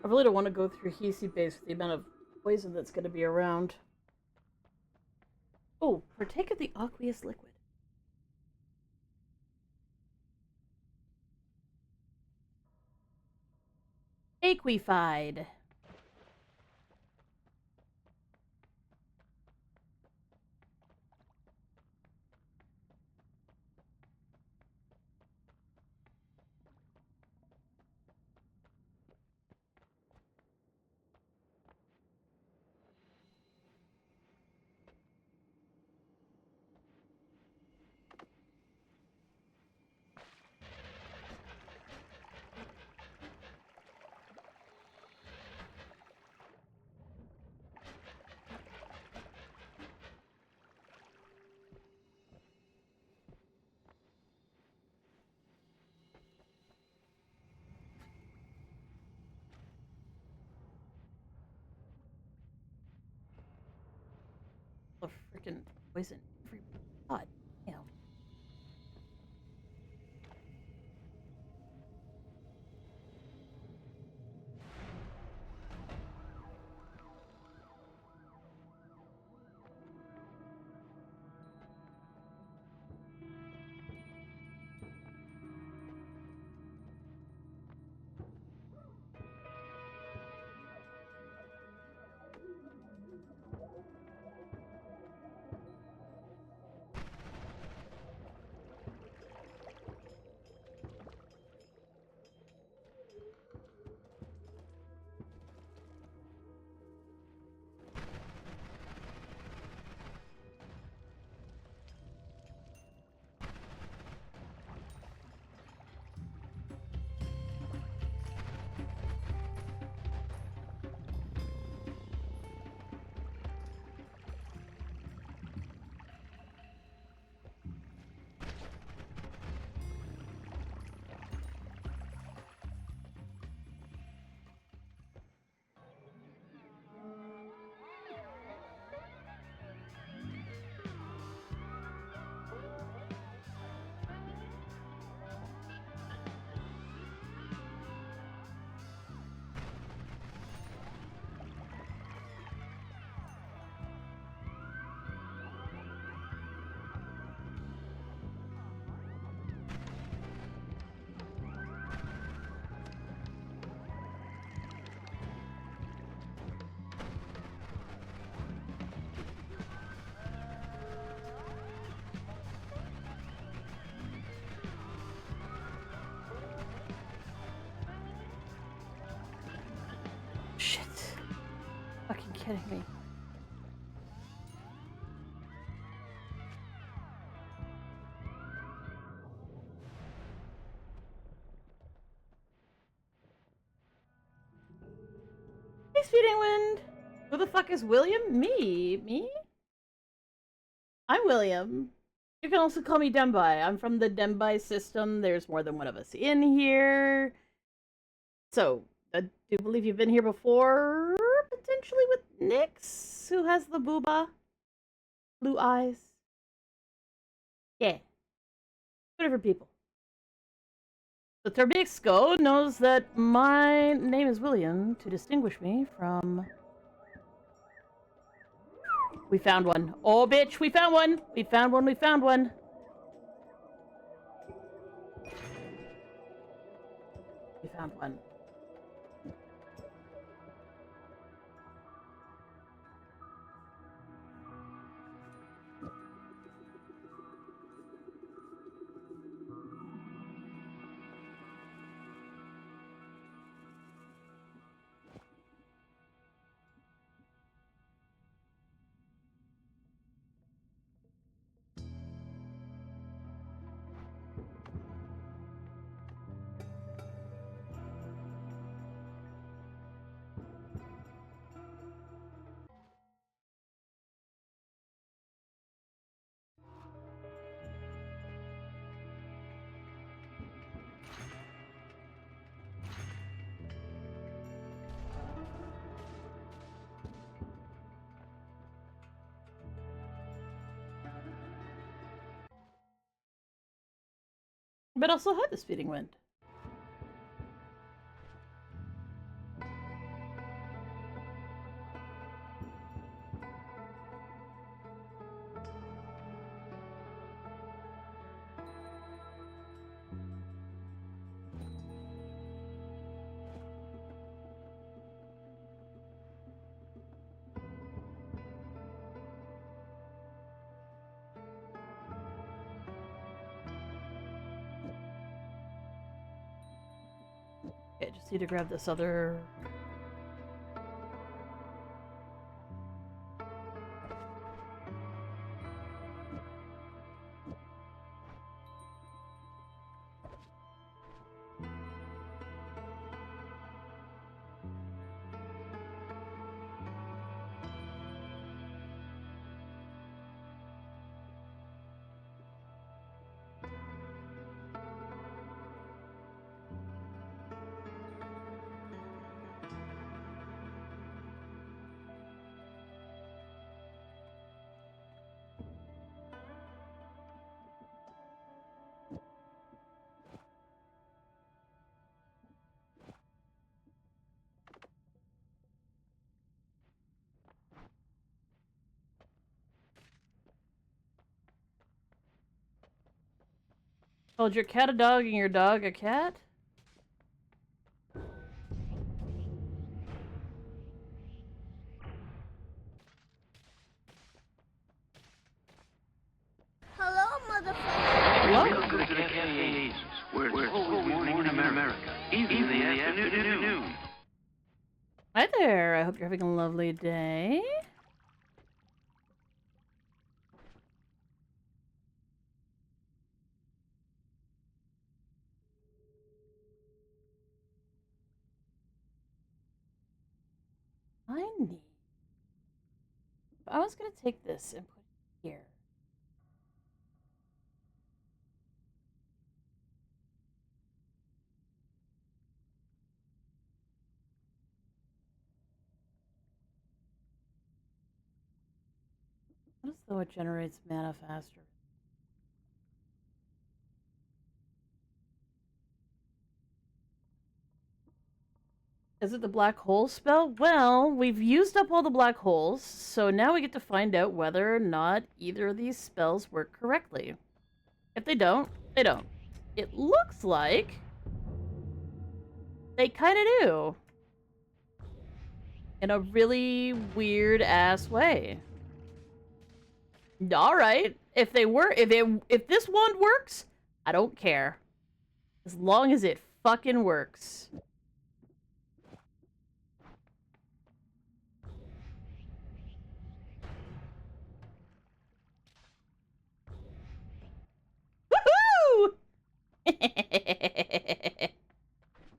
I really don't want to go through Hisi base with the amount of poison that's going to be around. Oh, partake of the aqueous liquid. Aquified. The freaking poison. Every god. Damn. kidding me? Hey, Speeding Wind! Who the fuck is William? Me? Me? I'm William. You can also call me Dembai. I'm from the Dembai system. There's more than one of us in here. So, I do believe you've been here before, potentially with Nyx, who has the booba. Blue eyes. Yeah. 2 different people. The Terbixco knows that my name is William to distinguish me from... We found one. Oh, bitch, we found one! We found one, we found one! We found one. But also had the Speeding Wind. Okay, just need to grab this other... Called your cat a dog and your dog a cat? Hello, motherfucker. We'll go to the cafes, where it's always morning in America, even in the afternoon. Hi there, I hope you're having a lovely day. I need... I was gonna take this and put it here. What is though it generates mana faster? Is it the black hole spell? Well, we've used up all the black holes, so now we get to find out whether or not either of these spells work correctly. If they don't, they don't. It looks like they kind of do. In a really weird-ass way. Alright, if this wand works, I don't care. As long as it fucking works.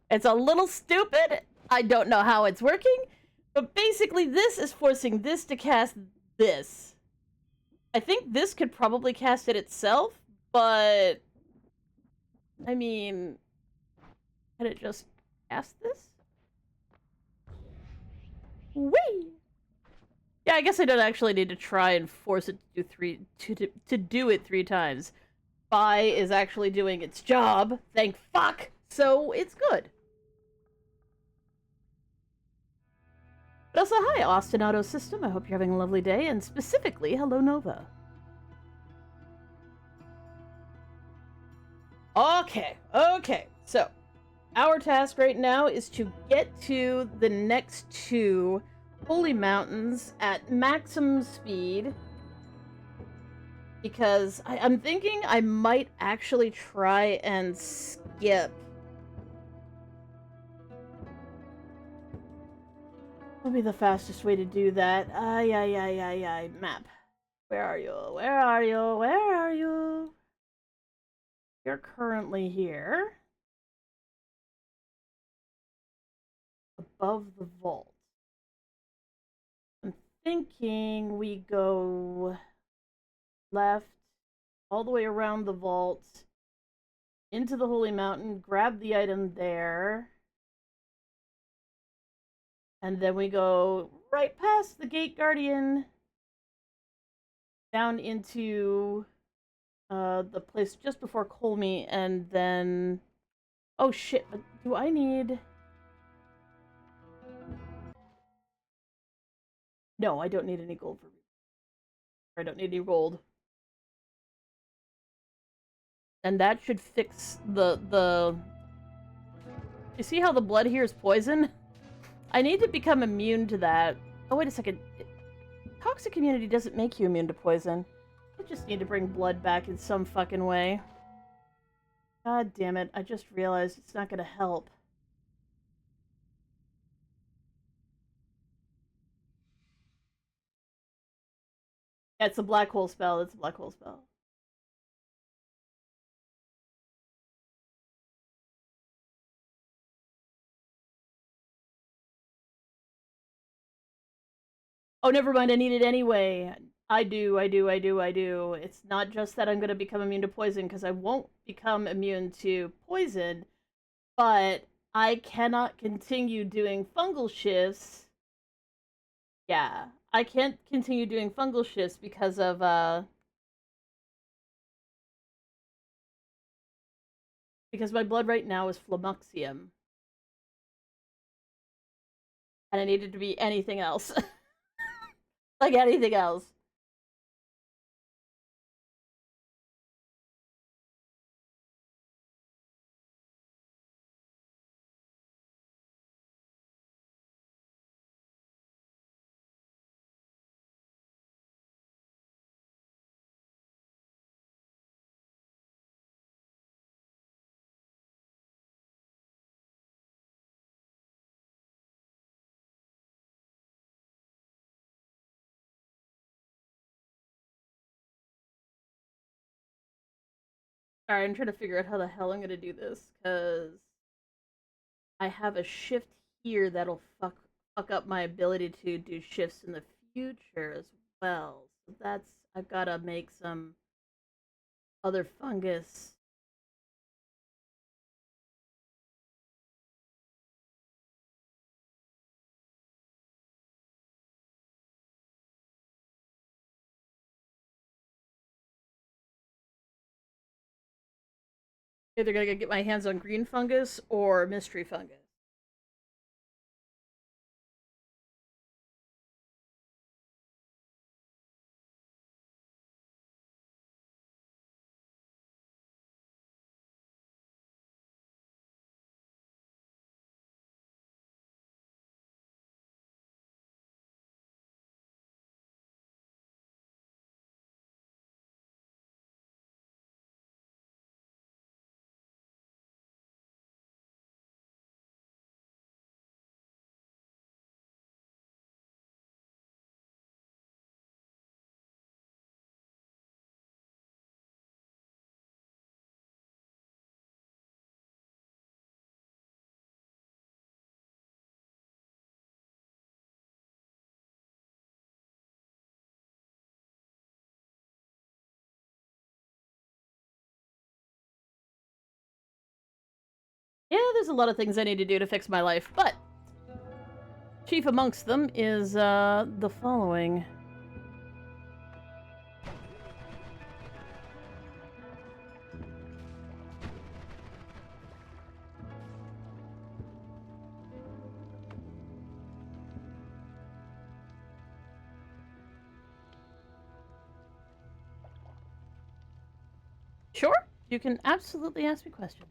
It's a little stupid. I don't know how it's working, but basically this is forcing this to cast this. I think this could probably cast it itself, but I mean, can it just cast this? Whee! Yeah, I guess I don't actually need to try and force it to do it 3 times. Phi is actually doing its job, thank fuck, so it's good. But also, hi, Austin Auto System. I hope you're having a lovely day, and specifically, hello, Nova. Okay. So, our task right now is to get to the next 2 holy mountains at maximum speed. Because I'm thinking I might actually try and skip. What would be the fastest way to do that? Map. Where are you? Where are you? Where are you? You're currently here. Above the vault. I'm thinking we go left all the way around the vault into the Holy Mountain, grab the item there, and then we go right past the Gate Guardian down into the place just before Colmy, and then... Oh shit, do I need... No, I don't need any gold for... I don't need any gold. And that should fix the... You see how the blood here is poison? I need to become immune to that. Oh, wait a second. Toxic immunity doesn't make you immune to poison. I just need to bring blood back in some fucking way. God damn it, I just realized it's not gonna help. Yeah, it's a black hole spell. It's a black hole spell. Oh, never mind. I need it anyway. I do. It's not just that I'm going to become immune to poison, because I won't become immune to poison, but I cannot continue doing fungal shifts. Yeah, I can't continue doing fungal shifts because of, because my blood right now is Flamuxium. And I need it to be anything else. Like anything else. Alright, I'm trying to figure out how the hell I'm gonna do this, because I have a shift here that'll fuck up my ability to do shifts in the future as well. So that's... I've gotta make some other fungus. Either gonna get my hands on green fungus or mystery fungus. Yeah, there's a lot of things I need to do to fix my life, but chief amongst them is the following. Sure, you can absolutely ask me questions.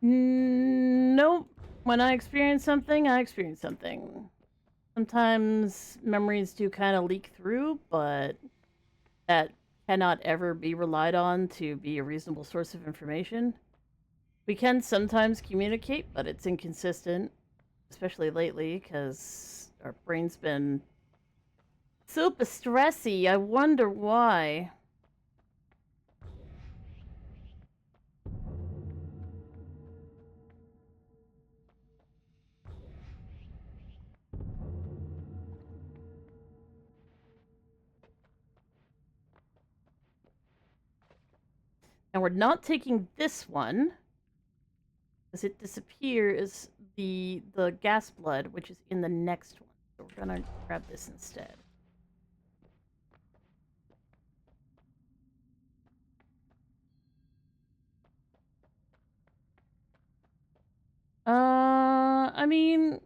Nope. When I experience something, I experience something. Sometimes memories do kind of leak through, but that cannot ever be relied on to be a reasonable source of information. We can sometimes communicate, but it's inconsistent, especially lately, because our brain's been super stressy. I wonder why. And we're not taking this one, as it disappears the gas blood, which is in the next one. So we're gonna grab this instead. I mean,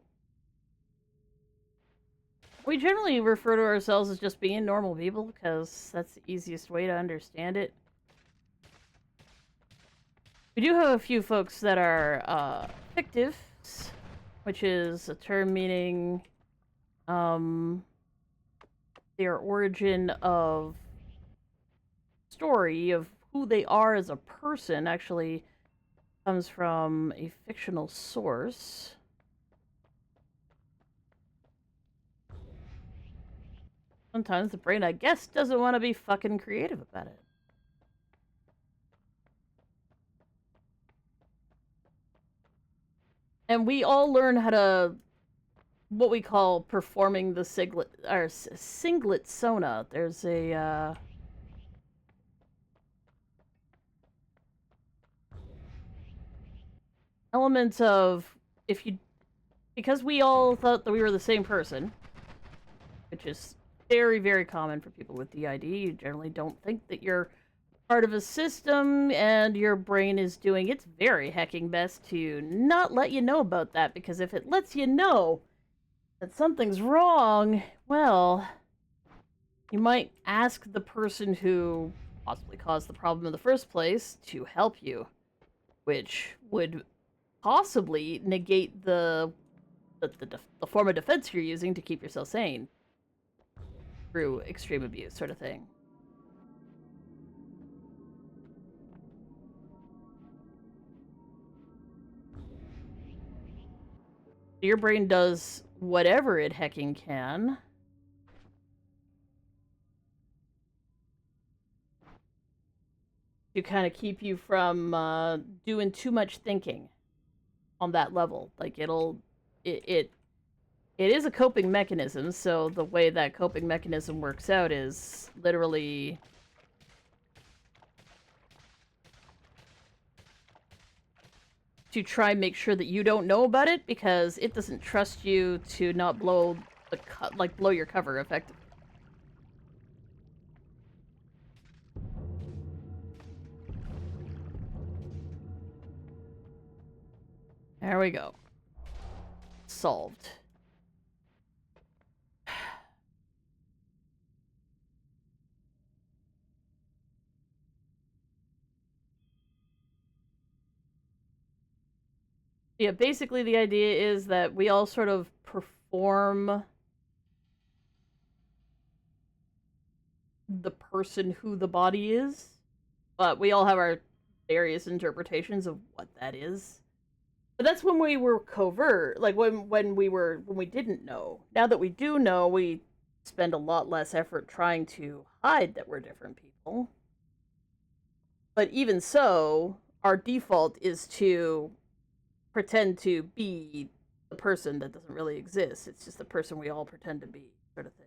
we generally refer to ourselves as just being normal people because that's the easiest way to understand it. We do have a few folks that are fictives, which is a term meaning their origin of story of who they are as a person actually comes from a fictional source. Sometimes the brain, I guess, doesn't want to be fucking creative about it. And we all learn how to, what we call performing the singlet sona. There's a element of, if you, because we all thought that we were the same person, which is very, very common for people with DID. You generally don't think that you're part of a system, and your brain is doing its very hecking best to not let you know about that, because if it lets you know that something's wrong, well, you might ask the person who possibly caused the problem in the first place to help you, which would possibly negate the the form of defense you're using to keep yourself sane through extreme abuse, sort of thing. Your brain does whatever it hecking can to kind of keep you from doing too much thinking on that level. Like it is a coping mechanism, so the way that coping mechanism works out is literally to try and make sure that you don't know about it, because it doesn't trust you to not blow blow your cover effectively. There we go. Solved. Yeah, basically the idea is that we all sort of perform the person who the body is, but we all have our various interpretations of what that is. But that's when we were covert, like when we didn't know. Now that we do know, we spend a lot less effort trying to hide that we're different people. But even so, our default is to pretend to be the person that doesn't really exist. It's just the person we all pretend to be, sort of thing.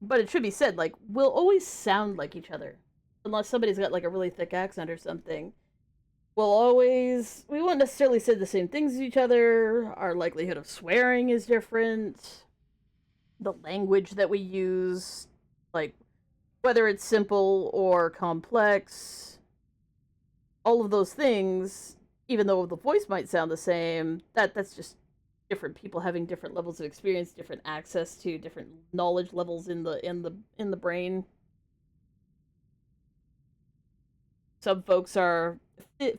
But it should be said, like, we'll always sound like each other. Unless somebody's got, like, a really thick accent or something. We won't necessarily say the same things as each other. Our likelihood of swearing is different. The language that we use, like, whether it's simple or complex, all of those things, even though the voice might sound the same, that's just different people having different levels of experience, different access to different knowledge levels in the brain. Some folks are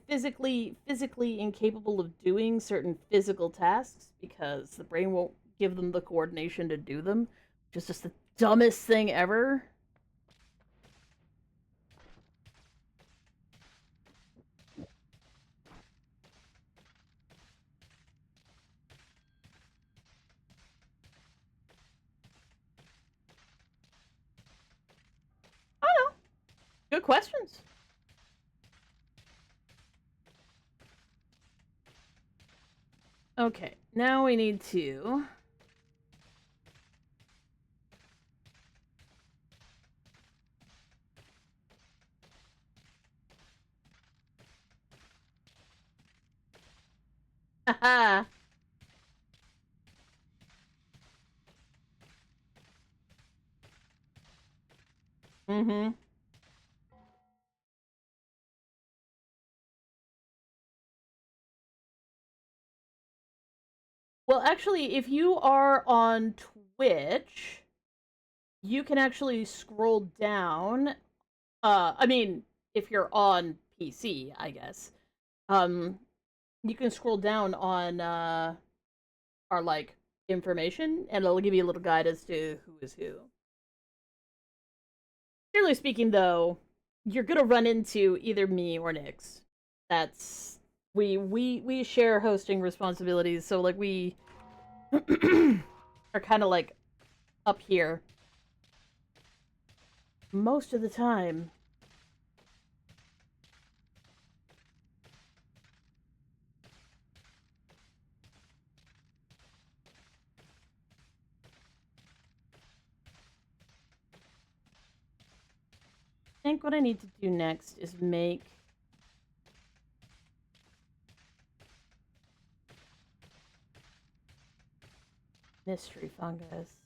physically incapable of doing certain physical tasks because the brain won't give them the coordination to do them, which is just the dumbest thing ever. I don't know. Good questions. Okay, now we need to haha. Mm-hmm. Well, actually, if you are on Twitch, you can actually scroll down. I mean, if you're on PC, I guess. Um, you can scroll down on our like information, and it'll give you a little guide as to who is who. Generally speaking, though, you're gonna run into either me or Nyx. That's we share hosting responsibilities, so like we are kind of like up here most of the time. I think what I need to do next is make mystery fungus.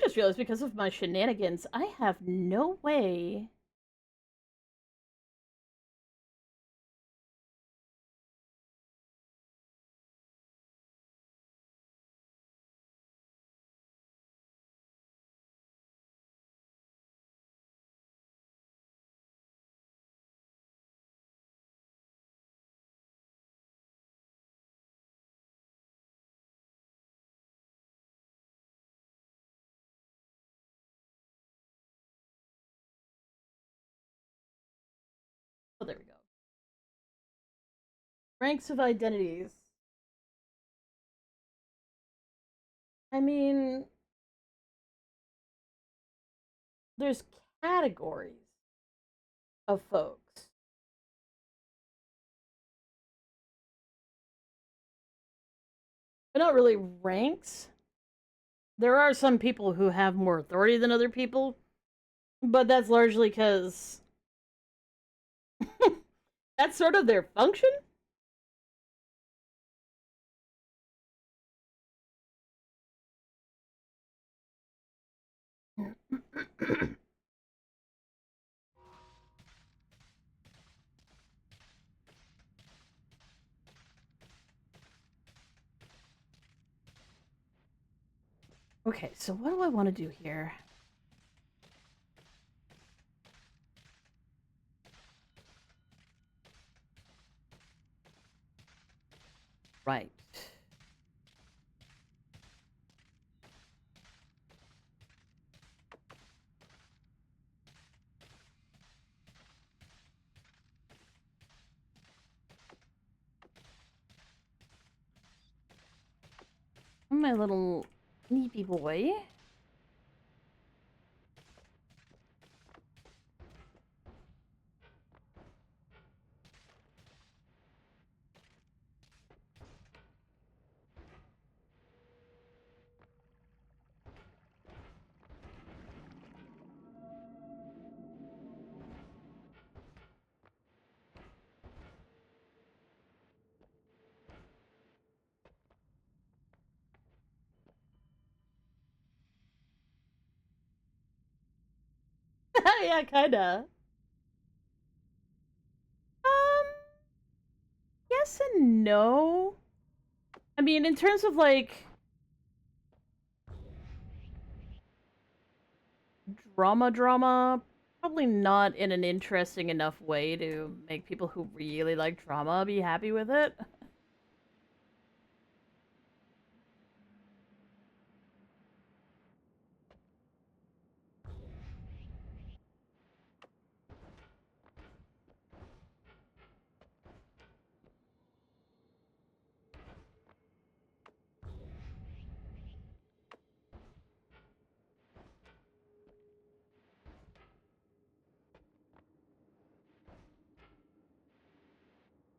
just realized because of my shenanigans, I have no way. Oh, there we go. Ranks of identities. I mean, there's categories of folks, but not really ranks. There are some people who have more authority than other people, but that's largely because that's sort of their function. Okay, so what do I want to do here? Right. My little nippy boy. Yeah, kinda. Um, yes and no. I mean, in terms of like drama, probably not in an interesting enough way to make people who really like drama be happy with it.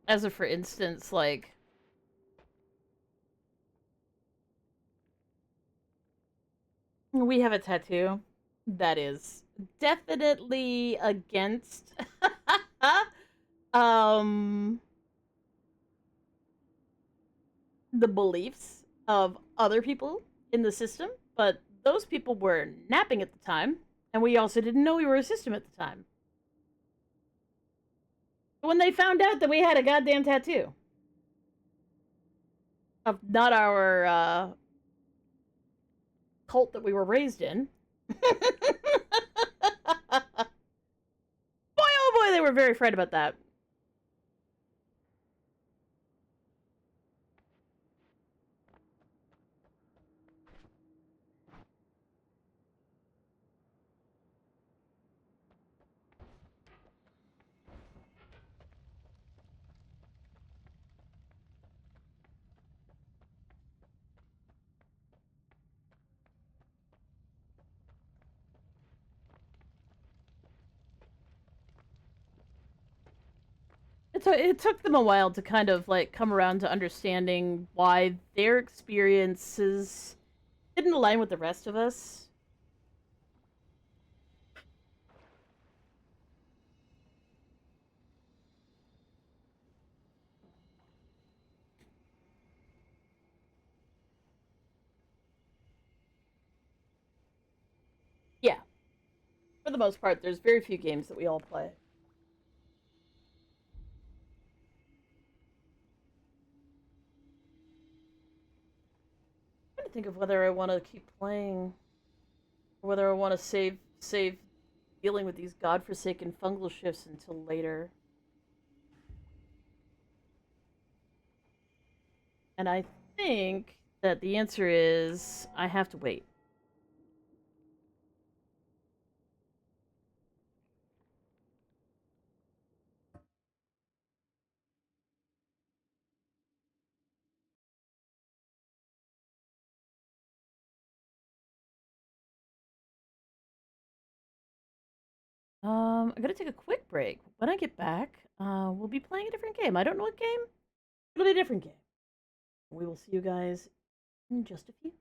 As a for instance, like we have a tattoo that is definitely against um the beliefs of other people in the system, but those people were napping at the time, and we also didn't know we were a system at the time. When they found out that we had a goddamn tattoo of not our cult that we were raised in, boy oh boy, they were very afraid about that. It took them a while to kind of like come around to understanding why their experiences didn't align with the rest of us. For the most part, there's very few games that we all play. I'm trying to think of whether I want to keep playing, or whether I want to save dealing with these godforsaken fungal shifts until later. And I think that the answer is I have to wait. I'm gonna take a quick break. When I get back, we'll be playing a different game. I don't know what game. It'll be a different game. We will see you guys in just a few.